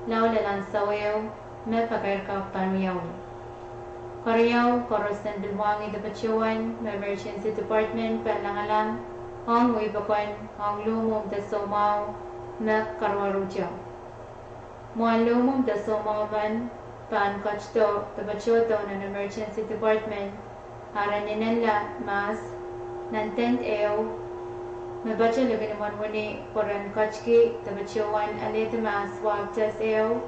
Speaker 7: lao lalan sawayaw, me pakair ka panuyaw. Karayaw, correspond bilwangi tabichuan, emergency department, palangalang, ang wibakwan, ang lumong da somaw, me karwarujaw. Muan lumong da somaw ban, pan kachto, tabichoto ng emergency department, aran ninala, mas, nan 10th AO, mabacha lagin naman muni poran kachki, tabachuan alitimas swab test AO,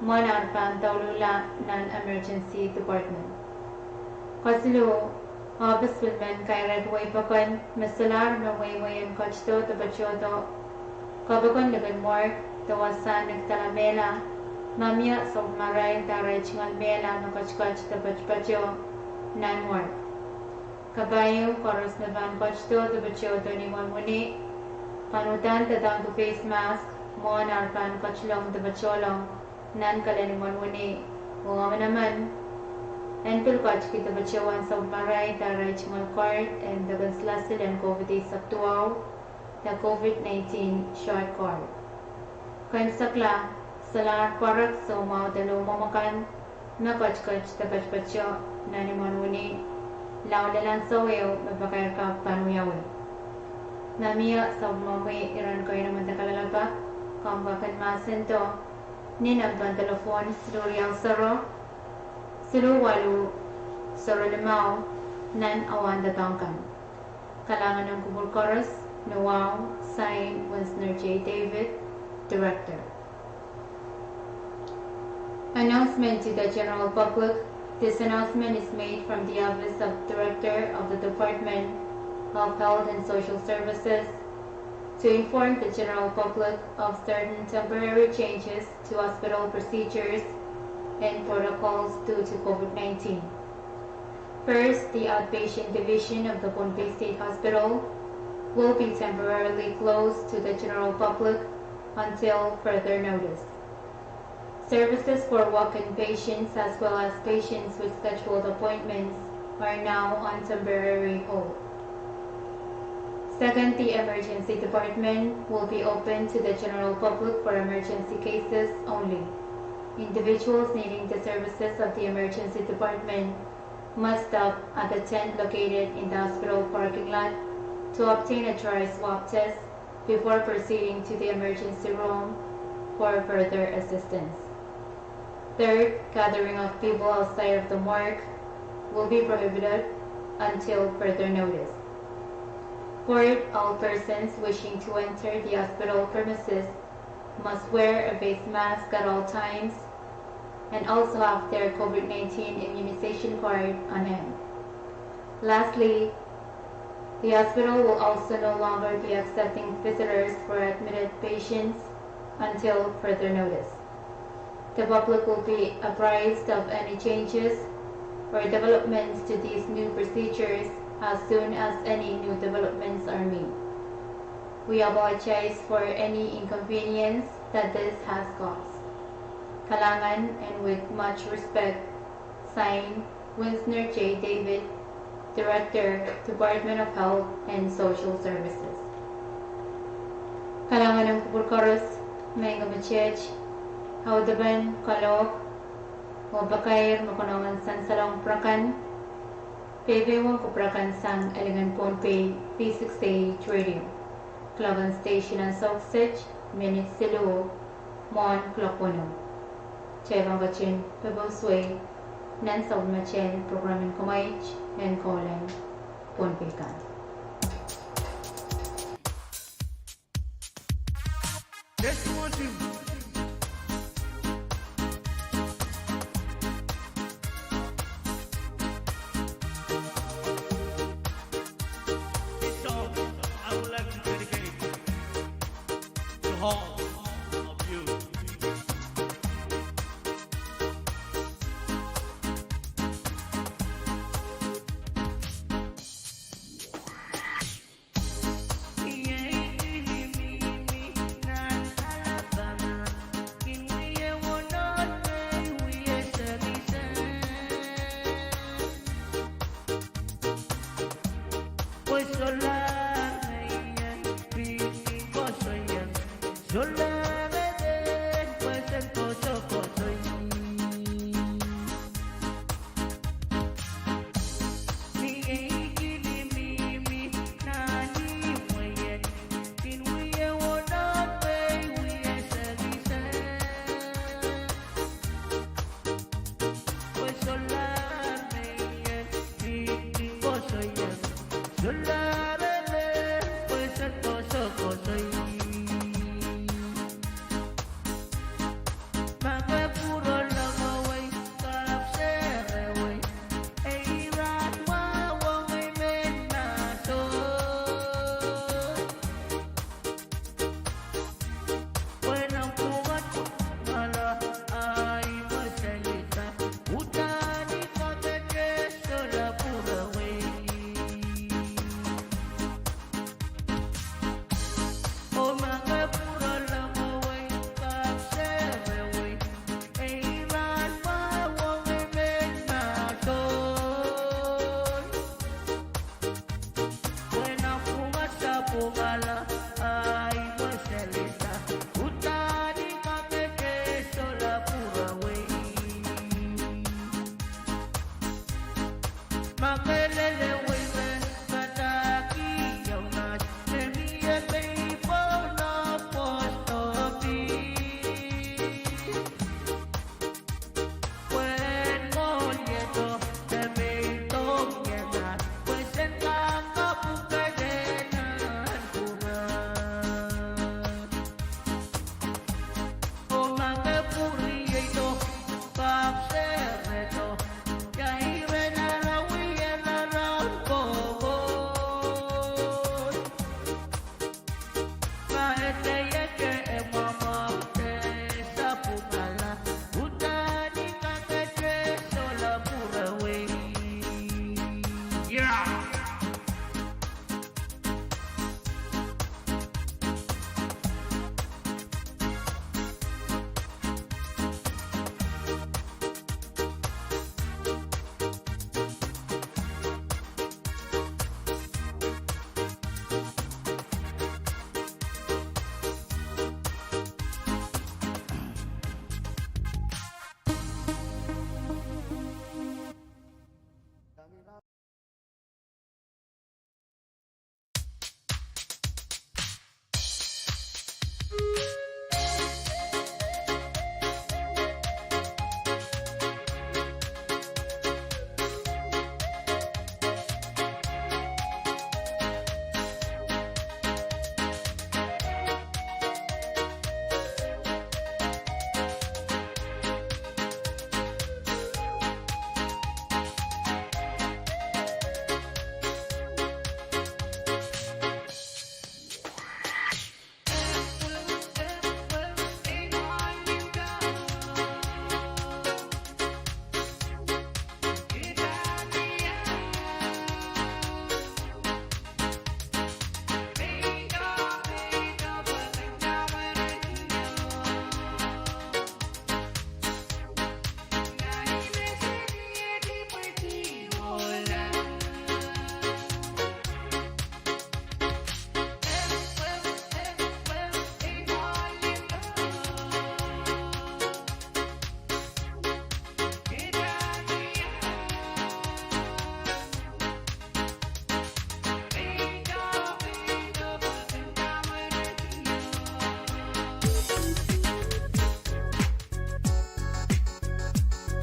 Speaker 7: monar pan taulula nan emergency department. Kasilo, office filman kairat way pakon, masalar na way wayan kachto tabachoto, kabakon lagin mark, tawasan nagtalamela, mamya sa maray taray chingal mela na kachkach tabachpacho, nan mark. Kabayo, koros na ban kochto, tabachoto ni muni, panutan tatang to face mask, mon arpan kochlong tabacholong, nan kalani muni, uwama naman, and pilkoch kita bachawan sa maray, taray chingal court, and the ganslasil and COVID saktuaw, the COVID-19 short court. Kain sakla, salar korak sa umaw talo mamakan, makoch-koch tabachpacho, nani muni, lao lalan sawayaw, mabakayar ka panuyawan. Namiya sa umamay iran kayo naman takalalapa, kambakan masin to, ninabdan telefon, siluriyaw saro, siluwalu, saro limaw, nan awan datangkan. Kalangan ng Kubul Chorus, Noaw, signed, Winsner J. David, Director. Announcement to the general public. This announcement is made from the Office of Director of the Department of Health and Social Services to inform the general public of certain temporary changes to hospital procedures and protocols due to COVID-19. First, the outpatient division of the Pohnpei State Hospital will be temporarily closed to the general public until further notice. Services for walk-in patients as well as patients with scheduled appointments are now on temporary hold. Second, the emergency department will be open to the general public for emergency cases only. Individuals needing the services of the emergency department must stop at the tent located in the hospital parking lot to obtain a dry swab test before proceeding to the emergency room for further assistance. Third, gathering of people outside of the morgue will be prohibited until further notice. Fourth, all persons wishing to enter the hospital premises must wear a face mask at all times and also have their COVID-19 immunization card on hand. Lastly, the hospital will also no longer be accepting visitors for admitted patients until further notice. The public will be apprised of any changes or developments to these new procedures as soon as any new developments are made. We apologize for any inconvenience that this has caused. Kalangan, and with much respect, signed Winsner J. David, Director, Department of Health and Social Services. Kalangan ng Kupurkaros, may gamachech, haudaban, kalok, wabakair, makunangan san salong prakan, Pebewang kuprakan sang elingan Ponpei P6A Radio. Klavan Station ang Sausage, Minute Silu, Mon Klopono. Chevang Bachin, Pebo Sway, Nan Saud Machen, Programming Kumaich, and Colin Ponpei Kan.
Speaker 6: Yes, you want to. This song I would like to dedicate to all of you.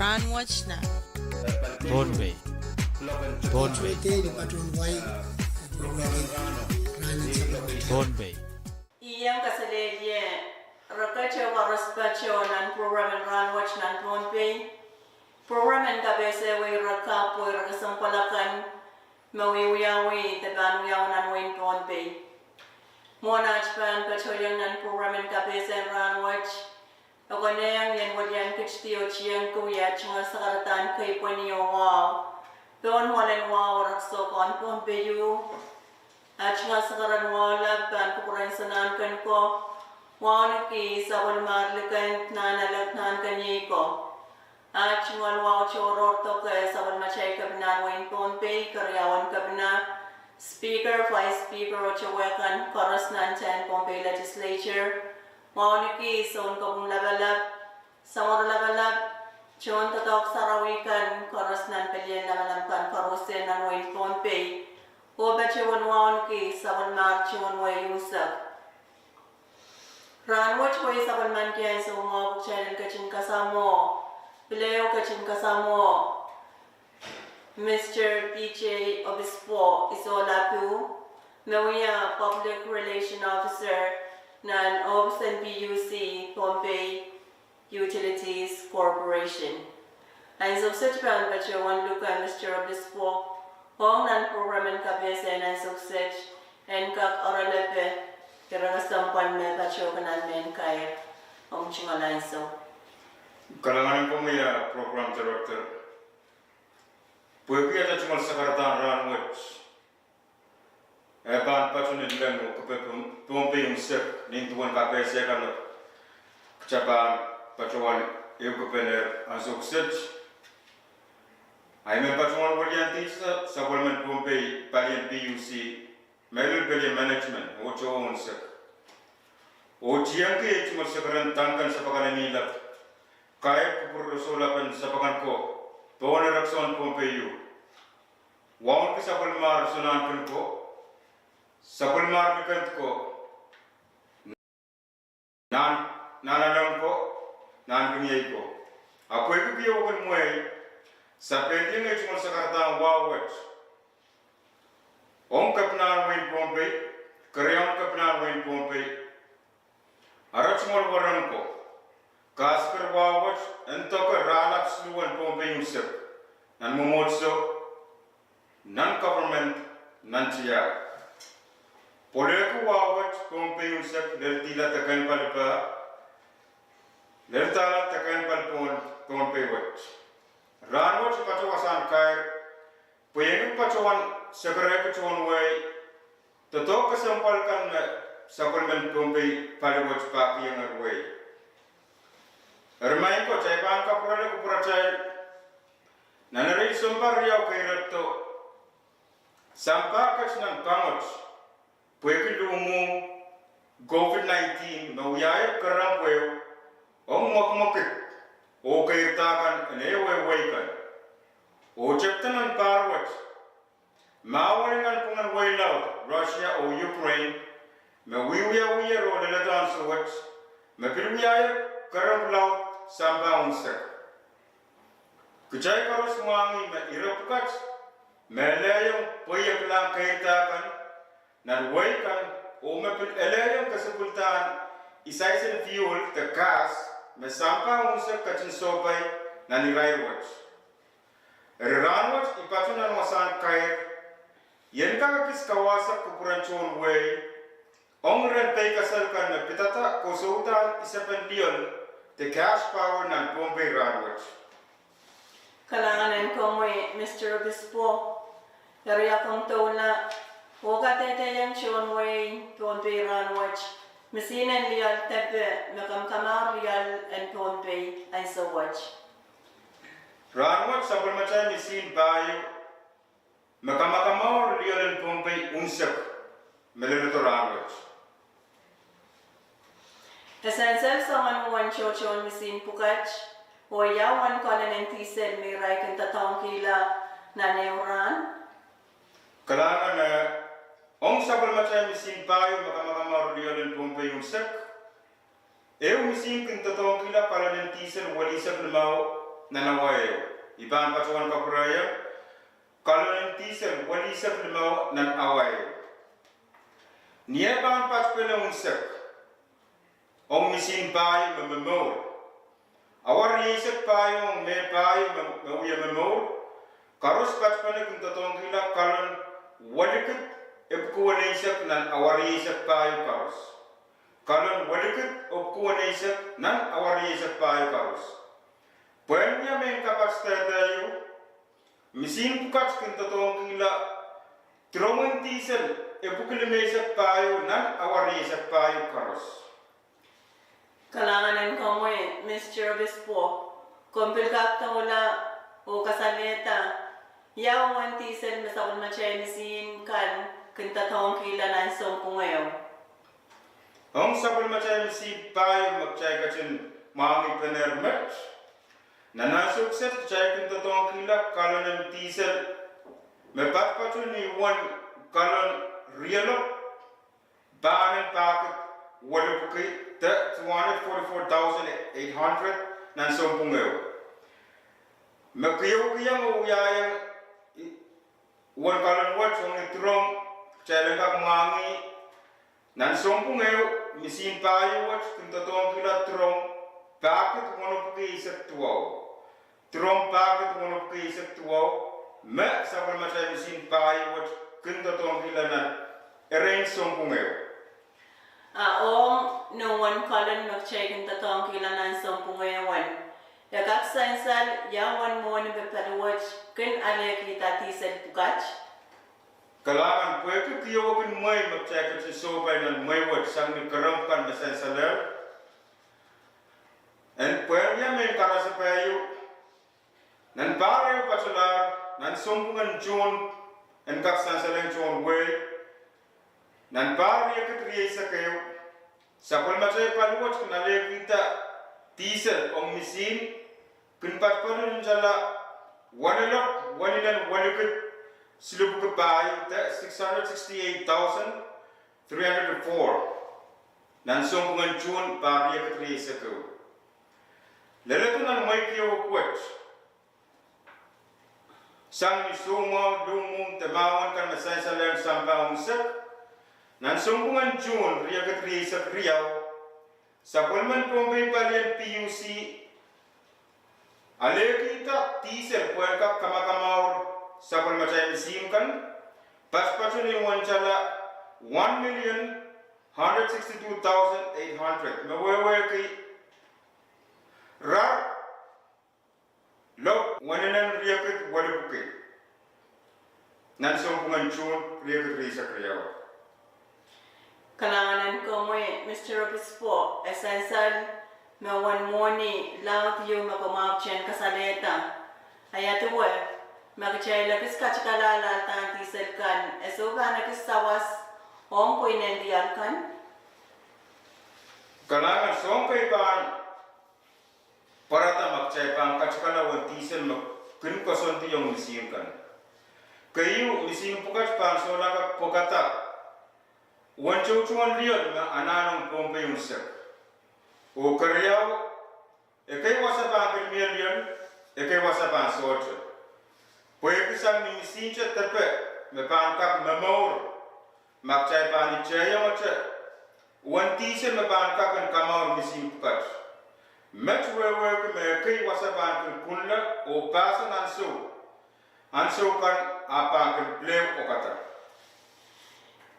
Speaker 10: Ranwatch na.
Speaker 9: Bombay. Bombay. Bombay.
Speaker 11: Iyang kasaledye, rakacho waraspacho nan program Ranwatch nan Bombay. Program en kabese way rakapo rakasampalakan mawiwiyawi tabanuyaw nan Wayne Bombay. Mona chpan pachoyan nan program en kabese Ranwatch. Ako na yan wadyan kitstiyo chiyang kuya chunga sakaratan kay poniyo wow. Doon walen wow rakso kon Bombayu. At chunga sakaran wala pan kukuran sanan kan ko. Wow naki sa walmarlikan nanalagnan kanyi ko. At chunga wow choror to kay sa walmachay kabinan Wayne Bombay karyawan kabina. Speaker, Vice Speaker o chawekan koras nantan Bombay Legislature. Wow niki son kong labalab. Samor labalab. Chon tatok sarawikan koras nan pelyen labalamkan korose nan Wayne Bombay. O bachewan wow niki saban mar chon way usap. Ranwatch way saban man kyan sa umabok chayan kachin kasamo. Pileo kachin kasamo. Mr. DJ Obispo Isolapu, Mawia Public Relation Officer, nan Obs and BUC Bombay Utilities Corporation. Ang suksech pan bacho wan luka Mr. Obispo, hong nan program en kabese nan suksech en kak oralepe, kiragastampan me bacho kanan men kaya hong chingalain so.
Speaker 12: Kalangan ko may program director. Pwede kita cuma sekarang Ranwatch. Ban patron ini kan Bombay unsur ning tuan KPC kan kecapan patron ibu kepener asuk search. Aime patron berian tisa sabulman Bombay palian PUC melul beli management ojo unsur. Ojian ke cuma sekarang tangkan sepakan ini lap. Kaya kupur solapan sepakan ko. Bawa rakson Bombay. Wawan ke sabulmar sunan ko. Sabulmar bikant ko nan ko nan dunyai ko apo iku biyo kon moy sapeti ngai cuma sakarta wawat om kapna Wayne Bombay karyam kapna Wayne Bombay arat small waran ko kaskar wawat ento ka ralap sluan Bombay usap nan momotso nan government nan tiya Poleku wawat Bombay usap lertila takan palpa lertala takan palpon Bombay wat Ranwatch pacawasan kair puyeng pacawan segera pacawan way teto kesampalkan sabulman Bombay palewat paki yang arway ermain ko caipan kapurale kupura cai nanari sumbar riau kairatto sampah kecinan pangot Pwede lumu COVID-19 mawiyay karang pwede ang makmakit o kairtakan aneway-waykan o chaptan ang parwat mawaling ang pungan waylaw Russia o Ukraine mawiwiya-wiya ro lalatan sa wat mapilwiyay karang laut samba unsak kacay karos wangi mairapkat malayang payak lang kairtakan Narwaykan o mapil elayang kasapultaan isaysan fuel ka gas masampa unsa kachin sobay na niraywat. Ranwatch ipatunan wasan kair yan kakakis kawasak kupuranchon way ong rentay kasalkan na pitata kusautan isapan diyon the cash power ng Bombay Ranwatch.
Speaker 11: Kalanganan ko mo Mr. Obispo, kariya kong tawla Wakatete yang John Wayne Bombay Ranwatch, Mesinan lial tepe makam kamar lial and Bombay ay sa watch.
Speaker 12: Ranwatch sabul macam mesin bayu makamakamar lial and Bombay unsak meluluto Ranwatch.
Speaker 11: Esansel sa manuwan chochon mesin pukach, o yawan kanan ng tisel may ray kang tatong kila na neuran.
Speaker 12: Kalangan Ong sabal macam mesin bayu makamakamar lial and Bombay unsak. Mesin kung tatong kila para ng tisel walisap lemau nanawayo iban patuan kapuraya kalon tisel wali sek limau nan awayo nie ban pat pele unsek om misin pai mememor awar yesek pai om me pai memuya memor karos pat pele kuntatong kila kalon walikit epkuwa yesek nan awar yesek pai karos kalon walikit epkuwa yesek nan awar yesek pai karos puenya men kapas tadayo misin pukat kuntatong kila tromen tisel epukile mesek payo nan awar yesek payo karos
Speaker 11: Kalanganan ko mo Mr. Obispo, kumpil ka wala o kasaleta, yawan tisel masakul machaynisin kan kintatong kila na song ngayon.
Speaker 12: Ang sakul machaynisin payo magchay kachin mami penermet, na nasukset chay kintatong kila kalon tisel, mepatpatun ni one kalon rielo, baanan paket wala puki 244,800 nan sompungeo. Makiyaw-kiyaw uyayang wan kalon wat song itrong chalengak mangi nan sompungeo misin payo wat kintatong kila trong paket wala puki isak tuwaw. Trong paket wala puki isak tuwaw me sabal machay misin payo wat kintatong kila nan ereng sompungeo.
Speaker 11: Om no one colon magchekin tatong kila nan sompungayawan. Yagak sansal yawan mo ni bepaluwach kin ale kita tised pukach.
Speaker 12: Kalangan pwede kiyawin may magchekin si sobay nan may wat sang ni karampan na sensaler. And pwede niya may karasapayo nan baryo patular nan sompungan John and kak sensaleng John way. Nan baryo katriye sa kayo sapol machay paluwat kunale kita diesel om misin kun patpalun jala wanilok wanilan walikit silub ke bayu ta 668,304 nan sombungan June baryo katriye sa kayo leletu nan may kiyo kwet sang ni sumo dumum temawan kan masay sa lang sampang sak nan sombungan June riagat risak riau sapulman pombe palian PUC ale kita tisel puerka kamakamaur sapul macay misimkan paspatun ni wancala 1,162,800 mawewe ki rar lok wananan riagat walubuke nan sombungan June riagat risak riau.
Speaker 11: Kalanganan ko mo Mr. Obispo, essential mawan mo ni laut yung makumapchen kasaleta. Ayatu magchay lakis kachikalala tan tisel kan esuga nakis sawas om ko inendial kan.
Speaker 12: Kalangan songkay pan parata magchay pan kachikala wan tisel kun kosonti yung misim kan. Kayu misim pukat pan solaka pokata wancucuan lion na ananong pompe yung sek. O karyaw, ekay wasapan million, ekay wasapan socho. Pwede sang ni misincha tepe, me pangkak memor, makchay pa ni chaya macha, wantise me pangkak ang kamar misin pukat. Met wewe me ekay wasapan kunla o pasan anso kan apang plew o kata.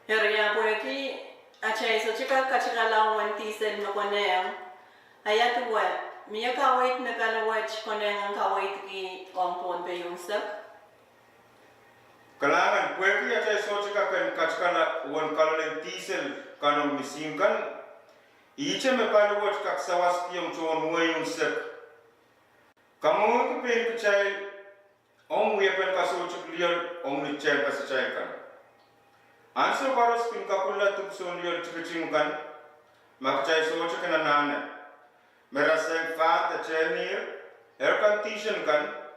Speaker 11: Herya poeki achay so chika kachikala wanti sel no koneng ayatu miya kawait na kalawach koneng ang kawait ki kompon pe yung sak
Speaker 12: kalangan poeki achay so chika kan kachikala wan kalalen tisel kanong misimkan iche me palawach kak sawas ki yung chon way yung sak kamu ko pen kachay ong wepen kaso chukliyan ong ni chen kasachay kan. Anso baros kin kakulla tupson yor chikuchim kan makchay socho kana nana meraseng fa ta chenir air condition kan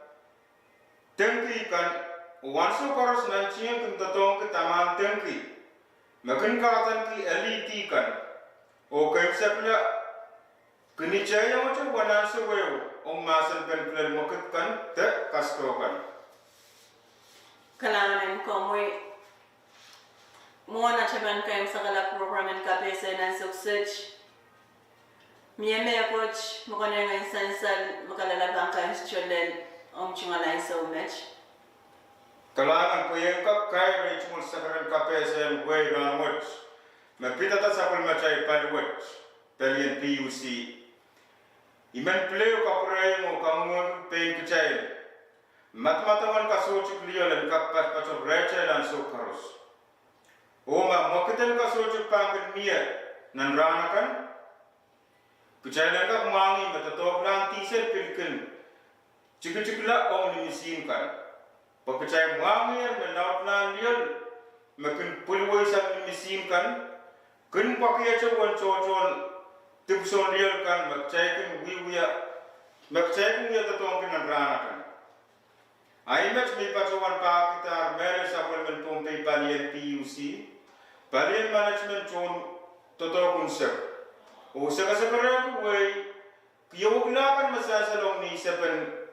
Speaker 12: tengki kan wanso baros nanchien kin tatong ke taman tengki makin katan ki LED kan o kaim sepla Kini caya macam wana seweu ong masan pen kler moket kan te kasto kan.
Speaker 11: Kalangan komoy mona chaban kaim sakala program en kapese nan suksej. Mieme coach mokone ngai sansal makalala bangka cholen om chungalai so match.
Speaker 12: Kalangan puyeng kap kai ri chumul sakaran kapese way ran watch. Mepita ta sapal macai pal watch. Pelien PUC. Iman pleo kapurai mo kamungun pain kecai. Matmatawan kasucuk liolan kapat pacok recai dan sokarus. Oma mokitan kasucuk pangkin mia nan ranakan. Kecai dan kak mangi matatok lang tisel pilkin. Cikla om limisimkan. Pakecai mangi menaut lang liol. Makin pulwai sang limisimkan. Kun pakai aja wan cocol. Tipson real kan makcaikin wiya tatong kinanranakan. Aimet mi pacuan pa kita mere sapol men pompe balien PUC. Balien management chon toto konsep. O saka way kiyawaglakan masasalong ni sepen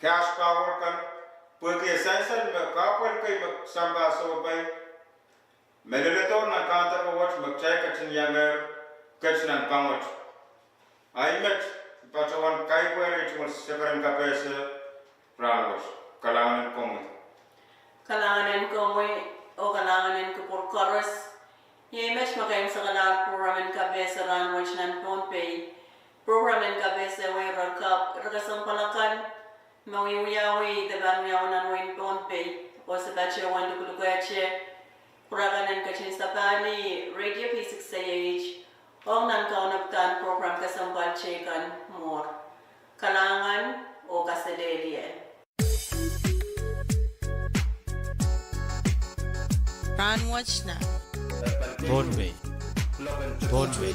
Speaker 12: cash power kan. Porque esensyal makapal kay magsamba sopay. Meleletor na kanta ko watch magchay kachin yanger. Kecnan pangot. Aimet pacawan kai kuere cuma sekarang kapese pralos kalangan komu.
Speaker 11: Kalangan komu o kalangan ko por chorus. Aimet makaim sakala program kapese ran watch nan Pohnpei. Program kapese way rakap rakasampalakan mawiyawi deban yawan way Pohnpei. O sabache wan dukulukache. Kuraganan kachin sapani Radio P6AH. Ong nan kaunaptan program kasambal cekan more. Kalangan o kasadelien.
Speaker 10: Ranwatch na.
Speaker 9: Pohnpei. Pohnpei.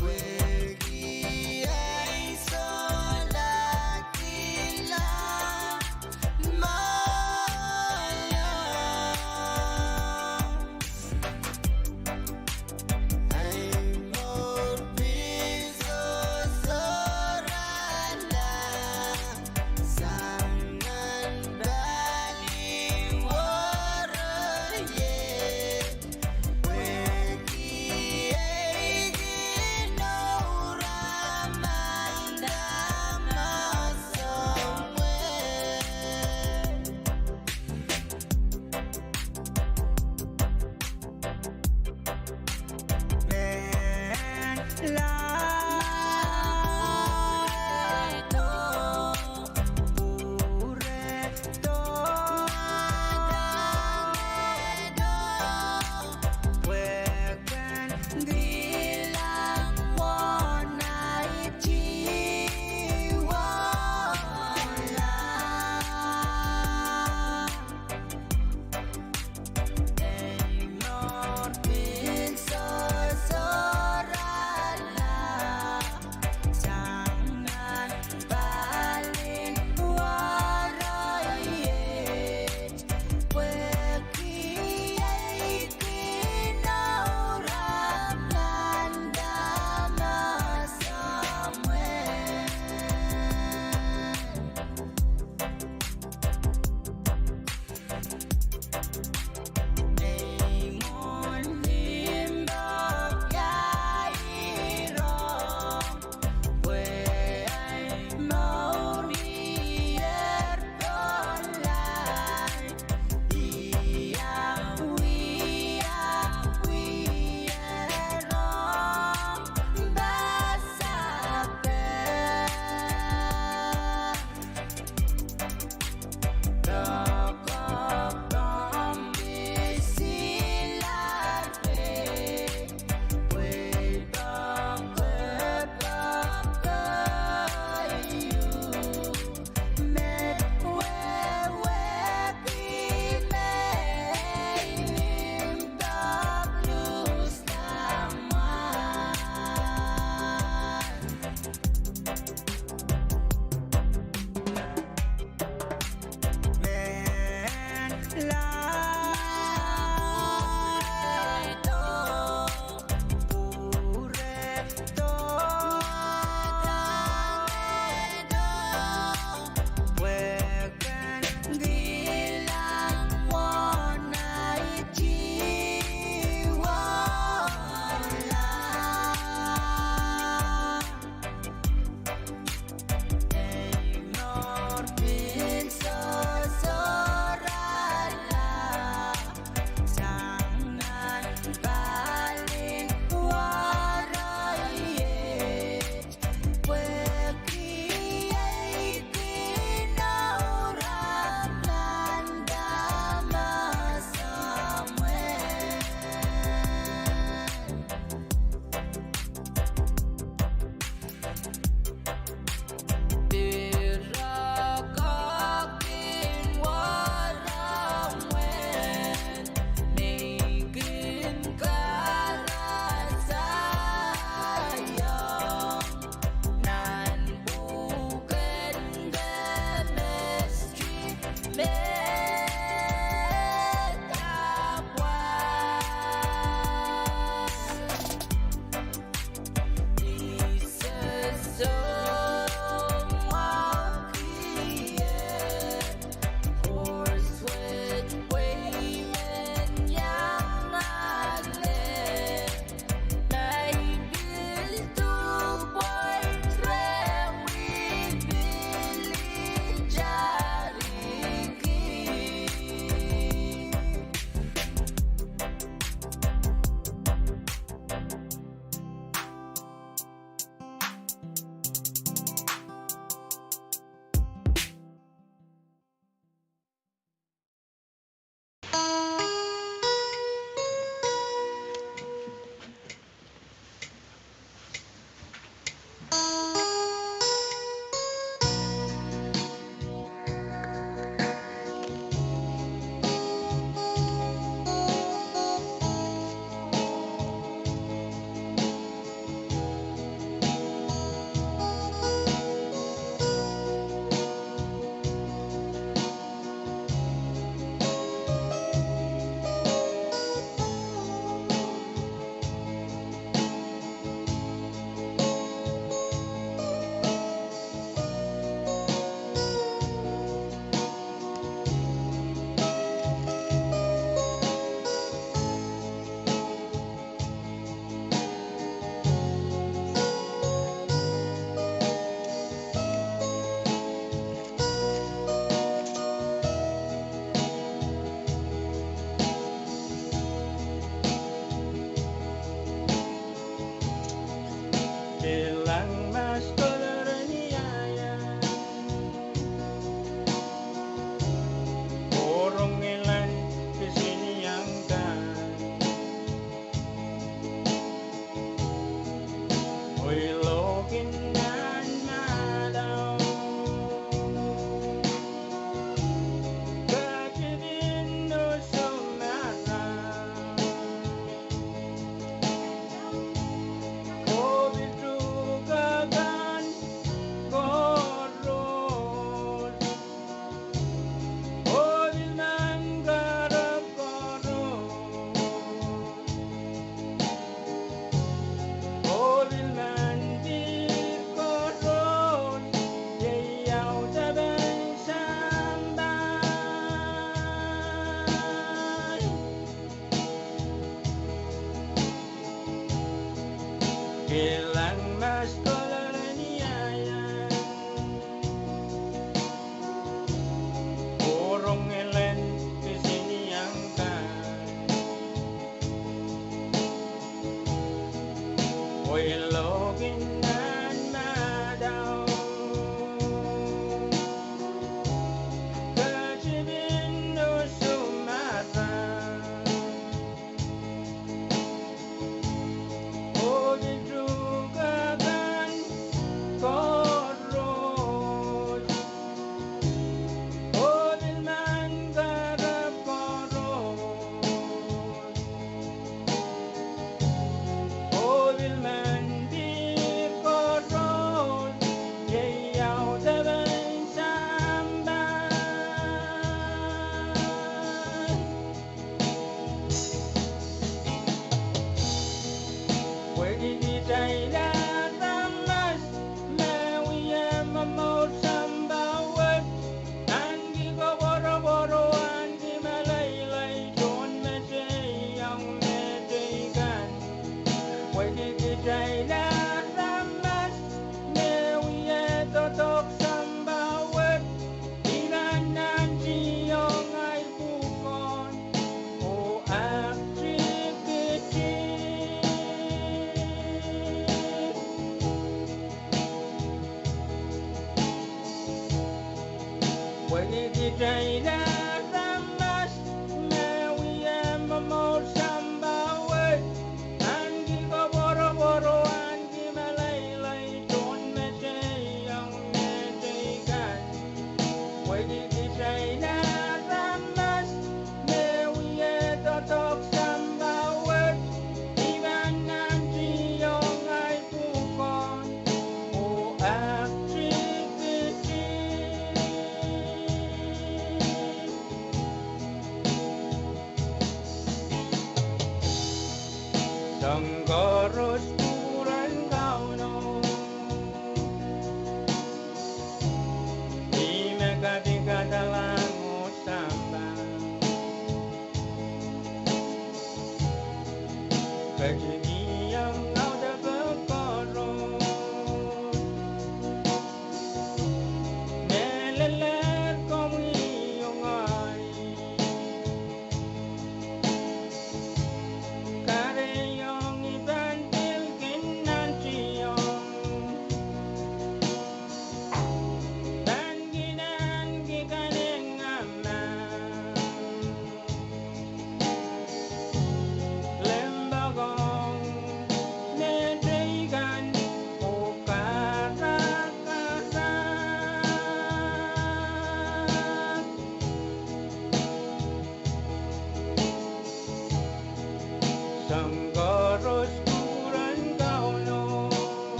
Speaker 2: Pergi ai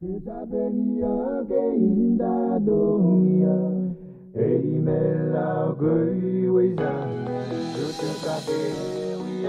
Speaker 3: Isabenia Geinda Donia, Eimela Gui Wizan, Sutukake.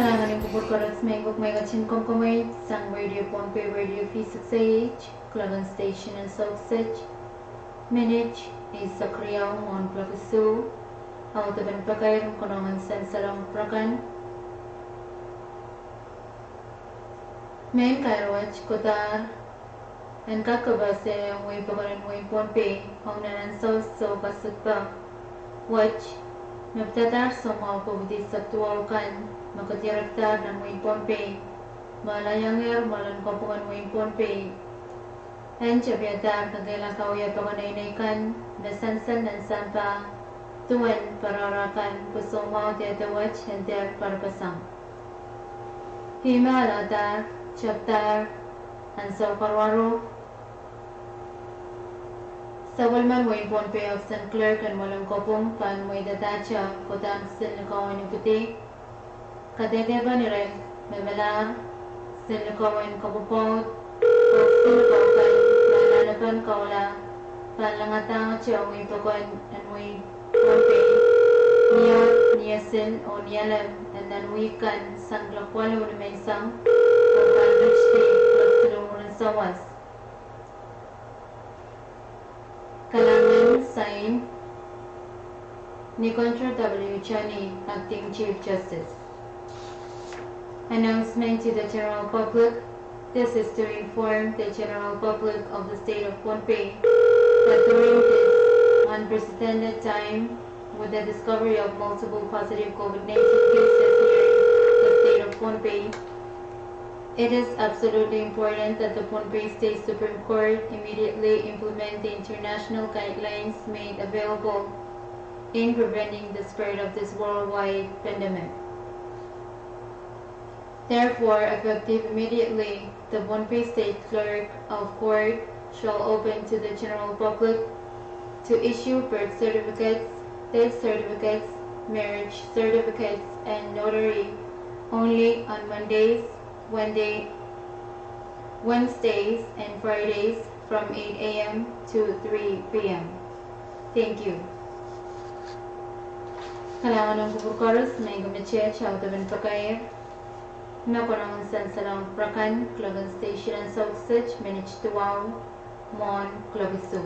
Speaker 7: Kailangan ng kuburkaras may guk may gachin komkomay sang radio Pohnpei radio P6AH Klagan Station and Southside Minich is Sakriyaw Mon Plakisu Autaban Pakay Konongan San Salam Prakan Main Kairwach Kotar and Kakabase Way Pagaran Way Pohnpei Hong Nanan South So Kasutpa Watch Nabtatar Somaw Pabudi Saktuaw Kan Makatiraktar ng Way Pohnpei Malayangir Malan Kopungan Way Pohnpei and Chabiatar Nagailang ya Paganay-naikan Nasansan ng Sampa Tuwan Pararakan Pusumaw Tiatawach and Tiar Parapasang Himalatar Chaptar Ansar Parwaro Sawalman Way Pohnpei of St. Clerk and Walang Kopong Pan Way Datacha Kotang Silnakaw ni Puti Kadegeba ni Reg Memelar Silnakaw and Kopopot of Silnakaw Kan Nalalapan Kaula Panlangatang Chong Way Pakon and Way Pohnpei Niyot Niyasin o Niyalem and then we kan Sang Lakwalo ni Maysang o Panrichte Laksilungan Sawas Kalangan Sign ni Contra W. Chani, Acting Chief Justice. Announcement to the general public. This is to inform the general public of the state of Pohnpei that during this unprecedented time, with the discovery of multiple positive COVID-19 cases here in the state of Pohnpei, it is absolutely important that the Pohnpei State Supreme Court immediately implement the international guidelines made available in preventing the spread of this worldwide pandemic. Therefore, effective immediately, the Pohnpei State Clerk of Court shall open to the general public to issue birth certificates, death certificates, marriage certificates, and notary only on Mondays, Wednesdays, and Fridays from 8 a.m. to 3 p.m. Thank you. Kailangan ng kuburkaros na igumitsya sa utaban pagkair na panahon sa Salang Prakan, Klagan Station and Southside, Minich Tuwaw, Mon, Clavisu.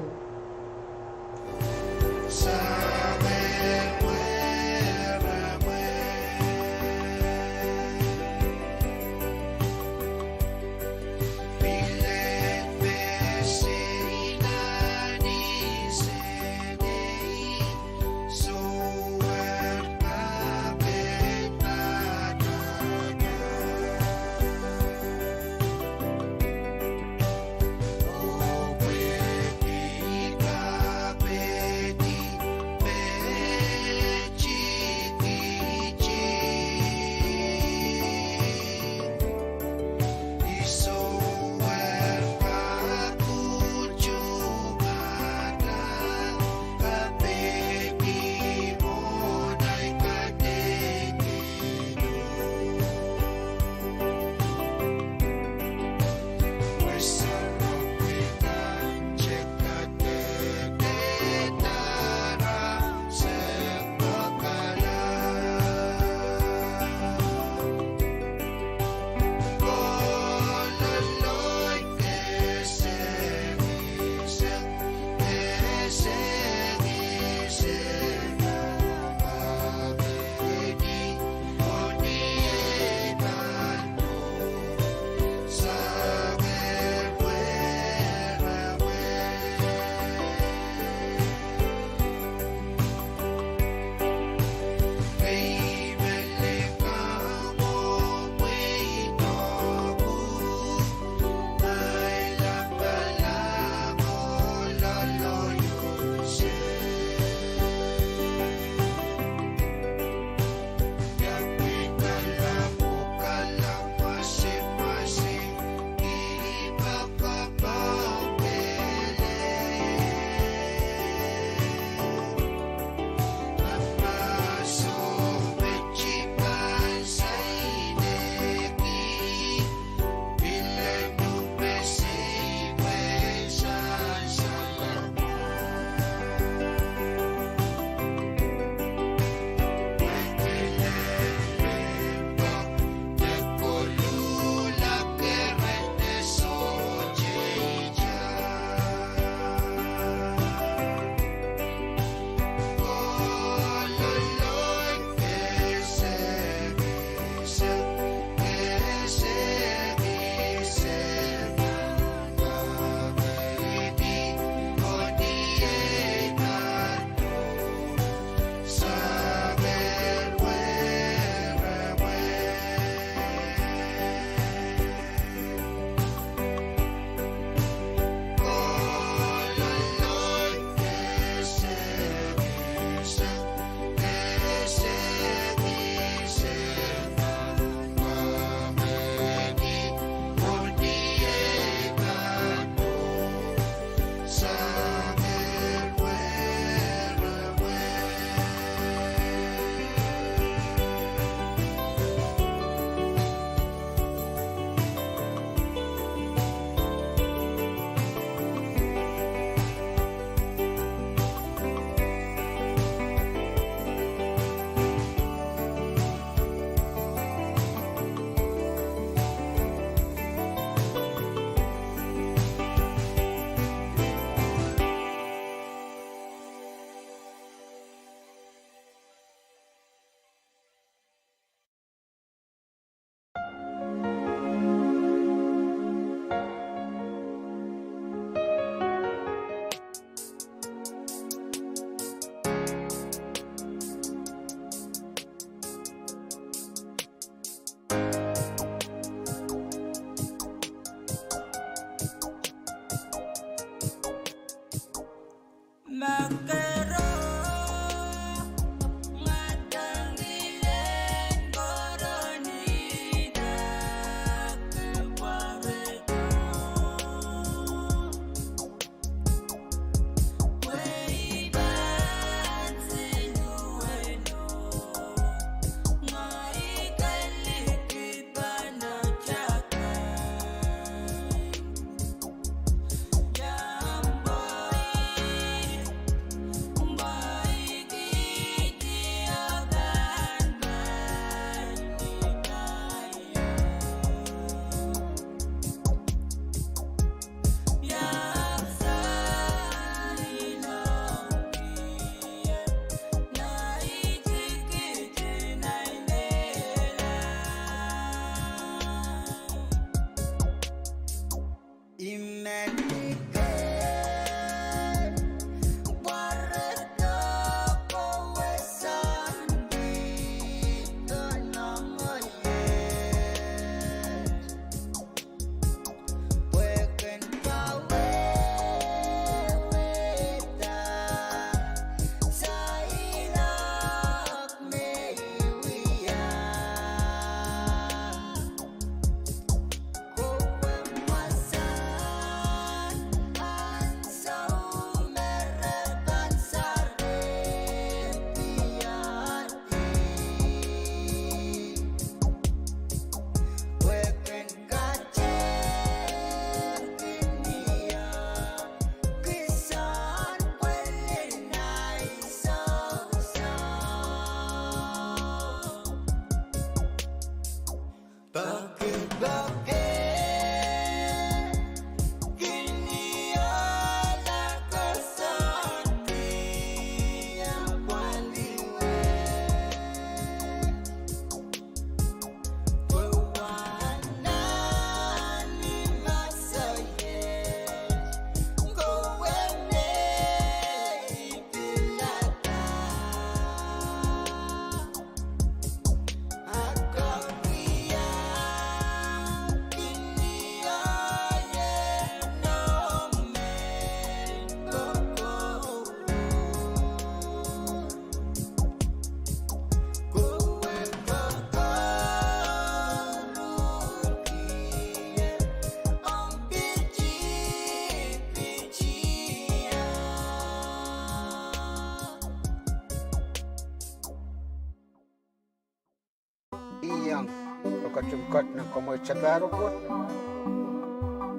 Speaker 2: iyang pagkatungkat ng kamoy sa parokot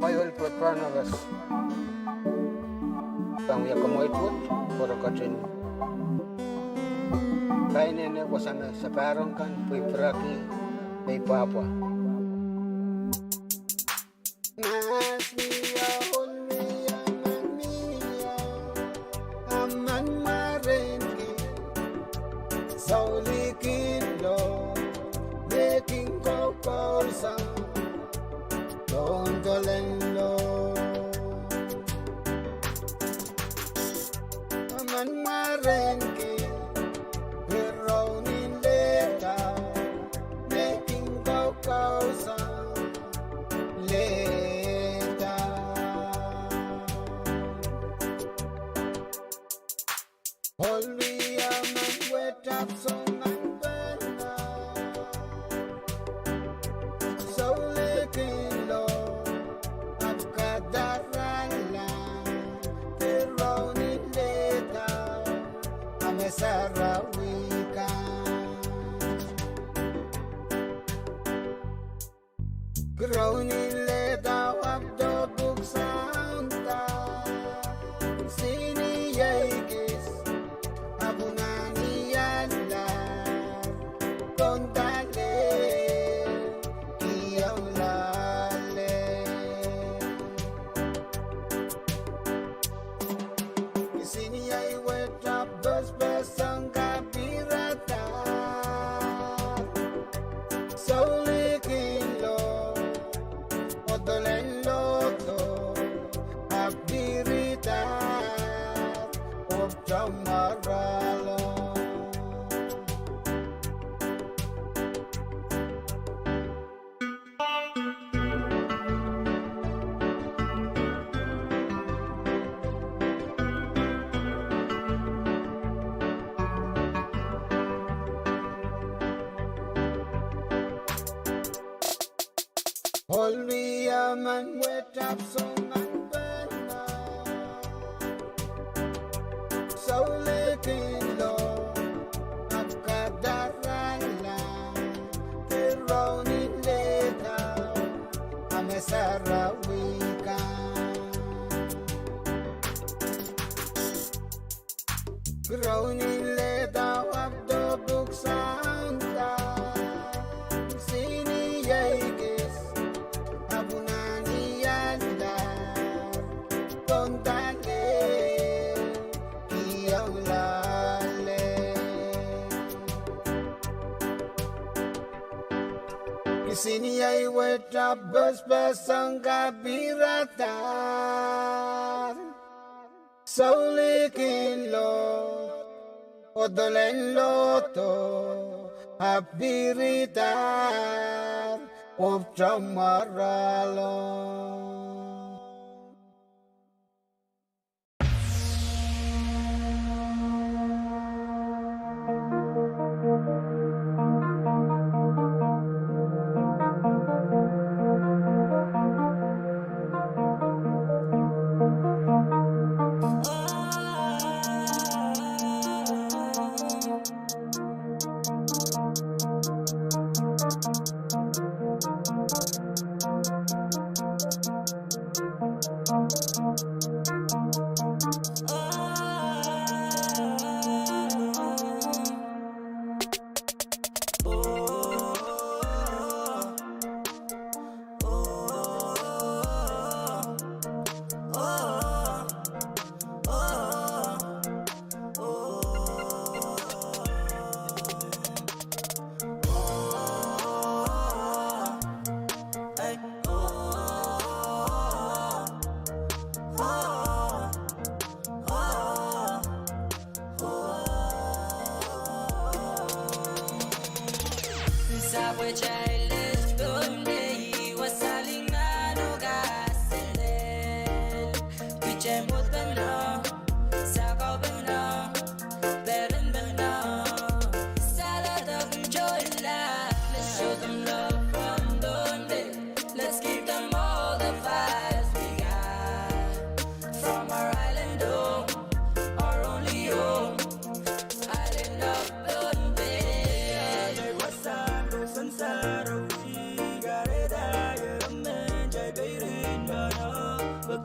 Speaker 2: mayol pagpanagas pangya kamoy put pagkatin kainin ko sa parong kan puy praki may papa Sini ay weta bas-basang kabiratan Saulikin lo Odolen loto Habiritan Optramaralo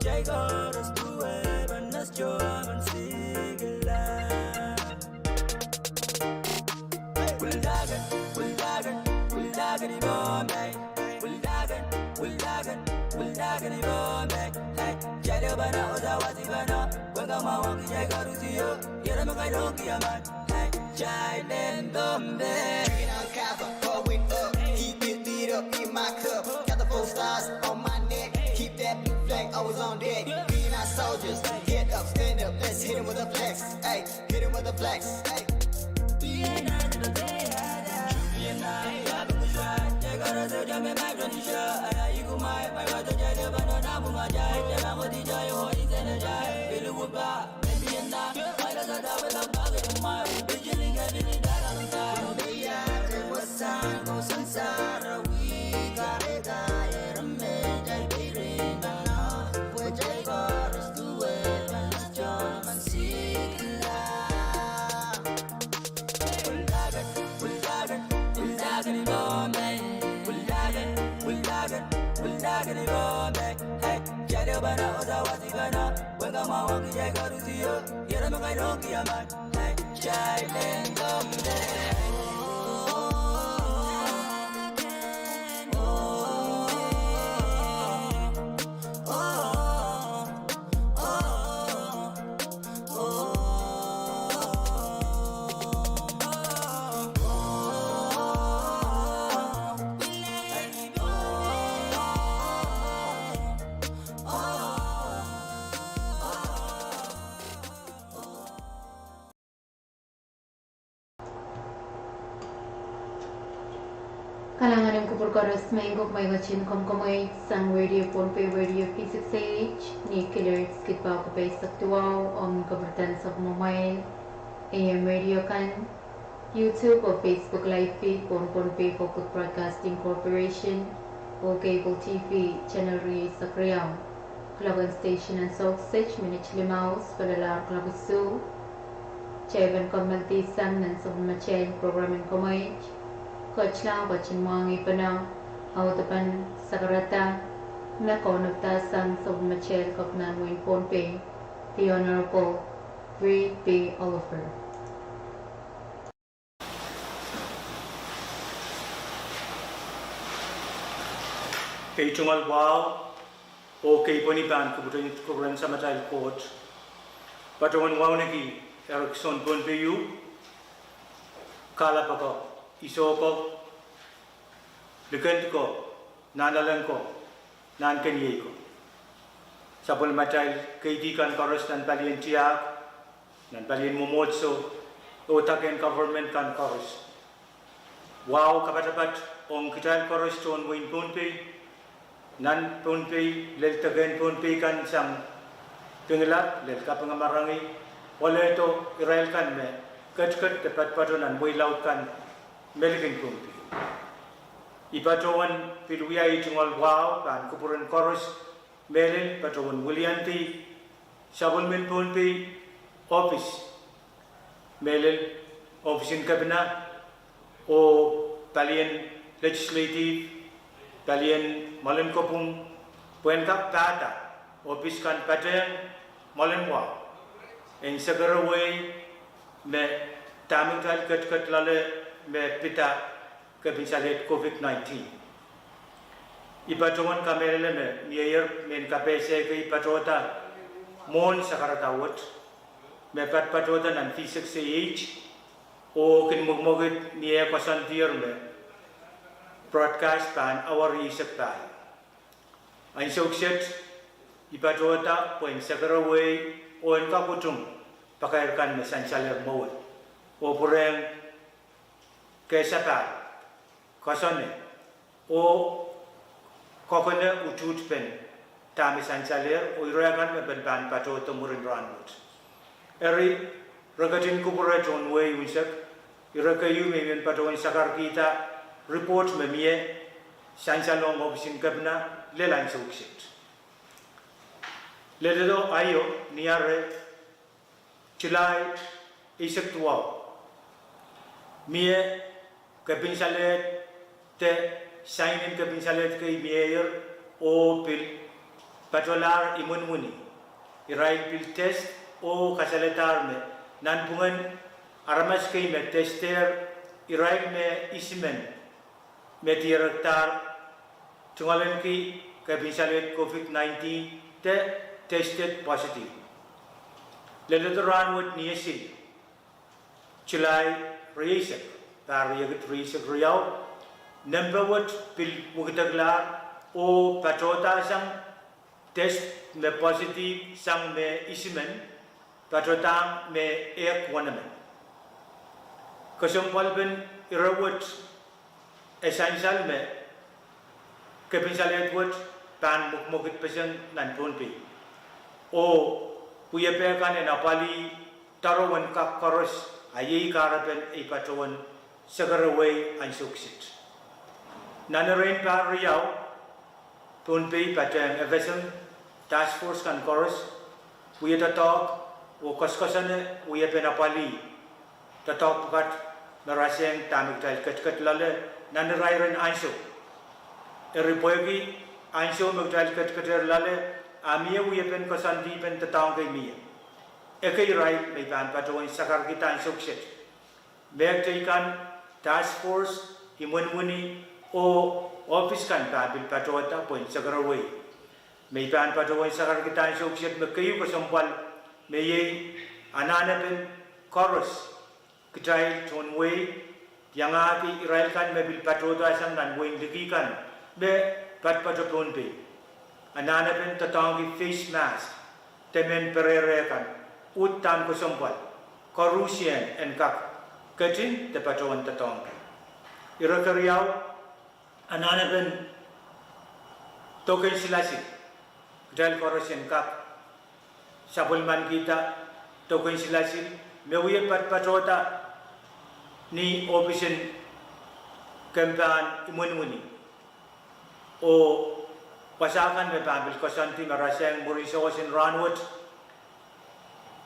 Speaker 4: Jacob is to heaven, that's joy and sigla. Will dagan, in Bombay. Will dagan in Bombay. Hey, Jadabana, Ozawazibana, Wagama, Jacob is you. Yamakai, hey, Child in Bombay.
Speaker 2: Green on cover, going up. Keep it lit up in my cup. Got the 4 stars on my neck. Keep that blue flag always on deck. Green on soldiers, get up, stand up. Let's hit him with a flex. Hey, hit him with a flex. Hey.
Speaker 4: Hey, Jadabana, Ozawazibana, Wagama, Jacob is you. Yamakai, hey, Child in Bombay.
Speaker 7: Kalangan ng Kupurkoros Mengok may wachin komkomay sang radio Ponpe radio P6H ni killer skitpa ko pa saktuaw om kabertan sa mobile AM radio kan YouTube o Facebook live feed Ponpe Focus Broadcasting Corporation o cable TV channel ri sa Kriyaw Klaban Station and Sausage Minich Limaus Palalar Klabusu Chevan Komaltisang ng Submachel Programming Komay Coach lang wachin mga ipanang autapan sa karata na konagtasang sa Machel Kapnan Wayne Ponpe, the Honorable Reed B. Oliver.
Speaker 8: Kay Chungal Wow o kay Ponipan kubutan sa Machel Coach Patungan Wow nagi Erickson Ponpe yu kala pa ko iso ko, likod ko, nanalan ko, nankaniyay ko. Sa pulmatay, kaidikan koros ng palian tiyak, ng palian mumotso, utakin government kan koros. Wow, kapatapat, ong kital koros tuon win punpe, nan punpe, lel tagan punpe kan sang pingilat, lel kapangamarangi, wala ito, Israel kan me, kat tepat patunan, builaw kan, Melikin Kumpi. Ipatawan Pilwiyay Chungal Wow, kan Kupuran Koros, Melin, Patawan Willianti, Sabulmin Kumpi, Office, Melin, Office in Kabina, o Palian Legislative, Palian Malin Kopung, Puenkap Tata, Office kan Pateng, Malin Wow. In Sagaraway, me Tamil Kat Lale, me pita kabinsalet COVID-19. Ipatungan kamerele me miyer men kapese ke ipatota mon sakaratawot me patota nan P6H o kin mugmogit niya pasantir me broadcast pan our isak pa. Ang sukset ipatota poin sakaraway o en kaputung pakayarkan me sansaler mo o pureng kesa pa kasane o kokone utut pen tami sansaler o iragan me ban pato to murin ranut eri ragatin kubura John way wisak irakayu me men pato sakar kita report me mie sansalong ofisin kabna lelan suksit ledo ayo niare chilai isak tuwa mie kapinsalet te sign in kapinsalet kay mayor o pil patolar imun muni irail bil test o kasaletar me nan bungan aramas kay me tester irail me isimen me tiraktar tungalen ki kabisalet COVID-19 te tested positive lelotoran wot niyasil Chilai Riesek, Pariagat Riesek Riau, number what Pil Mugitaglar, O Patrota sang test me positive sang me isimen, Patrotang me ek wanamen. Kasampalben irawat essential me, Kapinsalet wat pan mukmukit pesan nan punpi. O Puyapekan en Apali Tarawan Kak Koros. Ayay karapen ay patawan sagaraway ang suksit. Nanarain pa riyaw, punpay patang a vessel task force kan chorus, uya tatok, o kaskasan uya penapali, tatok pakat naraseng tamik tayo kat lale, nanarairan anso. Eripoyagi anso magdal kat lale, amiya uya pen kasanti pen tatawang kay miya. Ekay rai may pan patawan sakar kita ang suksit. Megtaikan task force himunmuni o office kan pabil patawata point sagaraway. May pan patawan sakar kita ang suksit magkayo kasampal may ananapen chorus kitay tonway yang api irail kan mabil patawata sang nanwing ligikan be patpatapon pe. Ananapen tatangi face mask temen perere kan utan ko sampal korusien en kak katin te patawan tatong irakariyaw ananaben token silasi dal korusien kak sabulman kita token silasi mewiye patpatota ni operation campaign imunmuni o pasakan me pambil kosanti maraseng murisosin ranwot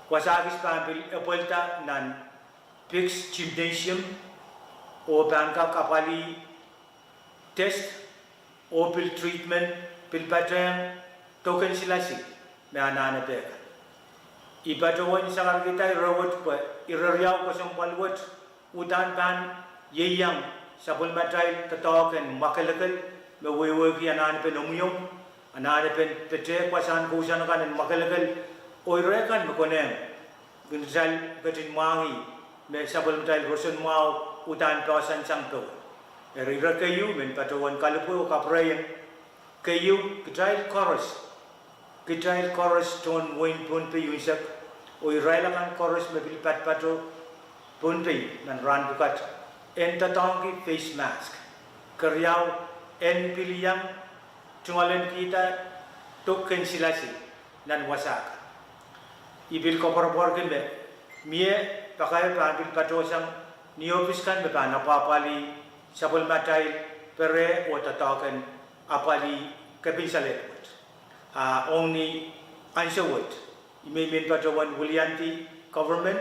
Speaker 8: Wasagis pambil epolta nan fixed gymnasium o bangka kapali test o pil treatment pil patang token silasi me anana peka. Ibatawan sangar kita irawat pa irariyaw ko sang palwat utan pan yeyang sabul matay tatoken makalakal me wewegi anana pen umyong anana pen pete kwasan kusan kan makalakal Oirekan makonem, gunjal gatin mangi, me sabal matal rosun mau utan pawasan sangko. Erira kayu men patawan kalupu kaprayan, kayu kitrail chorus ton win punpi yusak, oirailangan chorus mabil pato punpi nan ran bukat, en tatangi face mask, keryaw en piliyang tungalan kita token silasi nan wasaka. Ibil kopor gembe mie pakai pambil patosang niobiskan beban apali sabul matai pere o tatakan apali kabinsalet only ansawat imemin patawan Willianti government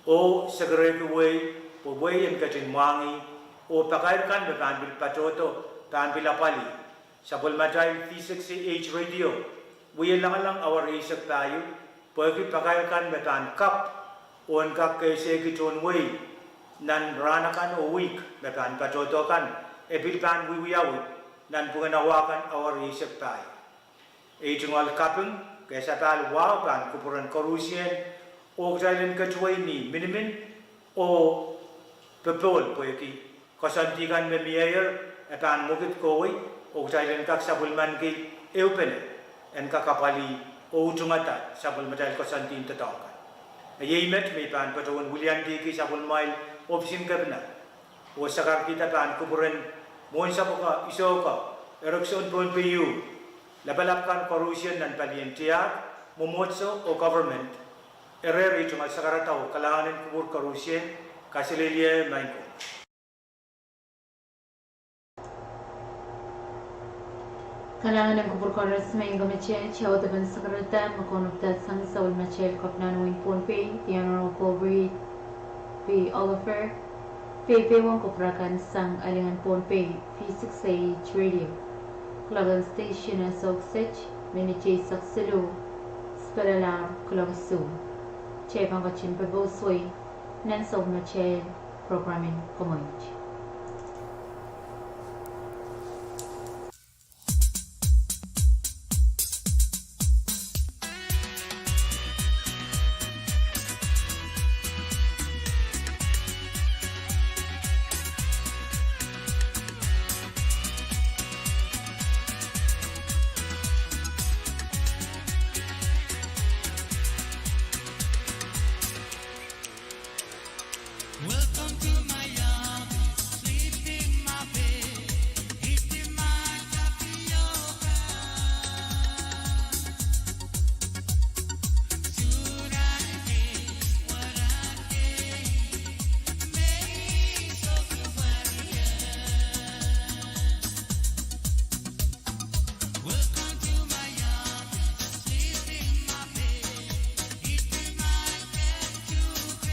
Speaker 8: o segera kuway po way yang katin mangi o pakai kan beban bil patoto pambil apali sabul matai V60H radio we lang awar isak tayo Pagi pakaikan metan kap on kak kese kiton way nan ranakan o week metan patotokan ebil pan wiwiyaw nan punganawakan awar isip tayo. Itungal kapeng kesa tal wow pan kupuran korusien o kailan katuay ni minimin o pepol pagi kasantikan me mayor etan mugit koway o kailan kak sabulman ki eupen en kakapali o ujungata sabul madal kosantin tatawkan. Ayaymet may pan patawan William Diki sabul mail opsin kabna. O sakar kita pan kuburan mohon sa buka iso ka eruption pon PU labalapkan corrosion nan palientia mumotso o government ereri tungal sakarataw kalanganin kubur corrosion kasilelie main ko.
Speaker 7: Kalangan ng kubur koras may gamitin siya utaban sa karata makonoptat sang Saul Machel Kopnan Wing Ponpe, the Honorable V. Oliver, P.P.1 Kuprakan sang Alingan Ponpe, P6H Radio, Klagan Station as Oxage, Minichi Saksulu, Speralar Kulawasu, Chevan Wachin Pabosui, Nansom Nache Programming Community.
Speaker 4: Welcome to Miami, sleep in my bed, eating my tapioca. Should I get what I get? Maybe so welcome to Miami, sleep in my bed, eating my tapioca.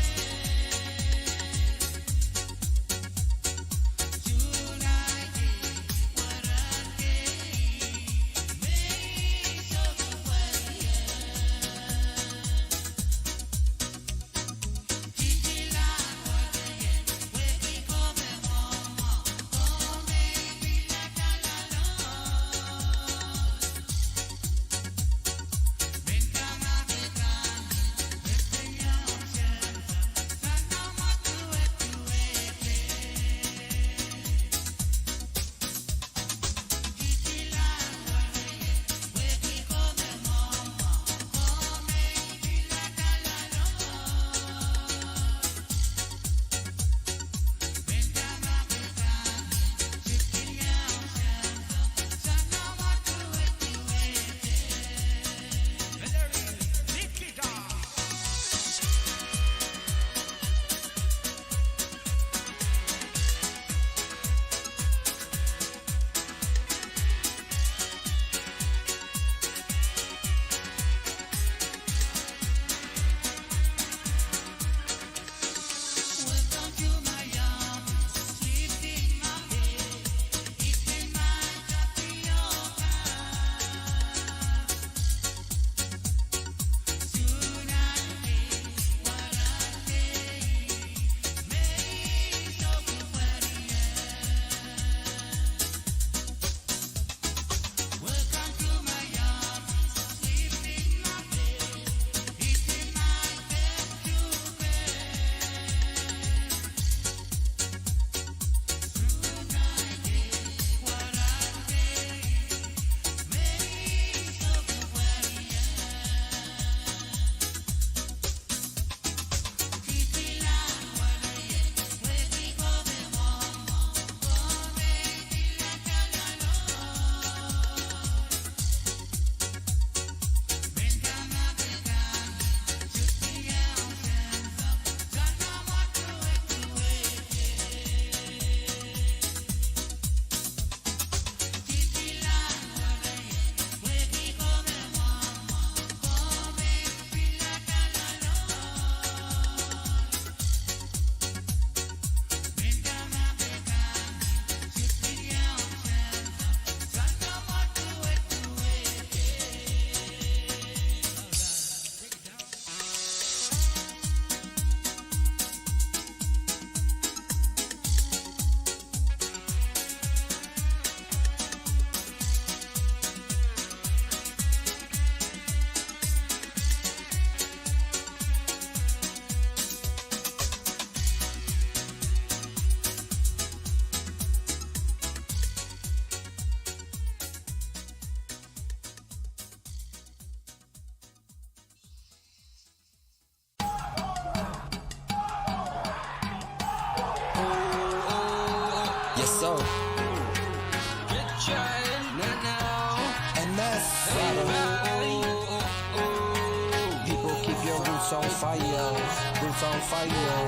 Speaker 2: Roots on fire, roots on fire.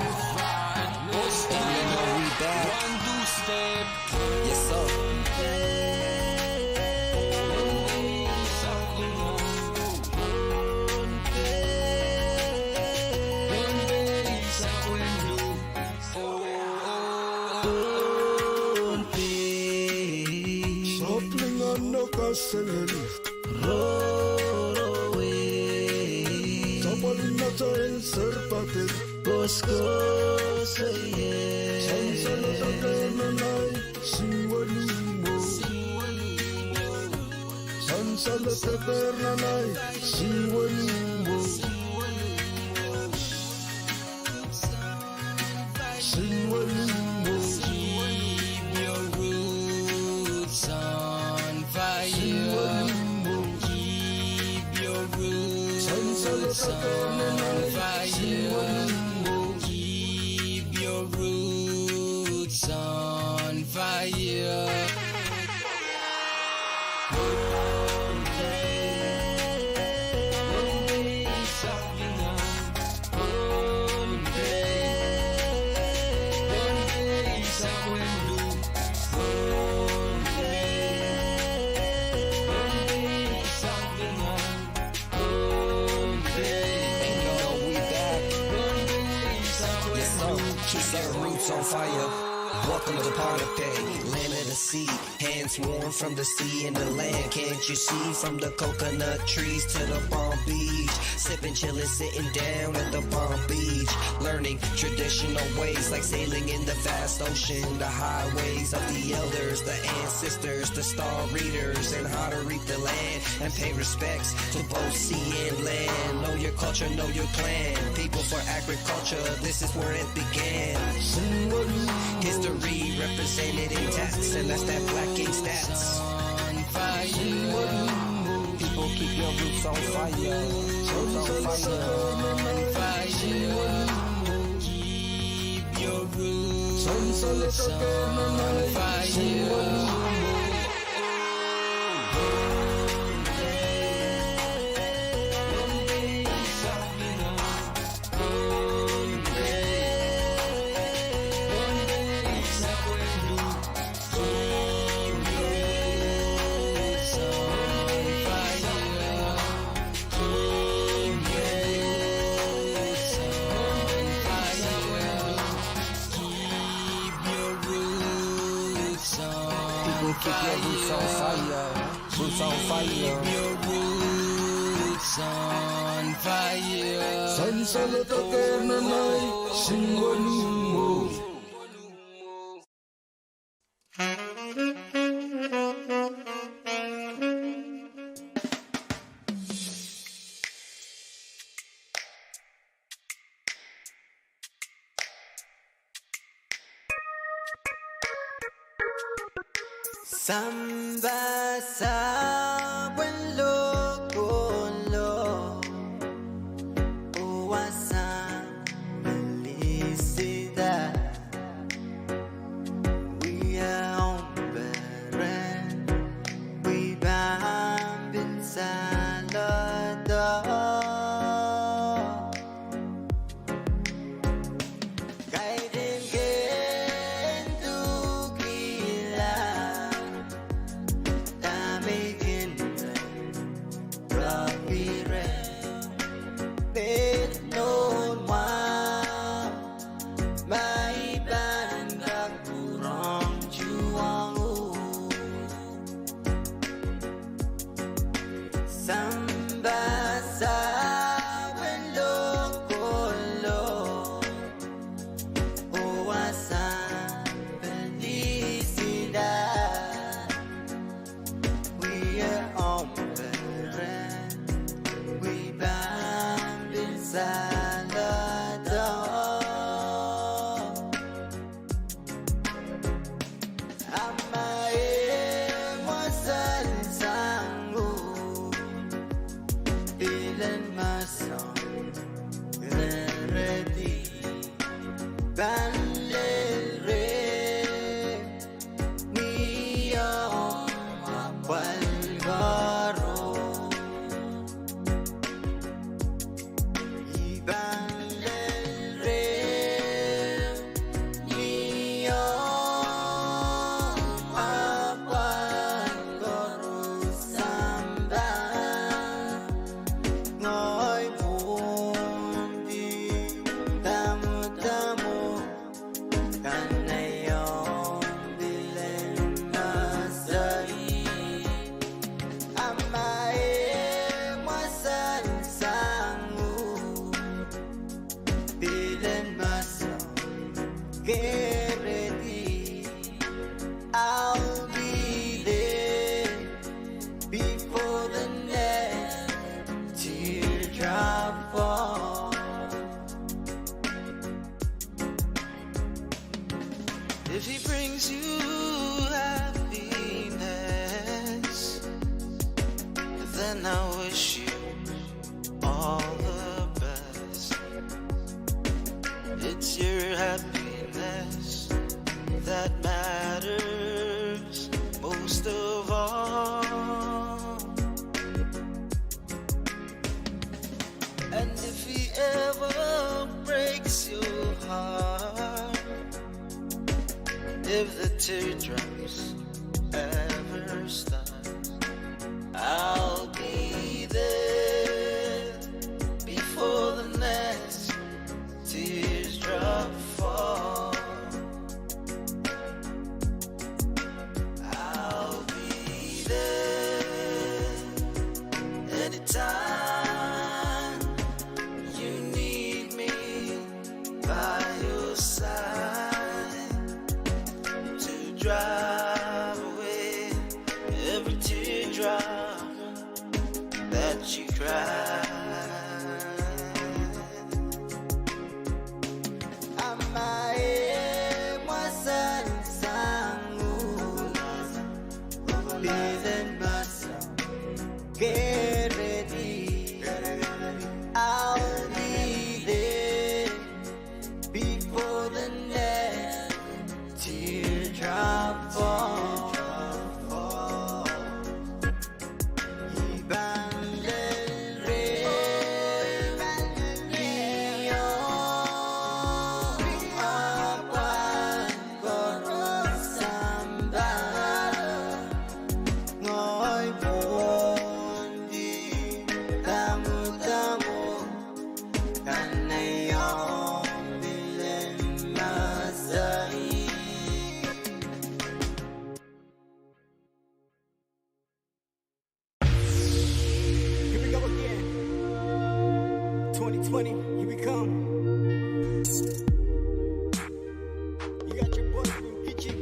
Speaker 2: And you know we back. Yes, sir.
Speaker 13: Something on no custody.
Speaker 2: serpatir Bosco saye Sansala takananay Siwalumo Sansala takananay Siwalumo Siwalumo
Speaker 13: Keep your roots on fire. Keep your roots on fire. Keep your roots on fire. One day something one day something blue. One day something one day we back. One day something
Speaker 14: Keep their roots on fire. Welcome to Parnape, land of the sea. Hands warm from the sea and the land. Can't you see from the coconut trees to the Palm Beach? Sipping, chilling, sitting down at the Palm Beach. Learning traditional ways like sailing in the vast ocean. The highways of the elders, the ancestors, the star readers, and how to reap the land and pay respects to both sea and land. Know your culture, know your clan. People for agriculture, this is where it began. History represented in tats, and that's that black ink stats.
Speaker 13: on fire.
Speaker 14: People keep your roots on fire. Roots on fire.
Speaker 13: Keep your roots on fire.
Speaker 14: Keep your roots on fire. Roots on fire.
Speaker 13: Keep your roots on fire.
Speaker 2: Sansala takananay Siwalumo
Speaker 4: Samba sa buenlo kolo Uwasan felicidad We are hombres We van Salvador Guiding tu gila Damaging Rapire Benon one Maiban kurang juang Samba sa welo kolo Uwasan felicidad We are hombres We van Salvador Amaemos al sangu Ilan masong ready Banlere Niyong mapalgaro Ibanlere Niyong
Speaker 2: he brings you happiness, then I wish you all the best. It's your happiness that matters most of all. And if he ever breaks your heart, if the teardrops ever start, I'll be there before the next teardrop fall. I'll be there anytime you need me by your side to drive away every teardrop that you cry. Amae mwasan sangu bizen masa get ready. I'll be there before the next teardrop falls.
Speaker 6: Here we go again. 2020, here we come. You got your boy from Peachy,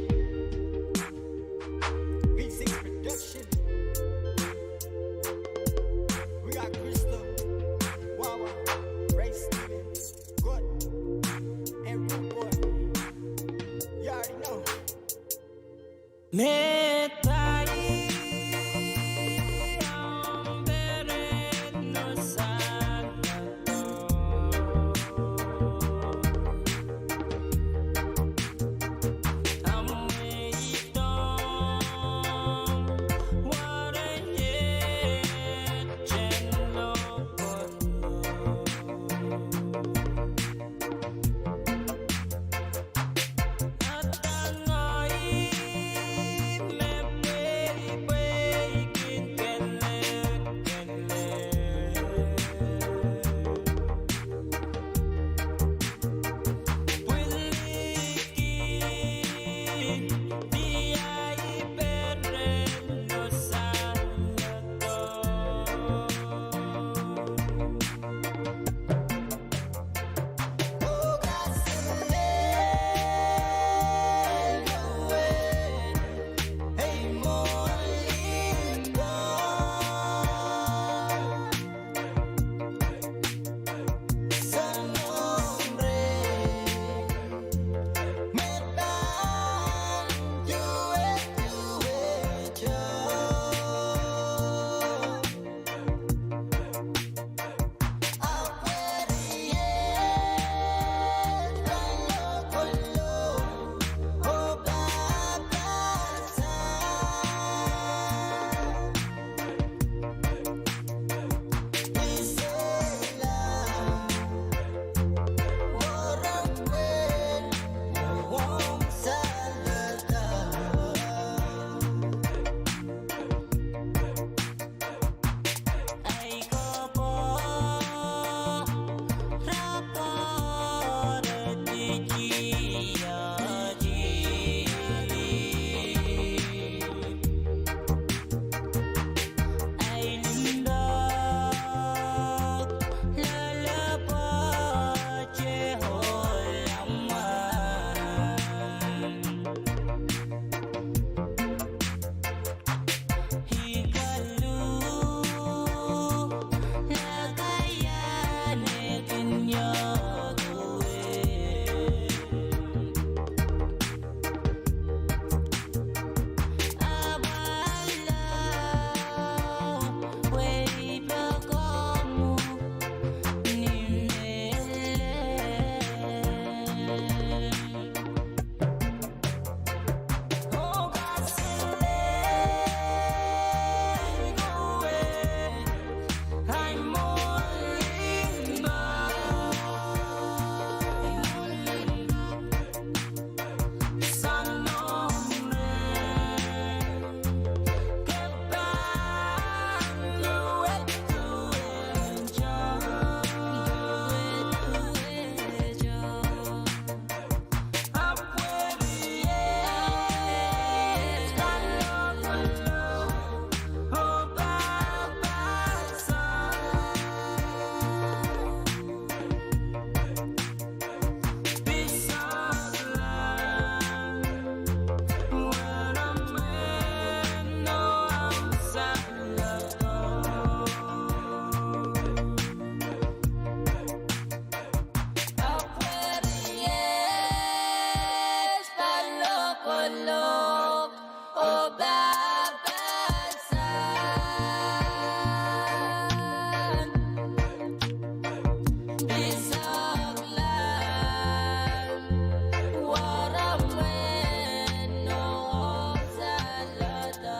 Speaker 6: V6 Production. We got Crystal, Wawa, Ray Stevens, Good, and Root Boy. You already know.
Speaker 5: look, oh bad, bad sign. This of land, what a man, no Salada.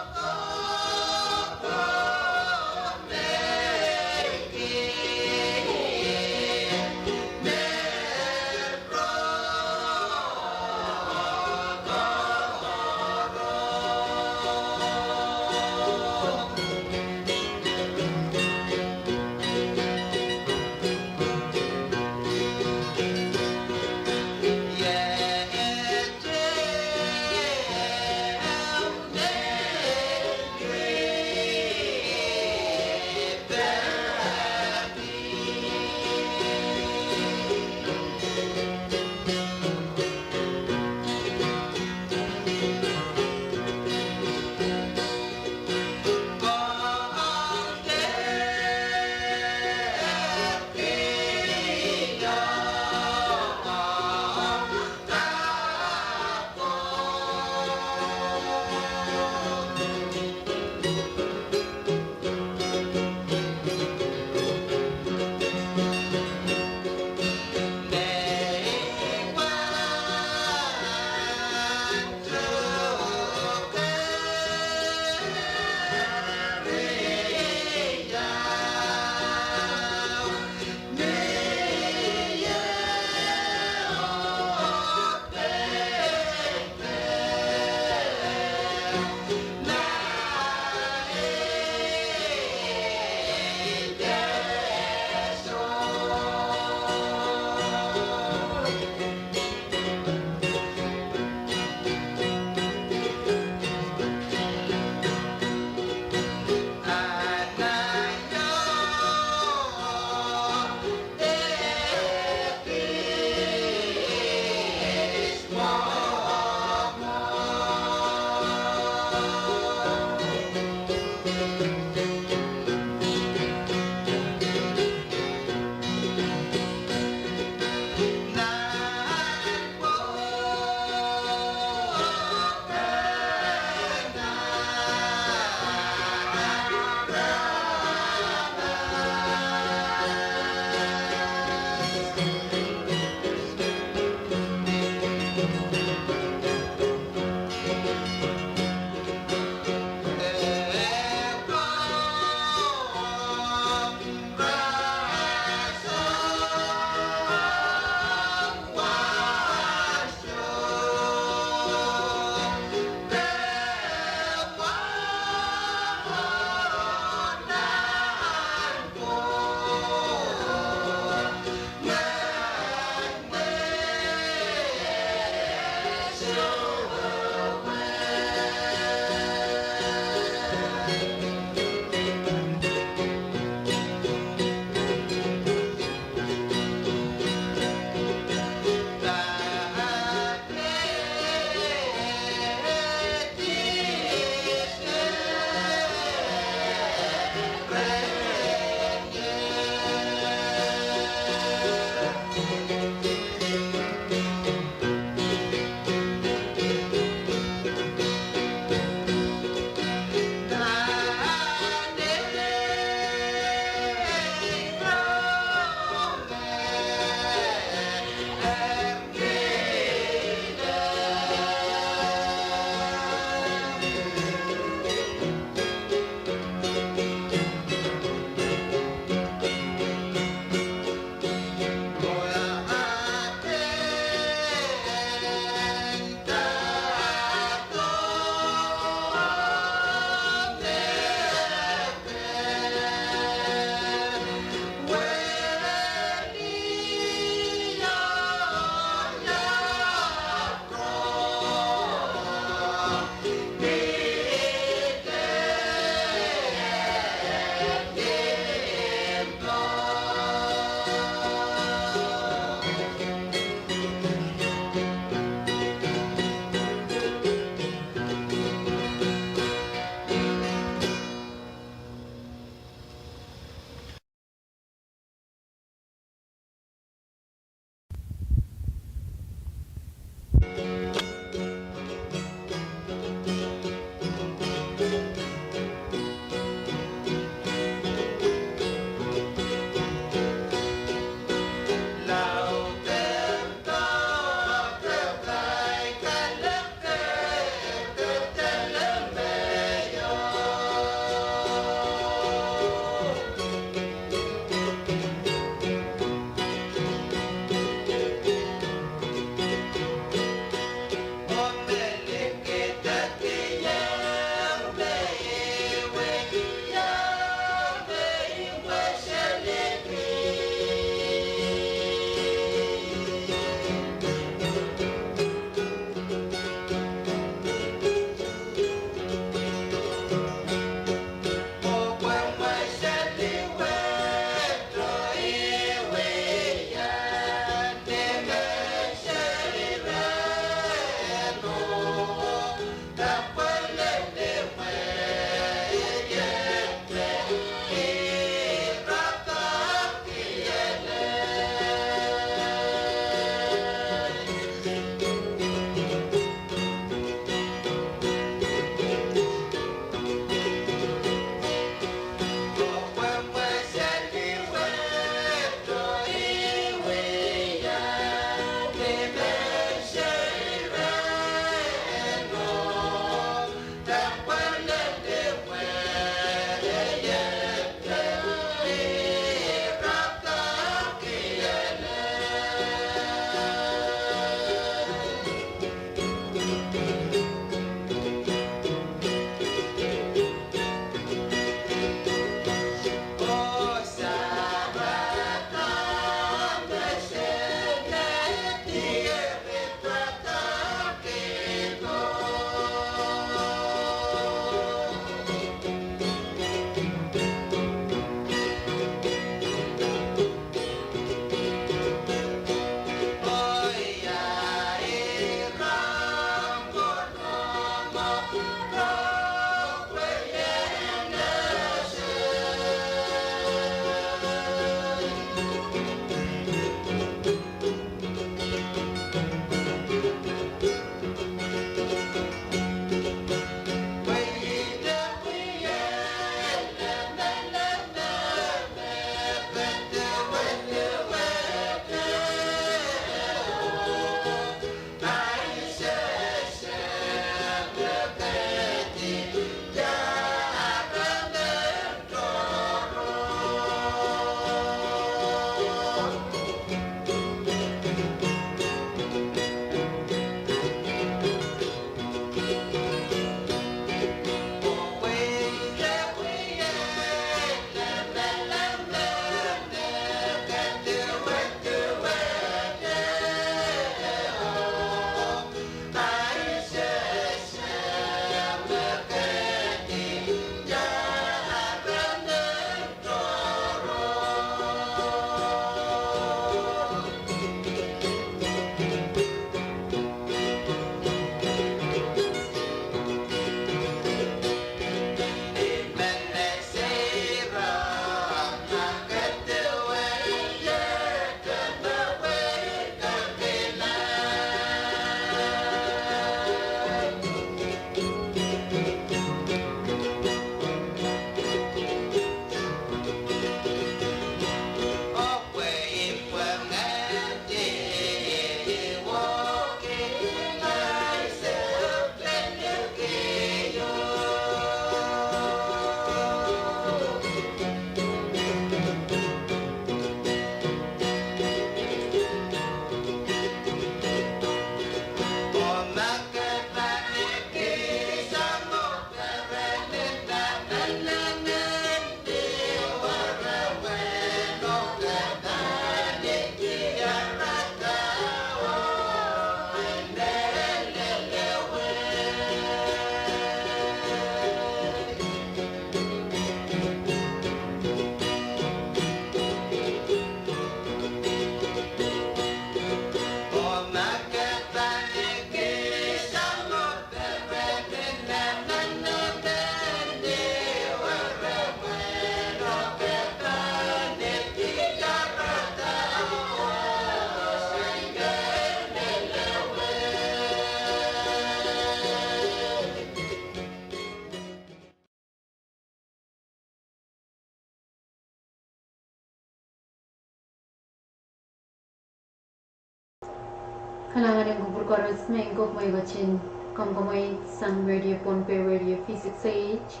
Speaker 7: Halangan yang gubur koros mengkok may wachin komkomay sang radio ponpe radio P6H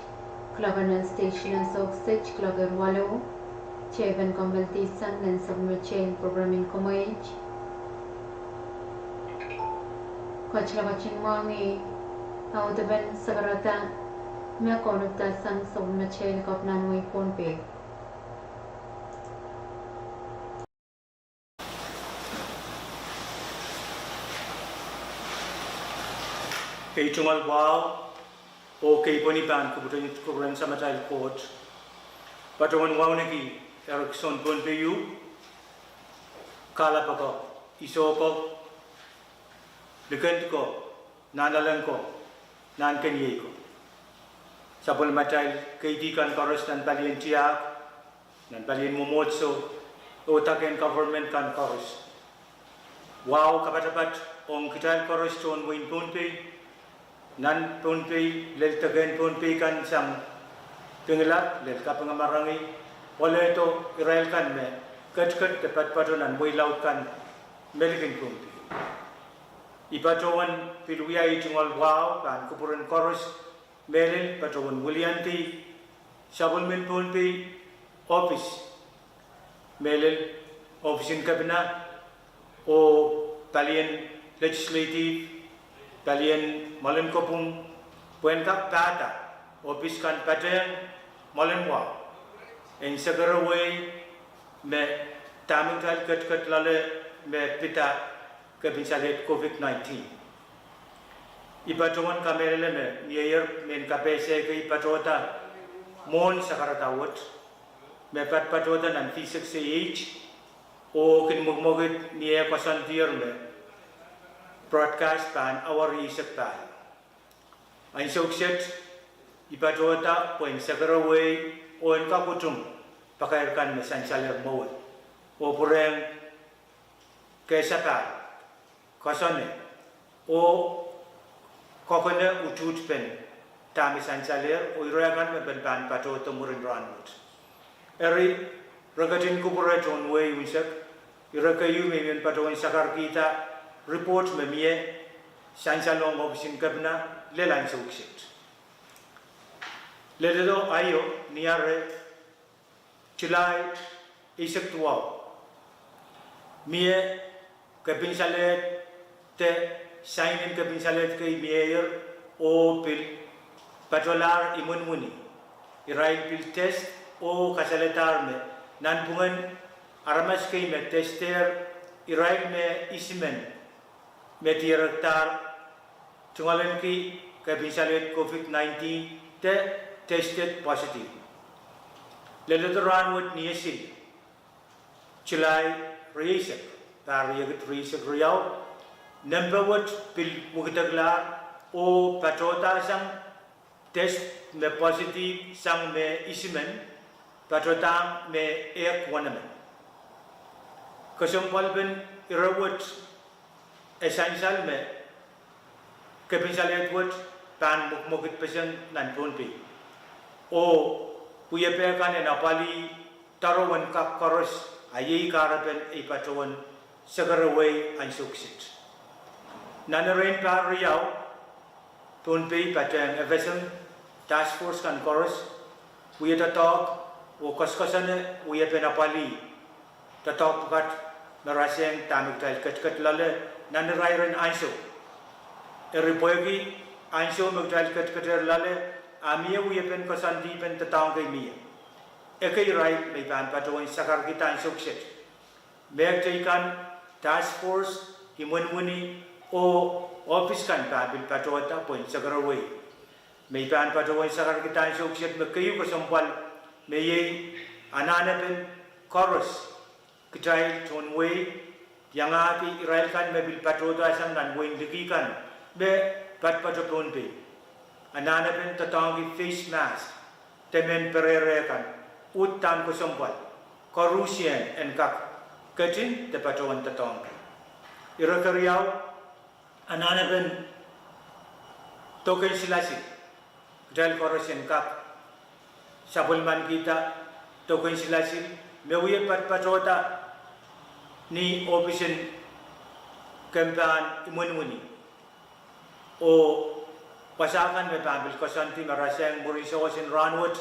Speaker 7: Clover station and soak stitch Clover Wallow Chevan Combalti sang and submer chain programming komay Kochla wachin wangi Autaban sagarata मैं कौनता संग सोमना चेल को अपना मुई phone पे
Speaker 8: kay chungal wow o kay ponipan kuburan sa matay court patungan wow naki Erickson pon peyu kala pa ko iso ko likent ko nanalan ko nan kenye ko sabol matay kay di kan koros nan balien tiyak nan balien momotso o taken government kan koros wow kapatapat ong kital koros chon win pon pe nan punpi lel tagen punpi kan sang pengelap lel ka pengamarangi oleh itu Israel kan me kat tepat padunan boy laut kan melikin punpi ipatowan piluya itungol wow kan kupuran koros melil patowan Willianti sabul min punpi office melil office in cabinet o talian legislative kalian malam kopung puan kap kata office kan padang malam wa en segera way me taming kal kat lale me pita ke bisalet COVID-19 ipatuan kamerele me year men kapese ke ipatota mon sakaratawot me patota nan P6H o kin mugmogit niya pasantir me broadcast pan our research pan. Ang sukset ipatota poin sagaraway o en kaputum pakayarkan mesansaler mawal o pureng kesa pan kasane o kokone utut pen tami sansaler o iragan me ban patota murin ranut. Eri ragatin kubura John Way wisak irakayu me men patawan sakar kita report me mie sansalong ofisin kabna lelan sukset ledo ayo niare July isak tuwa mie kabinsalet te signin kabinsalet kay mayor o pil patolar imunmuni irai pil test o kasaletar me nanpungan aramas kay me tester irai me isimen Metiraktar tungalan ki kabisalet COVID-19 te tested positive. Lelaturan wot niyasin July reisek tariyagat reisek riyaw number wot pil mugitaglar o patota sang test me positive sang me isimen patota me ek wanamen. Kasempal ben irawot essential me kepisalet wot pan mukmukit pesen nan punpi o puya pe kan na pali tarowan kap koros ayi karapen ipatowan sagaraway an suksit nanarain pa riyaw punpi pateng evesen task force kan koros puya tatok o kaskasane puya pe na pali tatok kat naraseng tamik tal kat lale nanarairan anso eripoyagi anso magdal kat lale amia uyepen kasandi pen tatang kay mia ekay rai may pan patuan sakar kita anso kset meg kan task force imunmuni o office kan pabil patuata point sagaraway may pan patuan sakar kita anso kset magkayo kasampal may ananapen chorus kitay tonway yang api Israel kan mebil patoda sang nan buin dikikan be patpatopon pe anana pen tatangi face mask temen perere kan utan ko sompal corrosion and kak katin te patawan tatang irakariaw anana pen token silasi dal corrosion kak sabulman kita token silasi mewiye patpatota ni opisin kempan imun-muni. O pasakan me pambil kosanti maraseng buriso sin ranwot.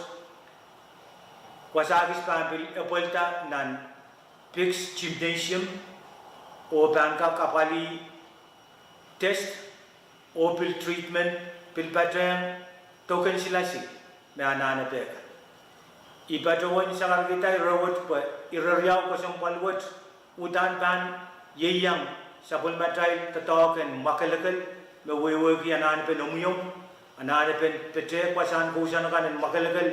Speaker 8: Wasagis pambil epolta nan Pix Gymnasium o bangka kapali test o pil treatment pil pateng token silasi me anana peka. Ipatawan sa kita rawat pa irariaw ko sa palwat utan pan yeyang sa pulmatay tatoken makalakal me wewegi anan pen umyom anan pen pete kwasan kusan kan makalakal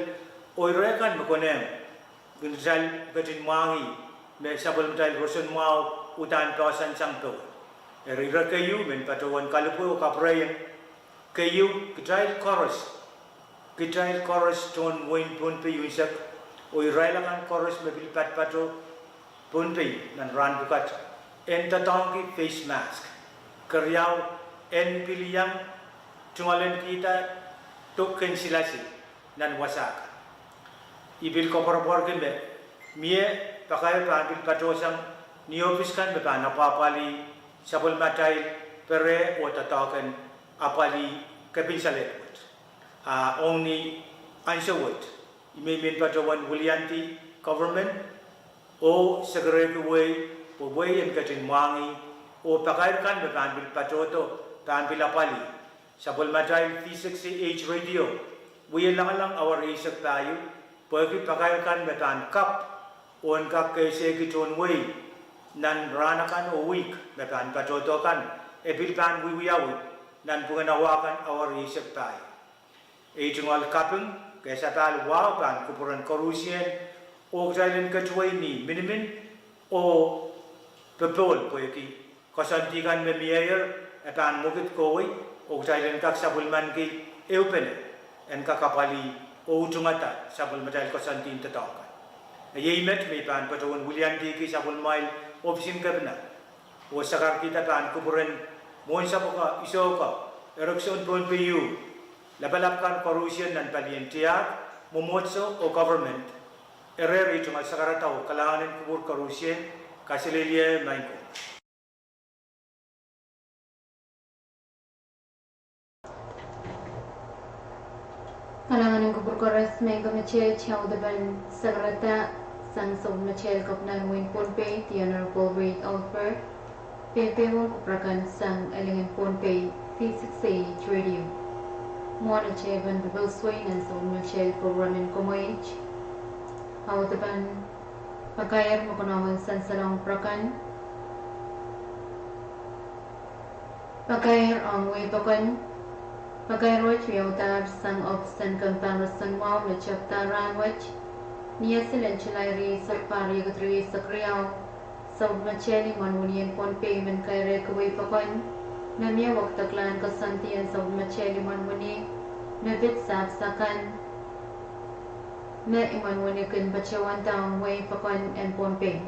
Speaker 8: oirekan mekonem ginjal gatin mangi me sa pulmatay roson mau utan pasan sangto erira kayu men patawan kalpo kaprayan kayu kitai chorus ton win pun pe yusak o irailangan chorus mebil pat pato pun pe nan ran bukat en tatangi face mask karyau en piliyang tungalen kita token silasi nan wasaka ibil kopor ke be mie pakai pambil pato sang niopis kan be pana papali sabul matai pere o tataken apali kapinsalet only answer what may mean patawan Willianti government o segera way po way and katin mangi o pakaikan bekambil patoto kambil apali sa bulmatay P60H radio way lang our isak tayo pagi pakaikan bekan kap on kap kay segiton way nan ranakan o week bekan patoto kan ebilkan wiwiyawi nan punganawakan our isak tayo Ejungal kapung kesa tal wow kan kupuran korusien o jailen kecuai ni minimin o pepol poeki kasantikan memiayer etan mukit koi o jailen kak sabulman ki eupen en kakapali o ujungata sabul medal kasantin tetakan yeimet me pan patawan Willianti ki sabul mail opsin kabna o sakar kita pan kupuran mon saboka isoka erection pon piu labalapkan korupsi dan palientia memotso o government ereri cuma sekarang tahu kalangan kubur korupsi kasih mainko.
Speaker 7: Kalangan kubur korupsi mainko macam ciao depan sekarang sang sob macam kapnan win ponpe the honorable Reid Alford PPW kuprakan sang elengan ponpe P60 radio. Mwana Chevan Bill Swain and so Michelle Programming Komoich. How the ban Pagayar Mokonawan Sansalong Prakan Pagayar on Way Pakan Pagayar Roch Yotar Sang of San Comparison Wow Chapter Ranwich Niasil and Chilari Sapari Gutri Sakriao South Macheli Manunian Pon Payment Kairek Way Pakan Namia Waktaklan Kasanti and South Macheli Manmuni Nabit Sab Sakan Me Imanwani Kun Bachawan Town Way Pakan and Pompe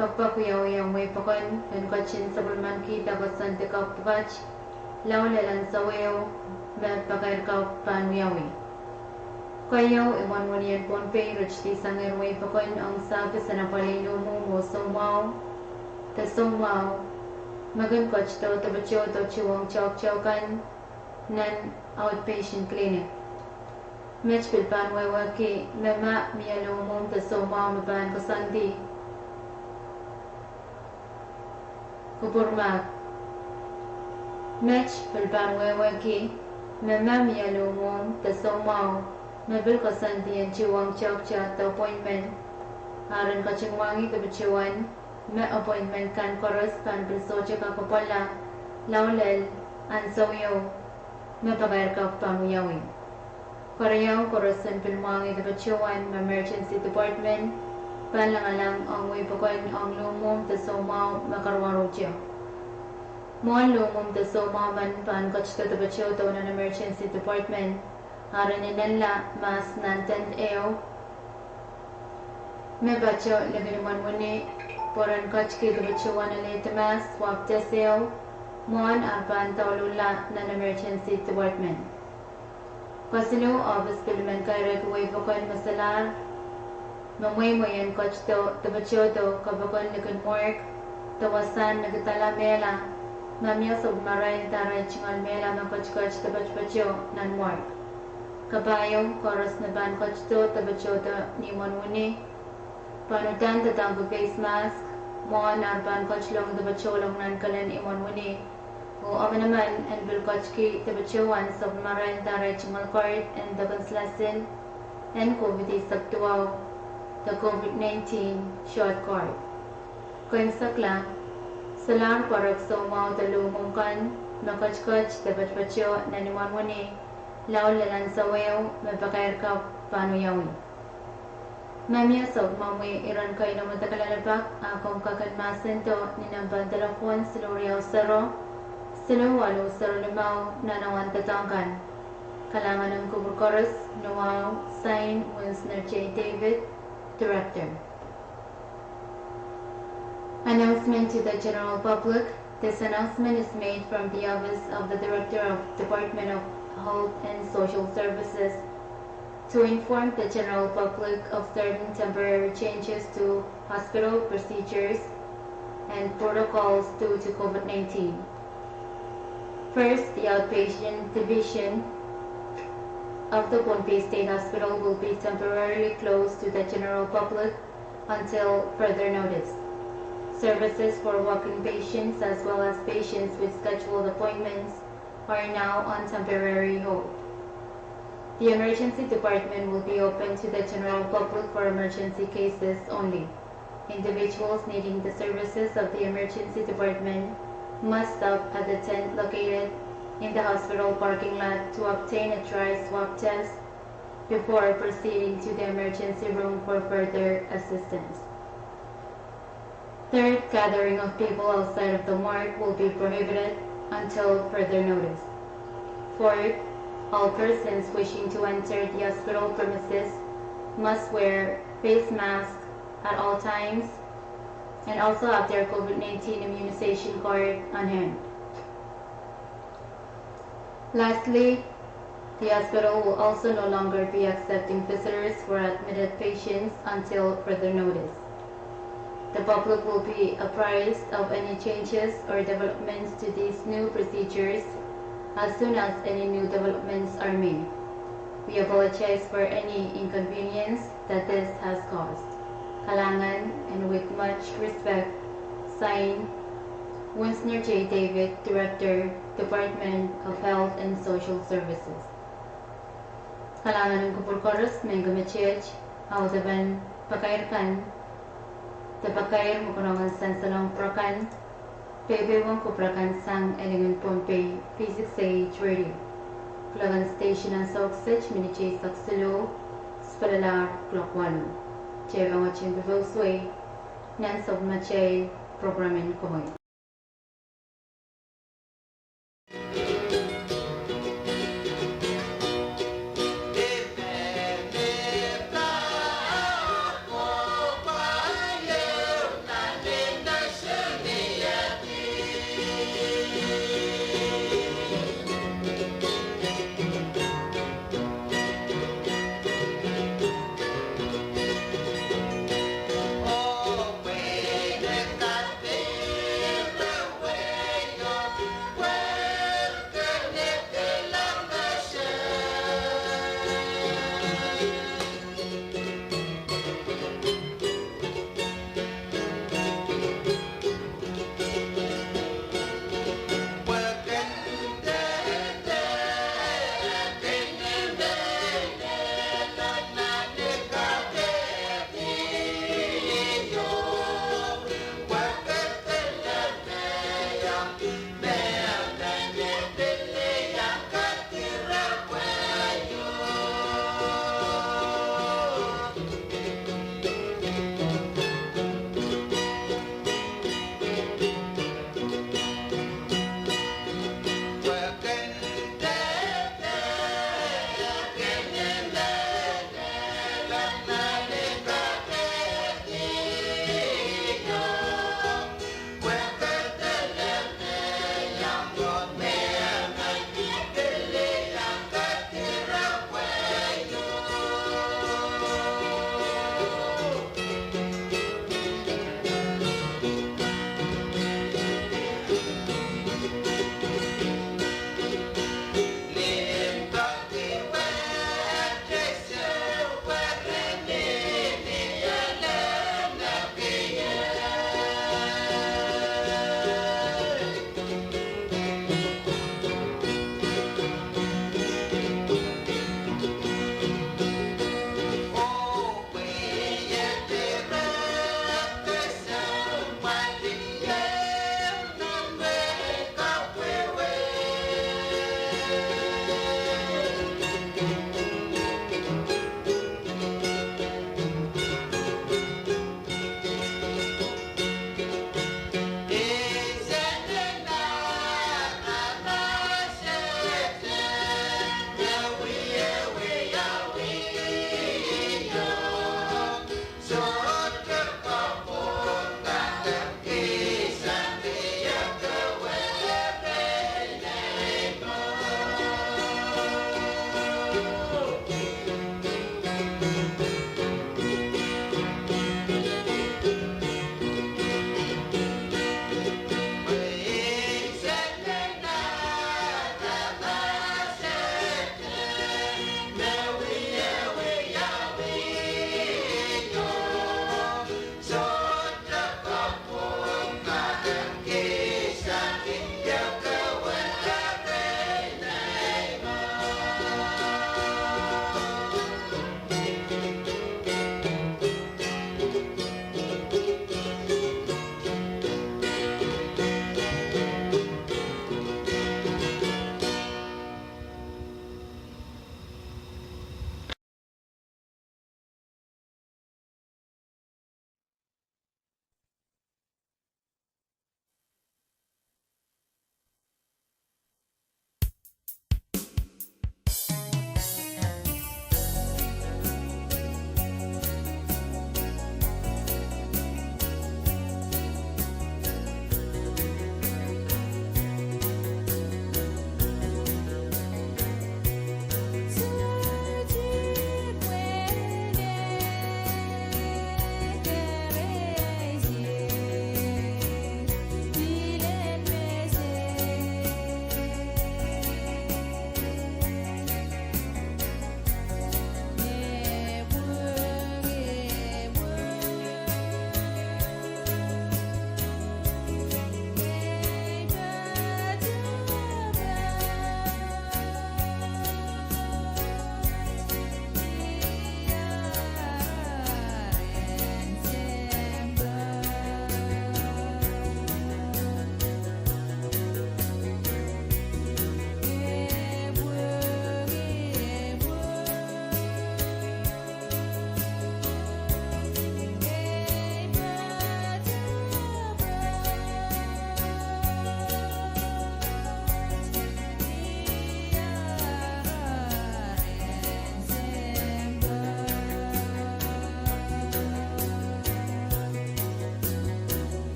Speaker 7: Pagpakuyaw yang Way Pakan and Kachin Sabulman Ki Dagasan Tekau Pugach Laulelan Sawayo Me Pakair Kau Panwiyawi Kayaw Imanwani and Pompe Richti Sangir Way Pakan Ang Sabi Sanapalino Mo Somao The Somao Magan Koch to Tabacho to Chiwang Chok Chokan Nan outpatient clinic. Match Pilpan Wawaki Mema Mialo Mom the Soma Maban Kosandi Kuburmak Match Pilpan Wawaki Mema Mialo Mom the Soma Mabil Kosandi and Chiwang Chok Chat the appointment Aran Kachingwangi the Bichuan Me appointment kan correspond bil soche ka kapala laulel an sawiyo me pagayar ka pamuyawi Koreyaw correspond bil mangi the bachuan emergency department palangalang ang way pakuan ang lumom the somaw makarwarotyo Mon lumom the somaw man pan kachto the bacho to an emergency department aran inala mas nantent eo me bacho lagriman muni Poran kach ke dubachuan alay temas swab teseo mon arpan taulula nan emergency department. Kasilo office pilman kairek way pakan masalar mamay moyan kach to dubacho to kabakan likod mork tawasan nagtala mela Mamia submarine taray chingal mela na koch tabachpacho nan mark. Kabayo koros na ban kochto tabachoda ni monwuni. Panutan tatang face mask. Mon arban koch long tabacholong nan kalen imonwuni. O ama naman and bilkochki tabachuan submarine taray chingal court and the conslasin and COVID sabtuaw the COVID-19 short card. Kung sakla, salar parak somaw talumungkan, makachkach tabachpacho naniwanwani, law lalan sawayaw, mapakair ka panuyawi. Mamia sob mamwi iran kayo na matakalalabak, akong kakadmasin to ninambang telefon siluriyaw saro, sinuwalo saro limaw nanawan tatangkan. Kalangan ng Kuburkoros, Noel, Sign, Winsner J. David, Director. Announcement to the general public. This announcement is made from the Office of the Director of Department of Health and Social Services to inform the general public of certain temporary changes to hospital procedures and protocols due to COVID-19. First, the outpatient division of the Pohnpei State Hospital will be temporarily closed to the general public until further notice. Services for walk-in patients as well as patients with scheduled appointments are now on temporary hold. The emergency department will be open to the general public for emergency cases only. Individuals needing the services of the emergency department must stop at the tent located in the hospital parking lot to obtain a dry swab test before proceeding to the emergency room for further assistance. Third, gathering of people outside of the morgue will be prohibited until further notice. Fourth, all persons wishing to enter the hospital premises must wear face masks at all times and also have their COVID-19 immunization card on hand. Lastly, the hospital will also no longer be accepting visitors for admitted patients until further notice. The public will be apprised of any changes or developments to these new procedures as soon as any new developments are made. We apologize for any inconvenience that this has caused. Kalangan, and with much respect, signed, Winsner J. David, Director, Department of Health and Social Services. Kalangan ng Kuburkoros, Mengamachich, Audaban, Pakairkan, Tabakair Mukunongan Sansalong Prokan, Pebewang Kuprakan Sang Elingan Pohnpei, P6H Radio. Kulagan Station ang Soksich, Minichay Saksilo, Spalalar, Klokwalu. Jebang Wachin Bivosway, Nansog Machay, Programming Kumoy.
Speaker 2: Oh,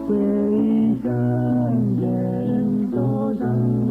Speaker 15: 回想人多长。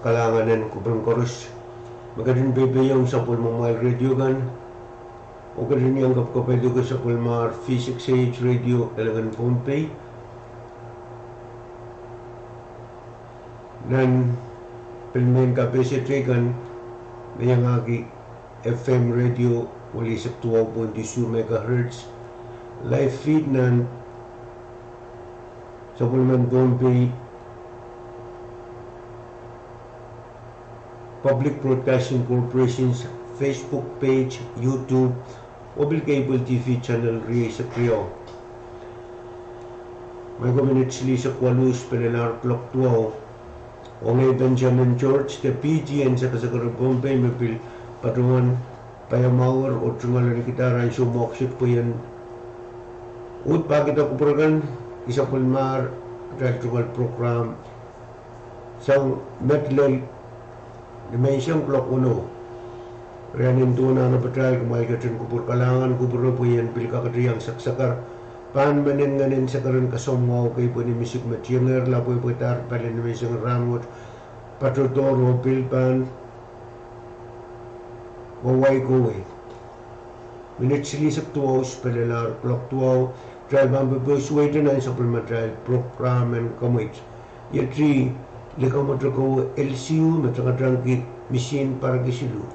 Speaker 15: kalanganan ko bang korus. Magkadin bebeyong sa Pulmamahal Radio kan. O kadin yang kapkapay ko sa Pulmar V6H Radio Elangan Pompey. Dan pilmen KPC kan mayang agi FM Radio wali sa 12.2 MHz. Live feed nan sa Pulman Pompey Public Broadcasting Corporation's Facebook page, YouTube, Obil Cable TV channel Ria sa Trio. May minutes li sa Kualus, Pelenar Clock 12. O ngay Benjamin George, the PGN sa Kasagaran Bombay, mapil patungan payamawar o tungalan kita rin sumoksip po yan. Ut bakit ako program, isa pulmar, electrical program, sang metlol, dimension clock 1. Riyanin doon na napatral, kumaikatun kubur kalangan, kubur po yan, pilika kadriyang saksakar. Paan manin nganin sa karon kasomaw kay po ni misik matyanger, lapoy po itar, palin namin siyang rangot, patutoro, pilpan, waway kuwi. Minute silisap tuwaw, palalar, clock tuwaw, drive ang bebos, wait na sa pulmatral, program and commit. Yatri, likaw matrako LCU, matrakadrangkit, machine para kisilu.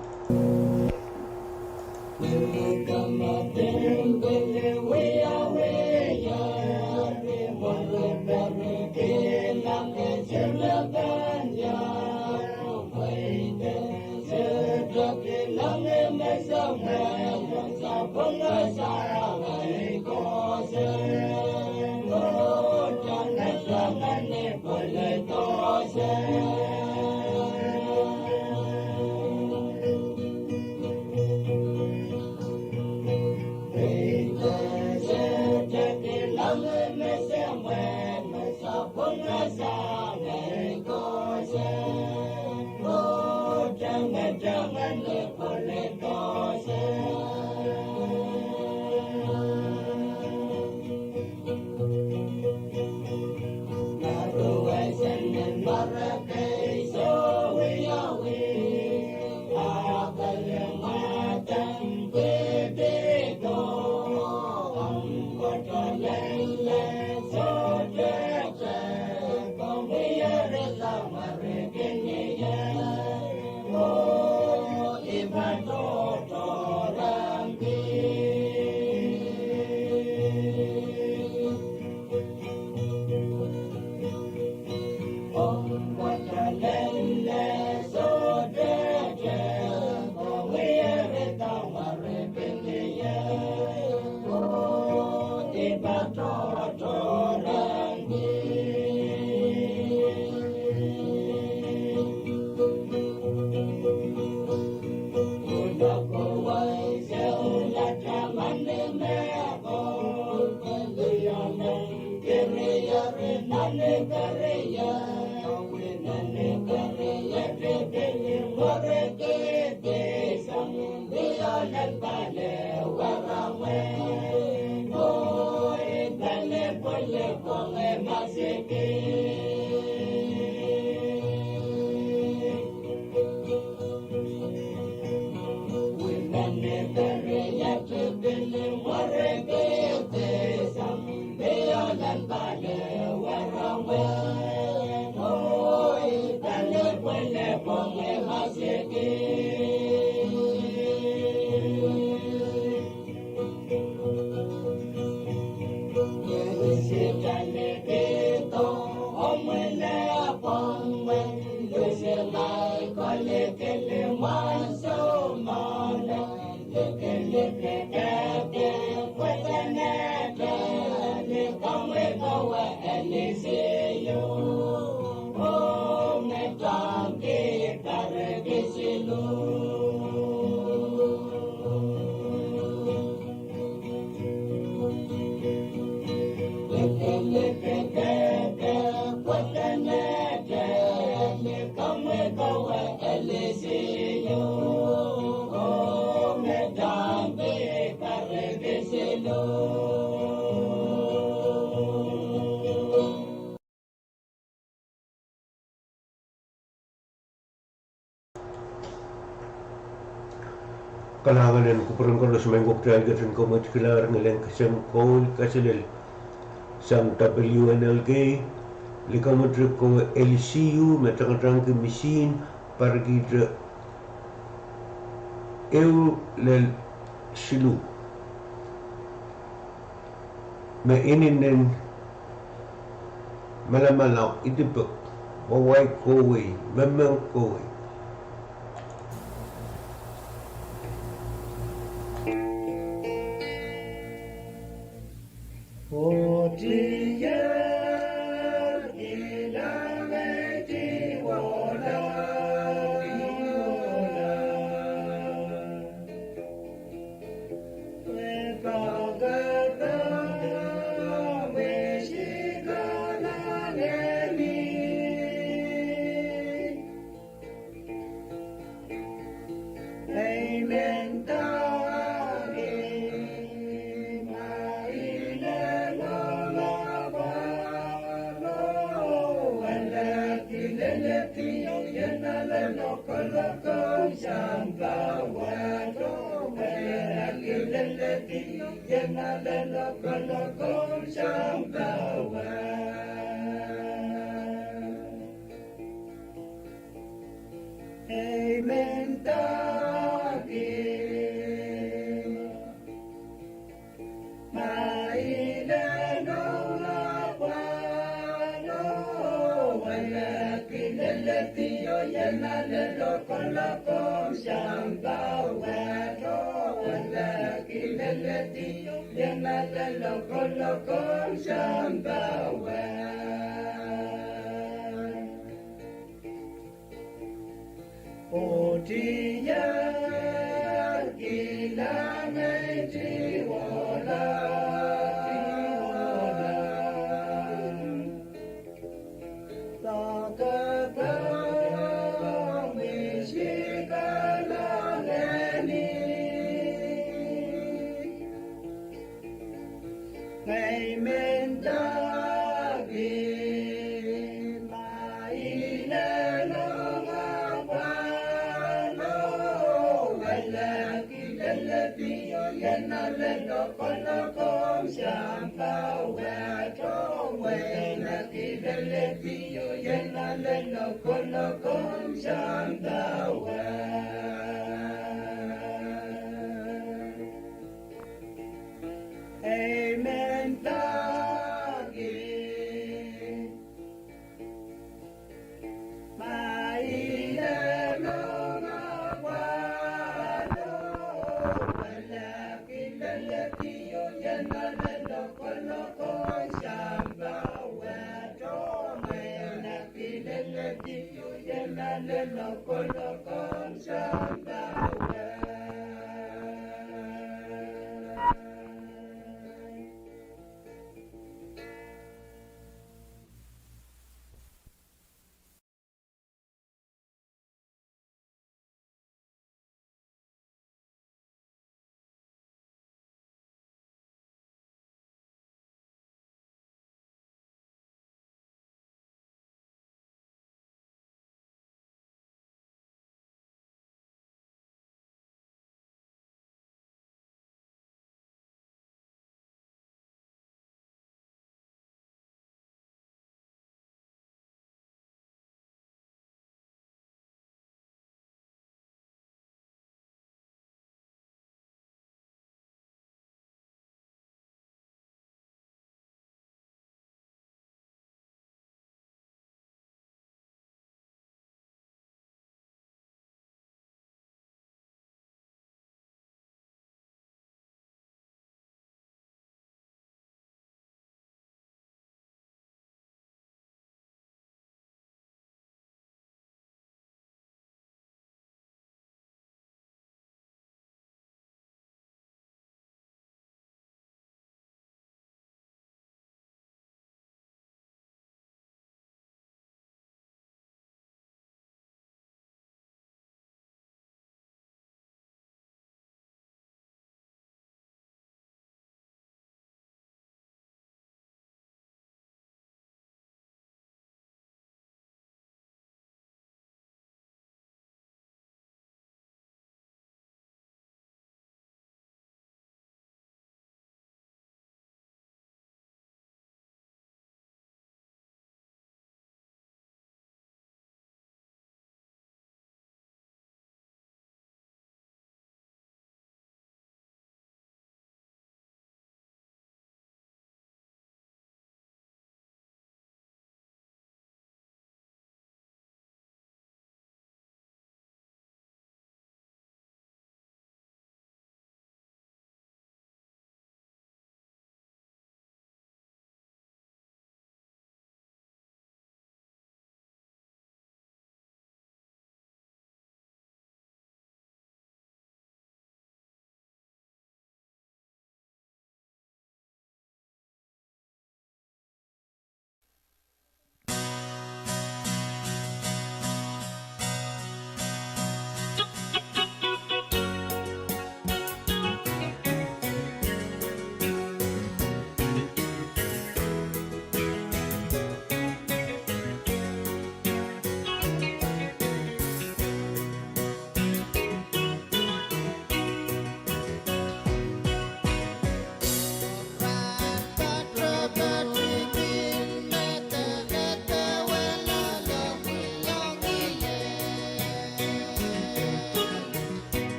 Speaker 15: palanganan ko parang kalau semengkok tiga dan komat kelar ngeleng kesem kau kasilil sang WNLG likamat ko LCU matang ke mesin pergi ke eu lel silu ma ininen malamalau itu bek wawai kowe memang kowe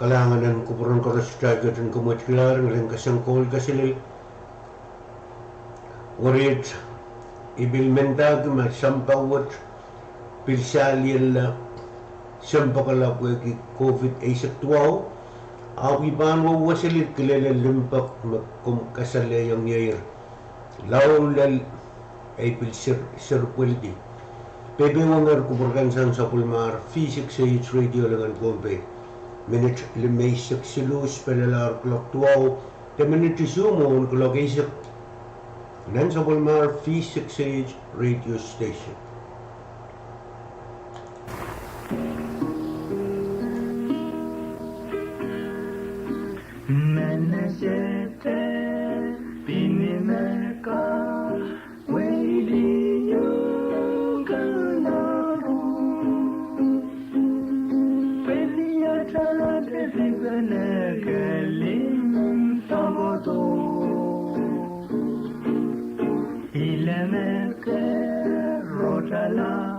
Speaker 15: kalanganan kupuran korosdaga dan kumutkilar ngalang kasangkol kasilil warit ibilmentag masampawat pilsalil sampakala ki COVID ay saktuaw awi banwa wasilit kilala limpak makum kasale yang yair laulal ay pilsir sirpuldi Pebe wangar kuburkan sang sa pulmar Fisik sa hits radio langan Bombay Minute limay silus pelalar klok tuaw Te minute sumo on klok isak Nan sa pulmar Fisik sa hits radio station
Speaker 4: Menasete pinimeka Waidiyo kanaru Peliatala desibana kalim saboto Ilameke rotala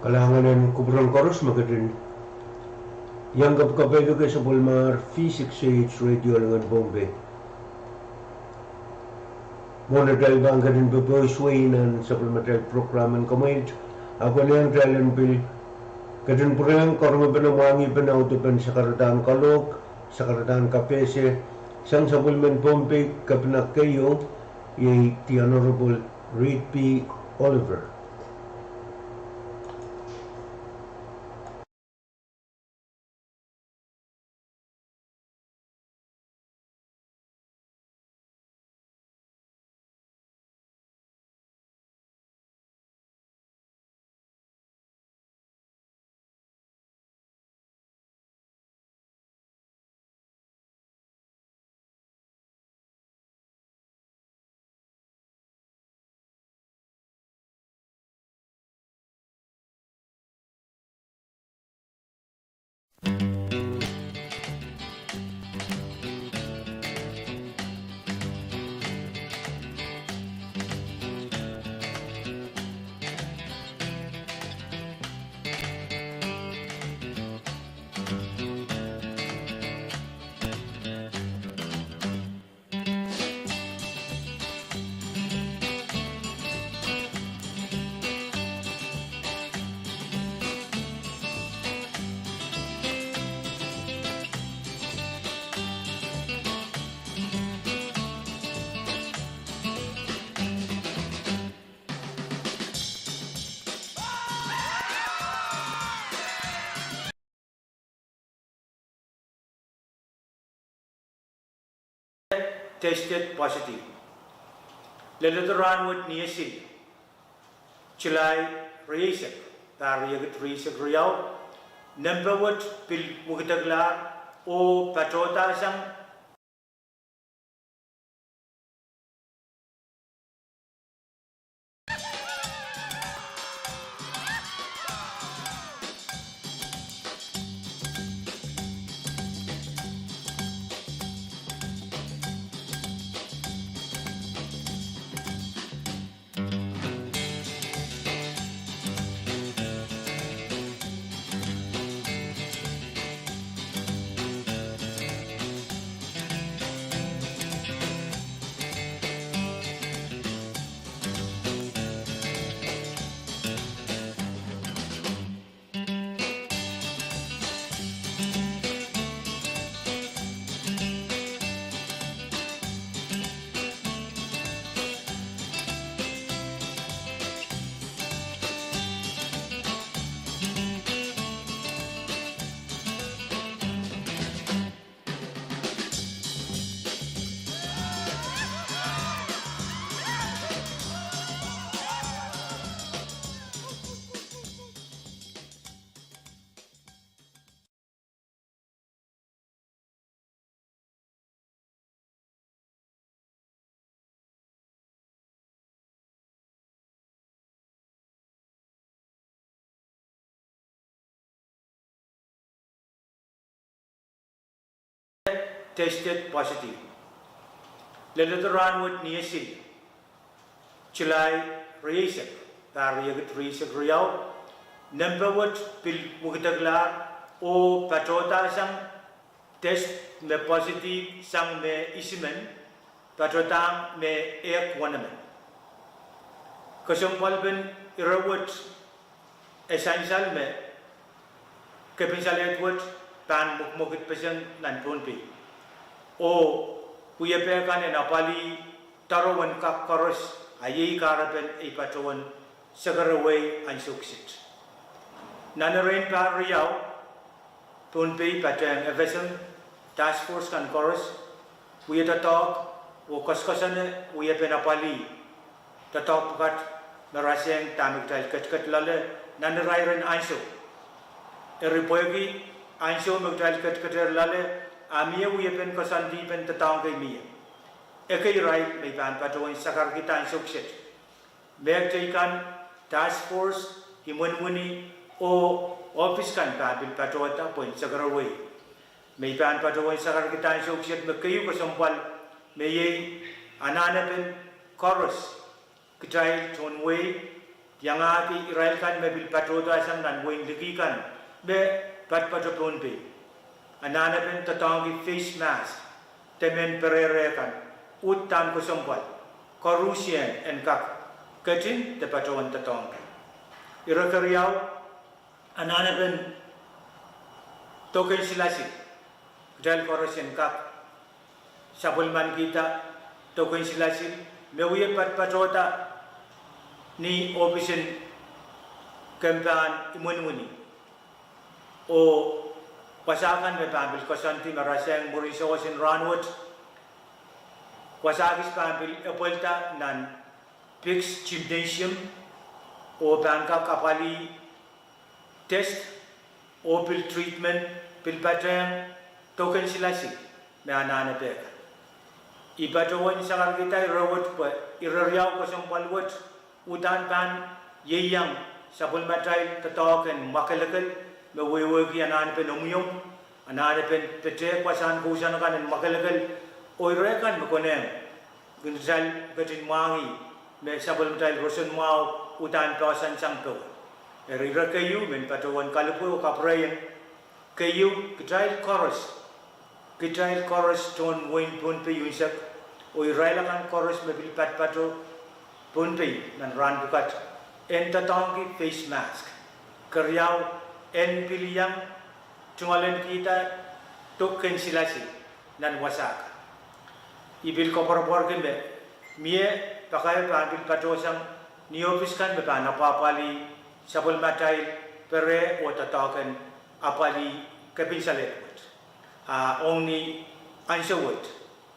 Speaker 15: kalanganan kubrang koros magadin. Yang kapkapedo ke sa Bulmar V6H Radio Langan Bombay. Muna dahil ba ang gadin babawiswayinan sa Bulmatel programan kamay ako na yung dalan bil gadin po rin karma banawangi banautupan sa karataan kalog, sa karataan kapese, sang sa Bulman Bombay kapinak kayo yung the Honorable Reid P. Oliver.
Speaker 8: Tested positive. Lelaturan would niasin. Chilai reisek. Tariyagat reisek riyaw. Number would pil mugitaglar o patrota sang tested positive. Lelaturan would niasin. Chilai reisek. Tariyagat reisek riyaw. Number would pil mugitaglar o patrota sang test me positive sang me isimen patrota me ek wanamen. Kasampal ben irawat essential me kapinsalet would pan mukmukit pasang nanpunpi. O kuya kan napali tarawan ka koros ayi karapen ipatuan sagaraway ang suksit. Nanarain pa riyaw punpi patang evesem task force kan koros kuya tatok o kaskasan kuya napali tatok kat naraseng tamik tal kat lale nanarairan anso eripoyagi anso magdal kat lale Amia uyepen kasandi pen tatang kay mia. Ekay right may pan patuan sakar kita ang sukset. Mayag kan task force himunmuni o office kan kabil patuan tapon sakaraway. May pan patuan sakar kita ang sukset magkayo kasampal may anana pen chorus kitay tonway yang aki Israel kan mebil patrota sang nan wing lagi kan be patro Pohnpei anana pen tatangi face mask temen perere kan utan ko sompal korusien en kak kecin te patron tatang irakariau anana pen token silasi dal korusien kak sabulman kita token silasi mewiye patrota ni operation campaign imun-imuni o pasakan me pambil kosanti marasang buriso sin ranwot wasagis pambil epolta nan fix gymnasium o banka kapali test o pil treatment pil patang token silasi me anana peka ibatawan sangar kita irawat pa irariaw ko sampalwat udan pan yeyang sabul matay tatoken makalakal mewewegi anan pen umyum anan pen pete kwasan kusan kan makalakal oirekan mekonem gunzal gatin mangi me sabul matay rosun mau udan pasan sangto erira kayu men patawan kalupo kaprayan kayu kitai chorus ton win Pohnpei yunsak oirailangan chorus mebil patro Pohnpei nan ran bukat en tatangi face mask karyau en piliang tungalen kita token silasi nan wasaka ibil kopor gembe mie pakai pambil patosang niofiskan be pana papali sabul matai pere o tataken apali kapinsale only ansawat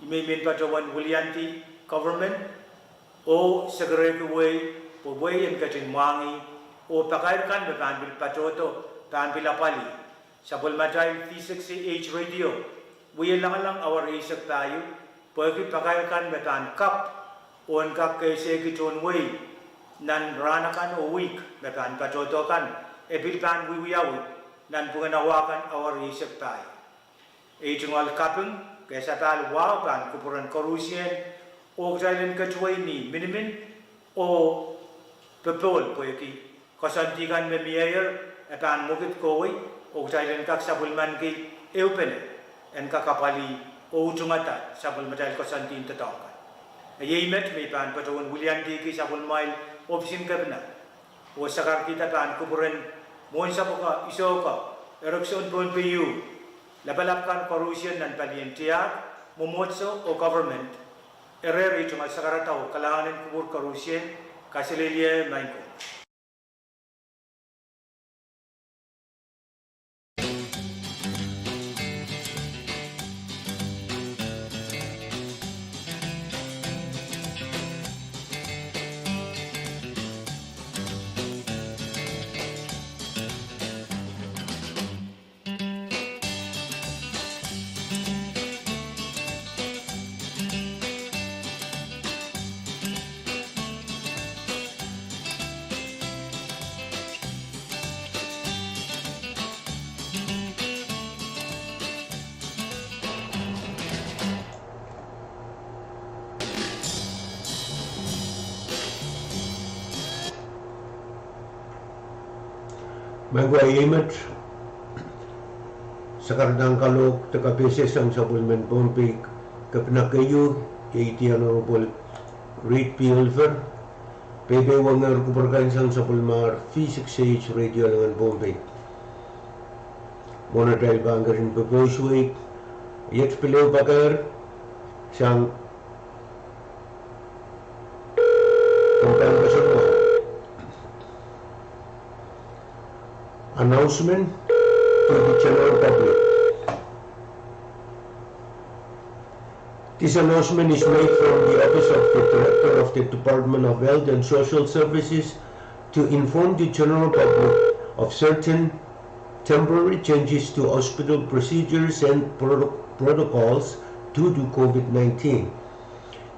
Speaker 8: imemen patawan Willianti government o segera kuway po way yang katin mangi o pakaikan bekan bil patroto tan bilapali sa bulmatay P60H radio way lang awar isak tayo pagi pakaikan bekan kap on kap kay segiton way nan ranakan o week bekan patroto kan e bilpan wiwiyaw nan punganawakan awar isak tayo e tungal kapeng kaysa tal wow kan kupuran korusien o jailen katuai ni minimin o pepol poeki kasantigan me mayor apan mugit koi o jailen kak sabulman ki eupen en kakapali o ujungata sabul madal kasantin tatangka yemet me pan patawon Willianti ki sabul mail opsin kabna o sakar kita pan kuburen mon sapoka isoka eruption Pohnpei labalapkan korupsi dan palientia momotso o government ereri cuma sekarang tahu kalangan kubur korupsi kasih mainko.
Speaker 15: Magwa yemet sekarang kalau teka beses ang sabulmen Pohnpei kapnakayu yaitu honorable Reid P. Ulver pwede wanger kuperkan sang sabulmar P60H radio dengan Pohnpei mona dahil banggarin bebersuik yet pilew bakar sang tentang kesemua announcement to the general public. This announcement is made from the Office of the Director of the Department of Health and Social Services to inform the general public of certain temporary changes to hospital procedures and protocols due to COVID-19.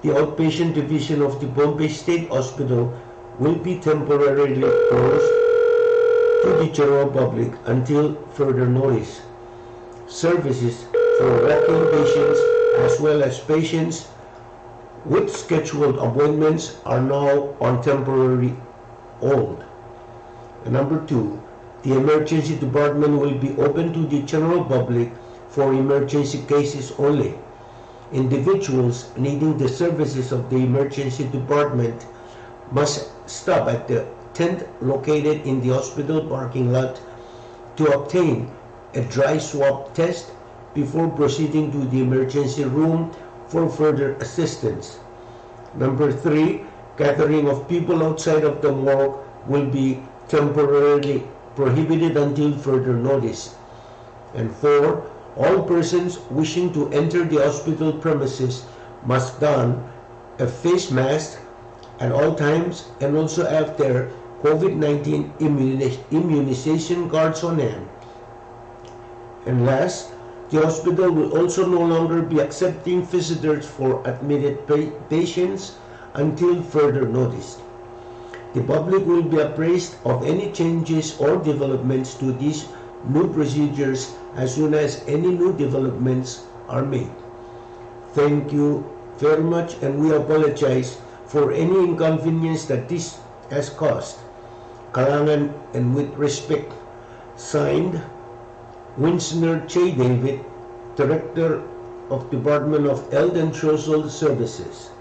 Speaker 15: The outpatient division of the Pohnpei State Hospital will be temporarily closed to the general public until further notice. Services for walk-in patients as well as patients with scheduled appointments are now on temporary old. And number 2, the emergency department will be open to the general public for emergency cases only. Individuals needing the services of the emergency department must stop at the tent located in the hospital parking lot to obtain a dry swab test before proceeding to the emergency room for further assistance. Number 3, gathering of people outside of the morgue will be temporarily prohibited until further notice. And 4, all persons wishing to enter the hospital premises must don a face mask at all times and also have their COVID-19 immunization cards on hand. And last, the hospital will also no longer be accepting visitors for admitted patients until further notice. The public will be apprised of any changes or developments to these new procedures as soon as any new developments are made. Thank you very much, and we apologize for any inconvenience that this has caused. Kalangan and with respect, signed, Winsner J. David, Director of Department of Health and Social Services.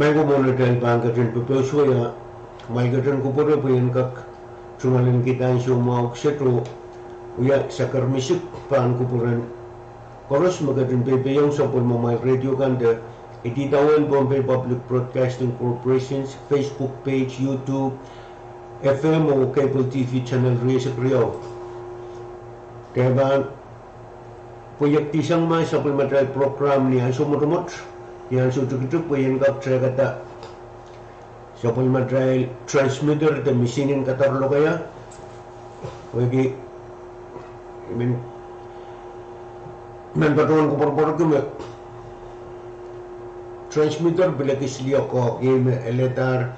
Speaker 15: May ko muna dahil pangkatrin pupuswa ya. May katrin ko po rin po yan kak sumalin kita yung sumawag siya to. Uya sa karmisik paan ko po rin. Koros magkatrin pepe yung sa pulmamay radio kanda. Ititawan Bombay Public Broadcasting Corporation's Facebook page, YouTube, FM o cable TV channel rin sa Kriyaw. Kaya ba, puyak tisang may supplementary program ni Anso Motomot, yang sujuk-sujuk puyan kap saya kata supplementary transmitter dan mesinin katar lo kaya, bagi patuan kupar-kupar ke transmitter bila kisliya ko game eletar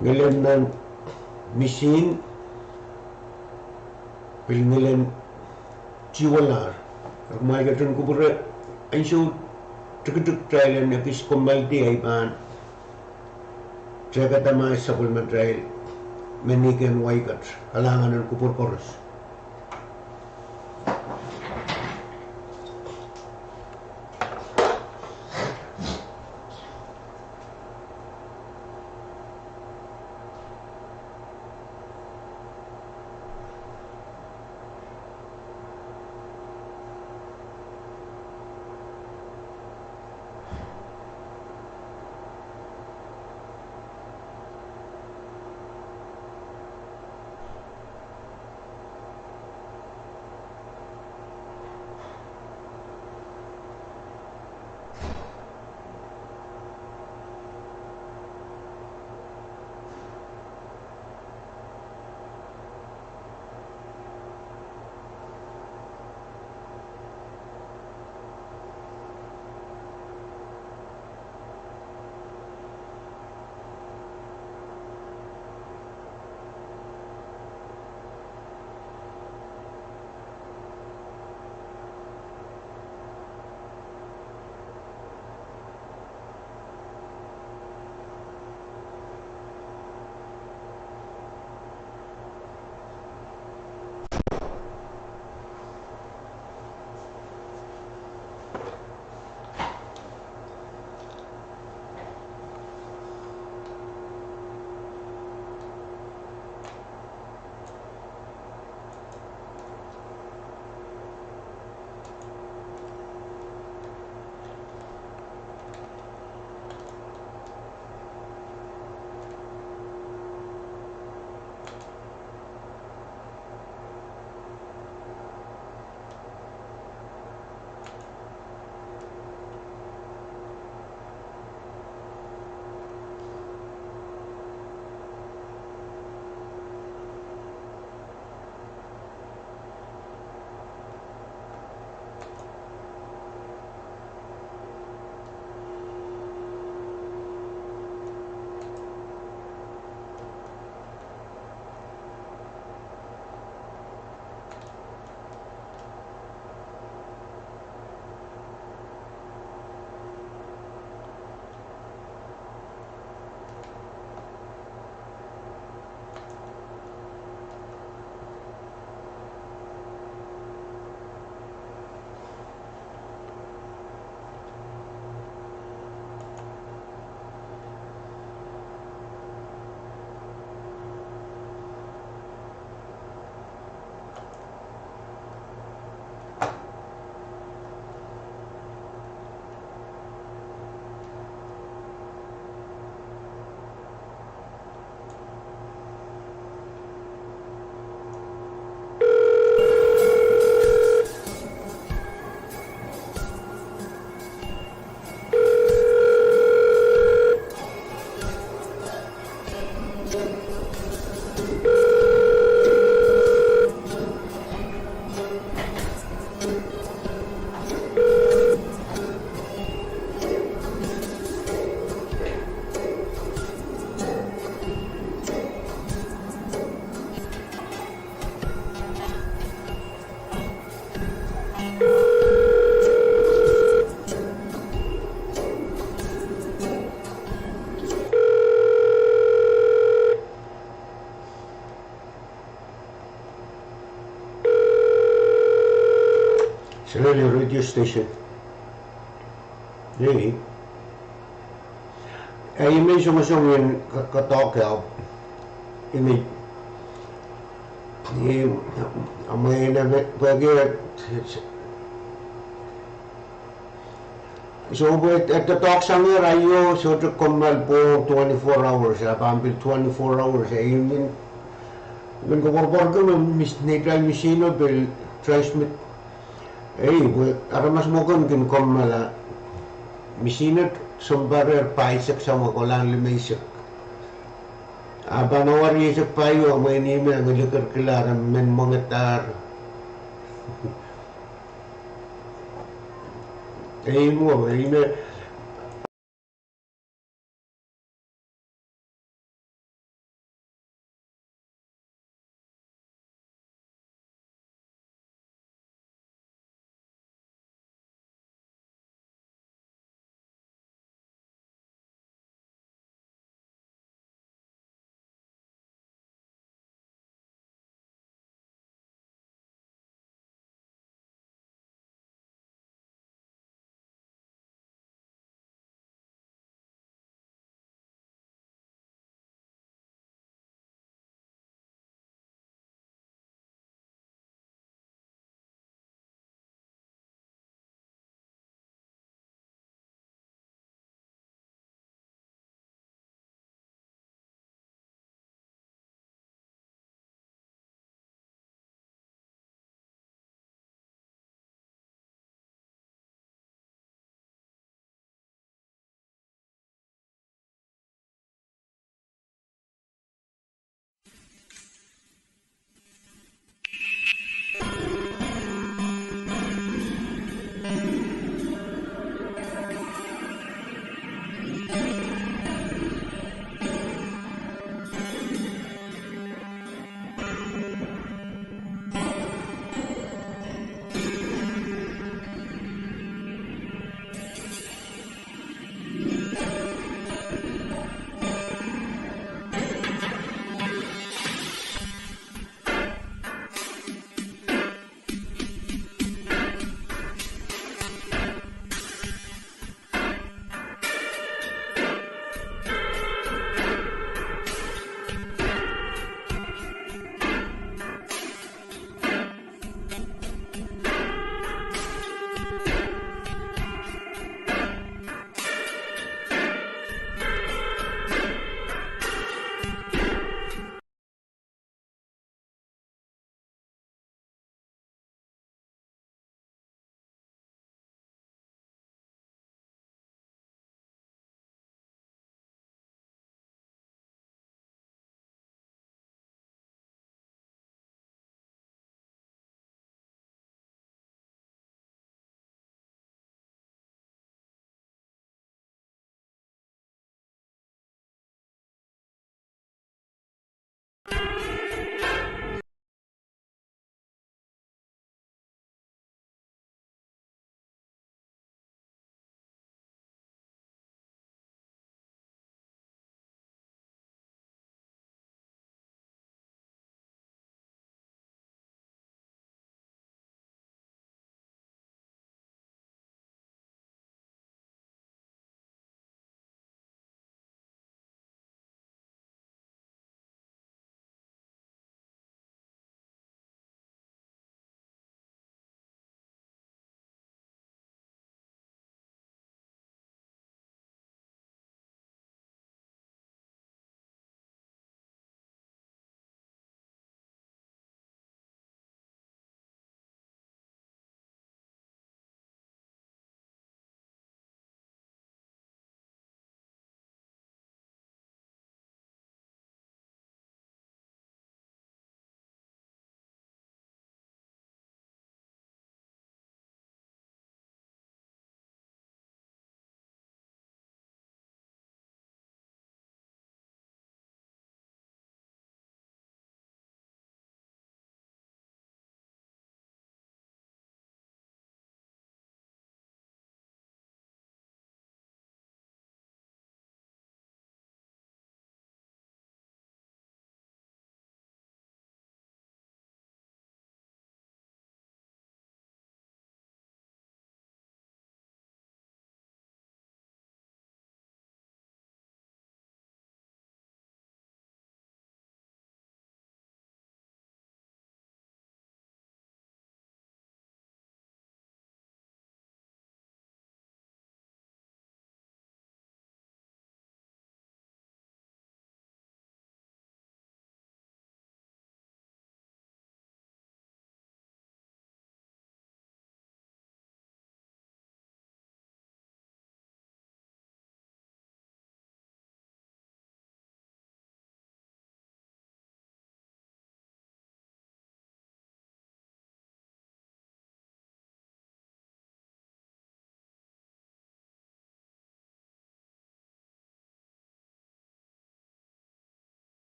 Speaker 15: ngelen nan mesin pilingelen ciwalar ak may gatun ko pura ay so tuk trial na kis komalti ay pan jaga tama supplement trial meniken waikat alangan ng kupur koros. Selalu radio station. Jadi, Ay may sumusungin katokyaw. Ini may na pwede so at the talk sangi rayo so to kommal po 24 hours pampil 24 hours ay min ko borbor ko mis nitray misino bil transmit ay ara mas mo kon kin kommala misino sombarer paisak sa mo kolang limaysak abanawari sa payo may ni me ang likar kilaran men mongetar ay mo ay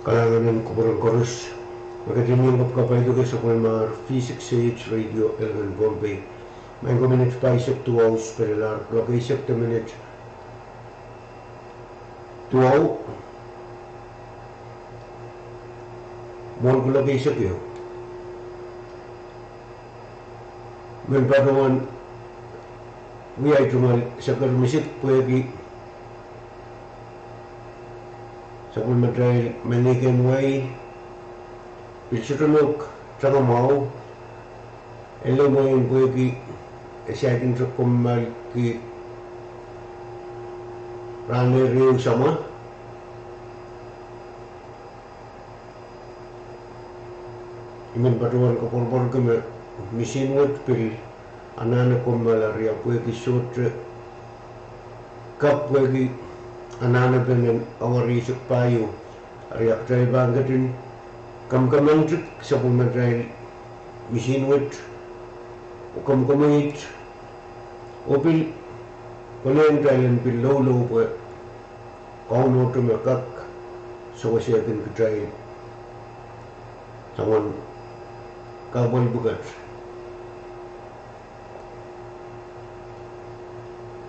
Speaker 15: kalanganan kukurang korus. Magkatinyong kapkapay ito sa kulmar V6H Radio 11 Bombay. May minutes pa isip 2 hours peralar. Kaya isip 2 minutes 2 hours. Mohon ko lagi isip yun. Men padawan wiyay tumal sa karmisip pwede sa kulmadray manigan way Pichutulok Trangamaw Elo mo yung pwede sa ating sa kumal ki Rani Rio sama Iman padawan ka pulpul kami misinwat pil anana kumal ria pwede sutra kap pwede anana benen awarisok payo ria tray bangatin kam-kamang sa pumatay misinwat o kam-kamait o pil palayan tayo pil low-low po kauno tumakak sa wasyakin katay saman kabal bugat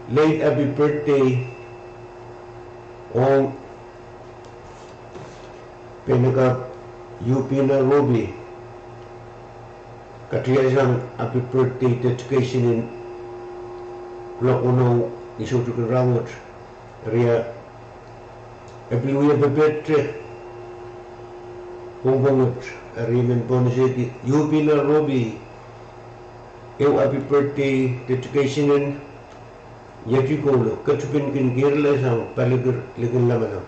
Speaker 15: late happy birthday on pinaka UP na Robi katiyasang happy birthday dedication in Lakunaw isutukan rawat ria ebliuya bebet honggongot rimen bonuseti UP na Robi eu happy birthday dedication in Yatikolo katupin kin girla sang paligur likin lamana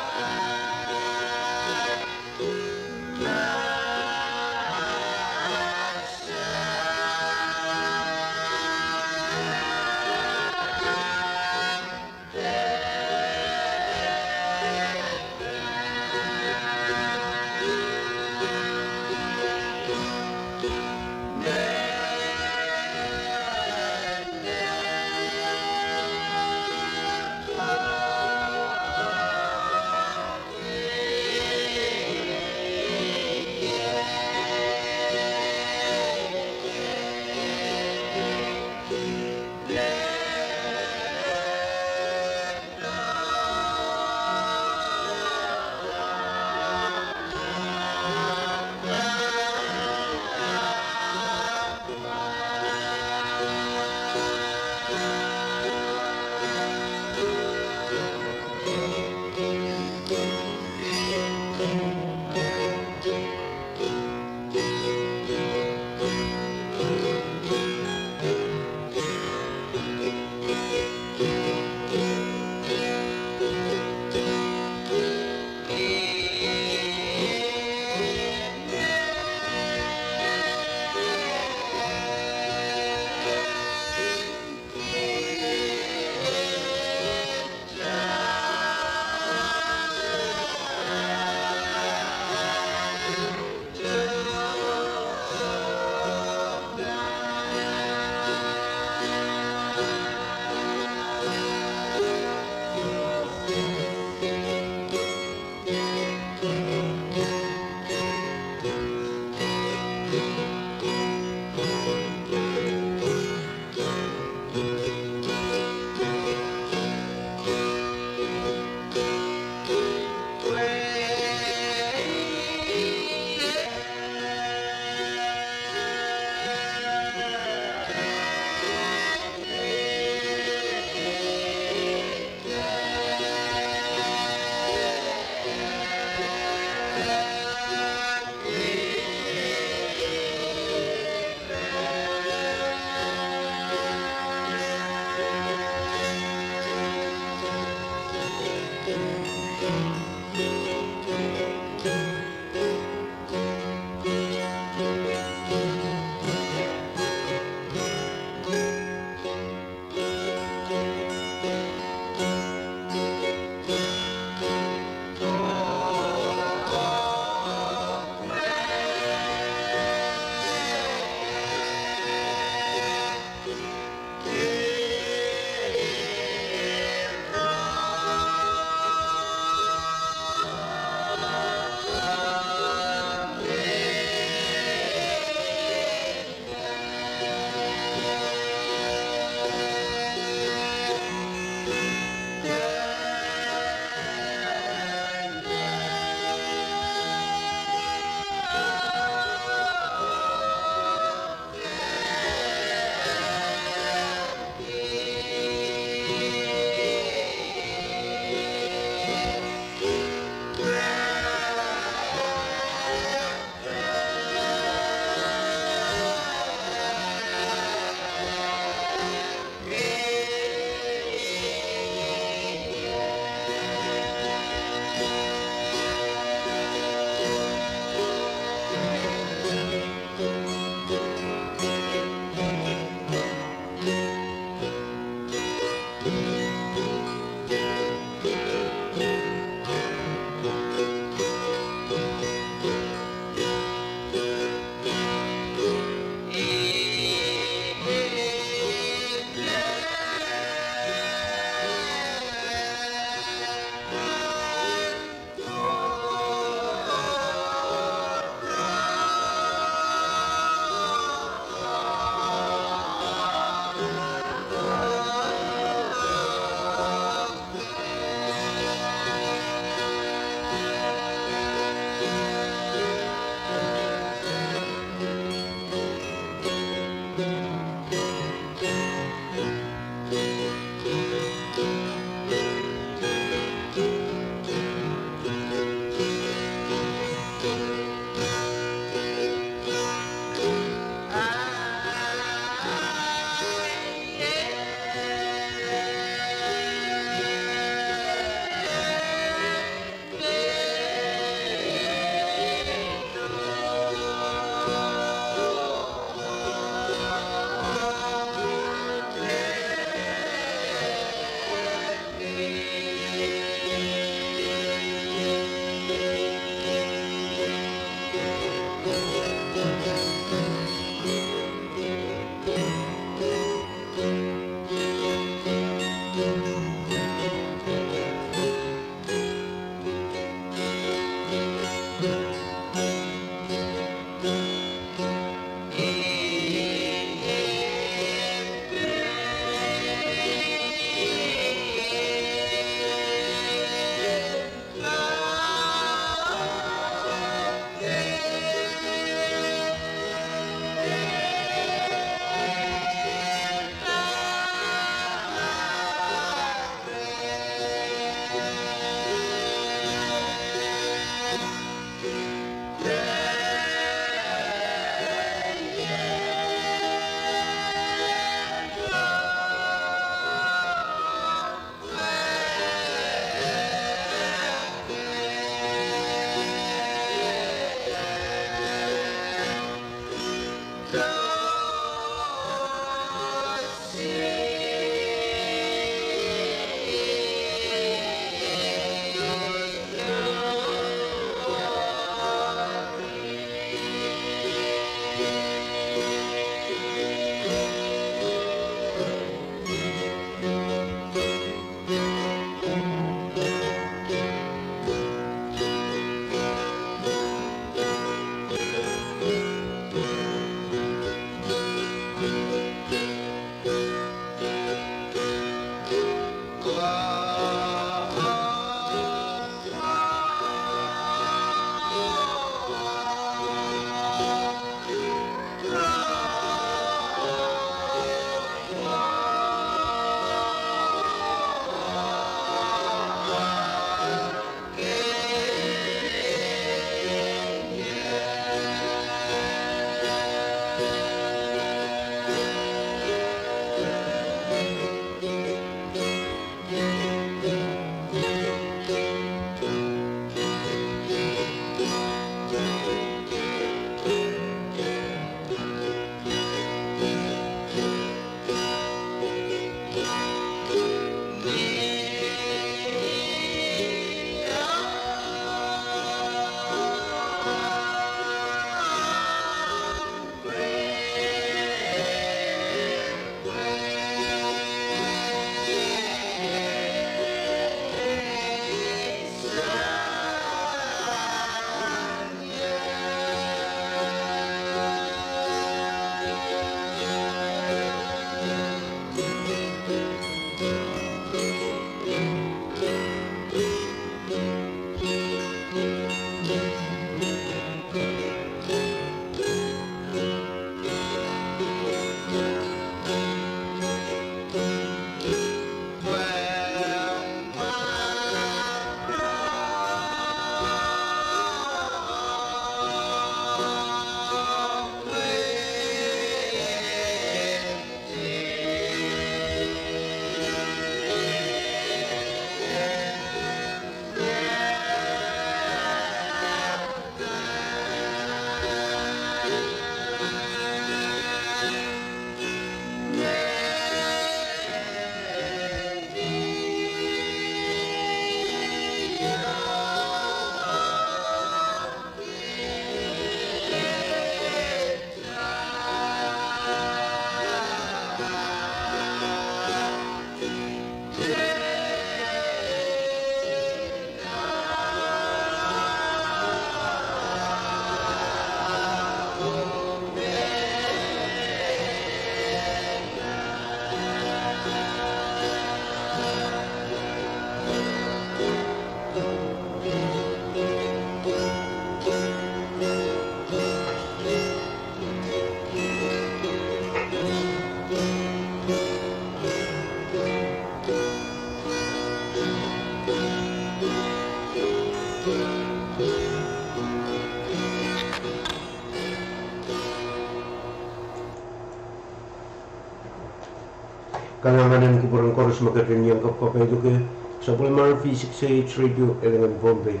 Speaker 15: kalanganan ko parang chorus magatin yang kapapay ko ke sa Pulmar V6H Radio elengan Bombay.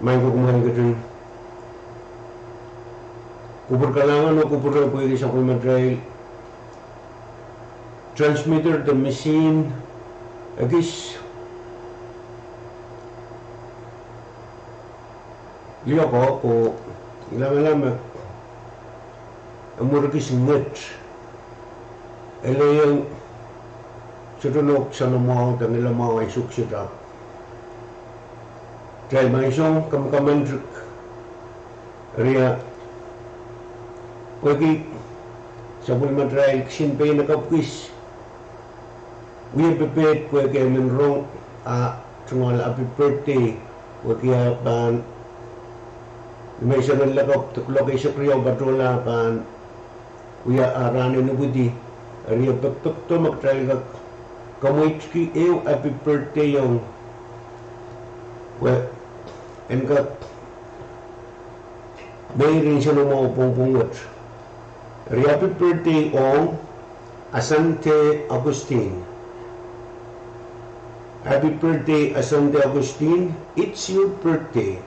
Speaker 15: Main ko kumain gatin. Kupur kalangan o kupur na pwede sa Pulmar Trail. Transmitter the machine agis liya ko ilama amuragis ngat ele yang sudunok sa namaw ang ilamaw ay suksita dahil mga isong kamkamandrik riya pwede sa Pulmar Trail sinpay nakapwis we are prepared for a wrong tungal happy birthday wakia pan may sanan lakop tuklok isa kriyo batola pan we are arane nubudi ariya baktok to magtry ka kamoitski ew happy birthday yung well and ka may rin siya mo pungpungot ariya happy birthday on Asante Agustin. Happy birthday, Asante Agustin. It's your birthday.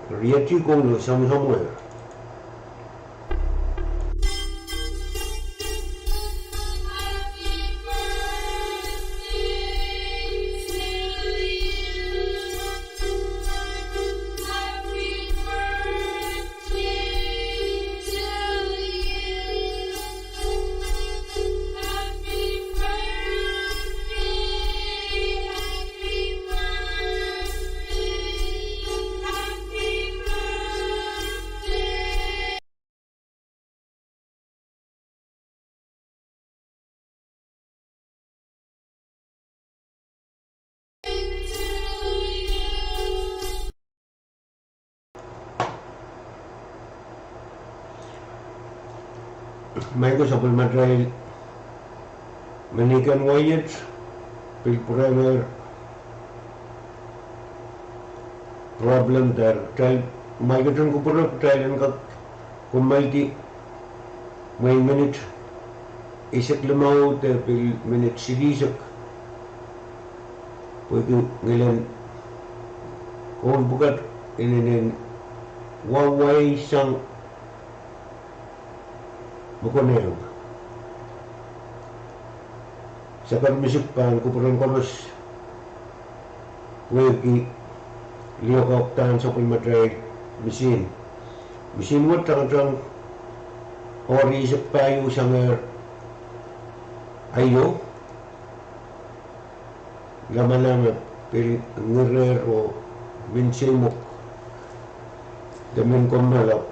Speaker 15: Riyati Kolo somewhere. Main ko sa Pulmar Trail Manikan Wyatt Pilpuramer problem there trail main ko ko pura trail ka kumalti may minute isak lamaw te pil minute sigisak pwede ngayon kung bukat ininin waway sang bukonew sa permisip pan kupurang koros wegi liok tan sa Pulmar Trail machine mo tang ori sa payo sanger ayo laman pil ngerer o minsimok damin komalap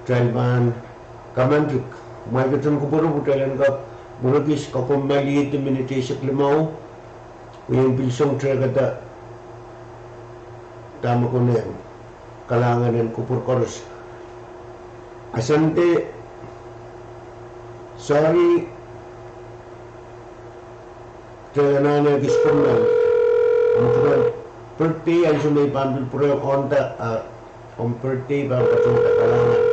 Speaker 15: trail ban Kamandrik, may katong kupuro butalan ka bunagis ka kung maliit na minitisak limaw yung bilsong tragata tama ko na yan kalangan ng kupur koros Asante sorry traganana giskumal ang birthday ay sumay pambil pura onta on birthday ba katong kalangan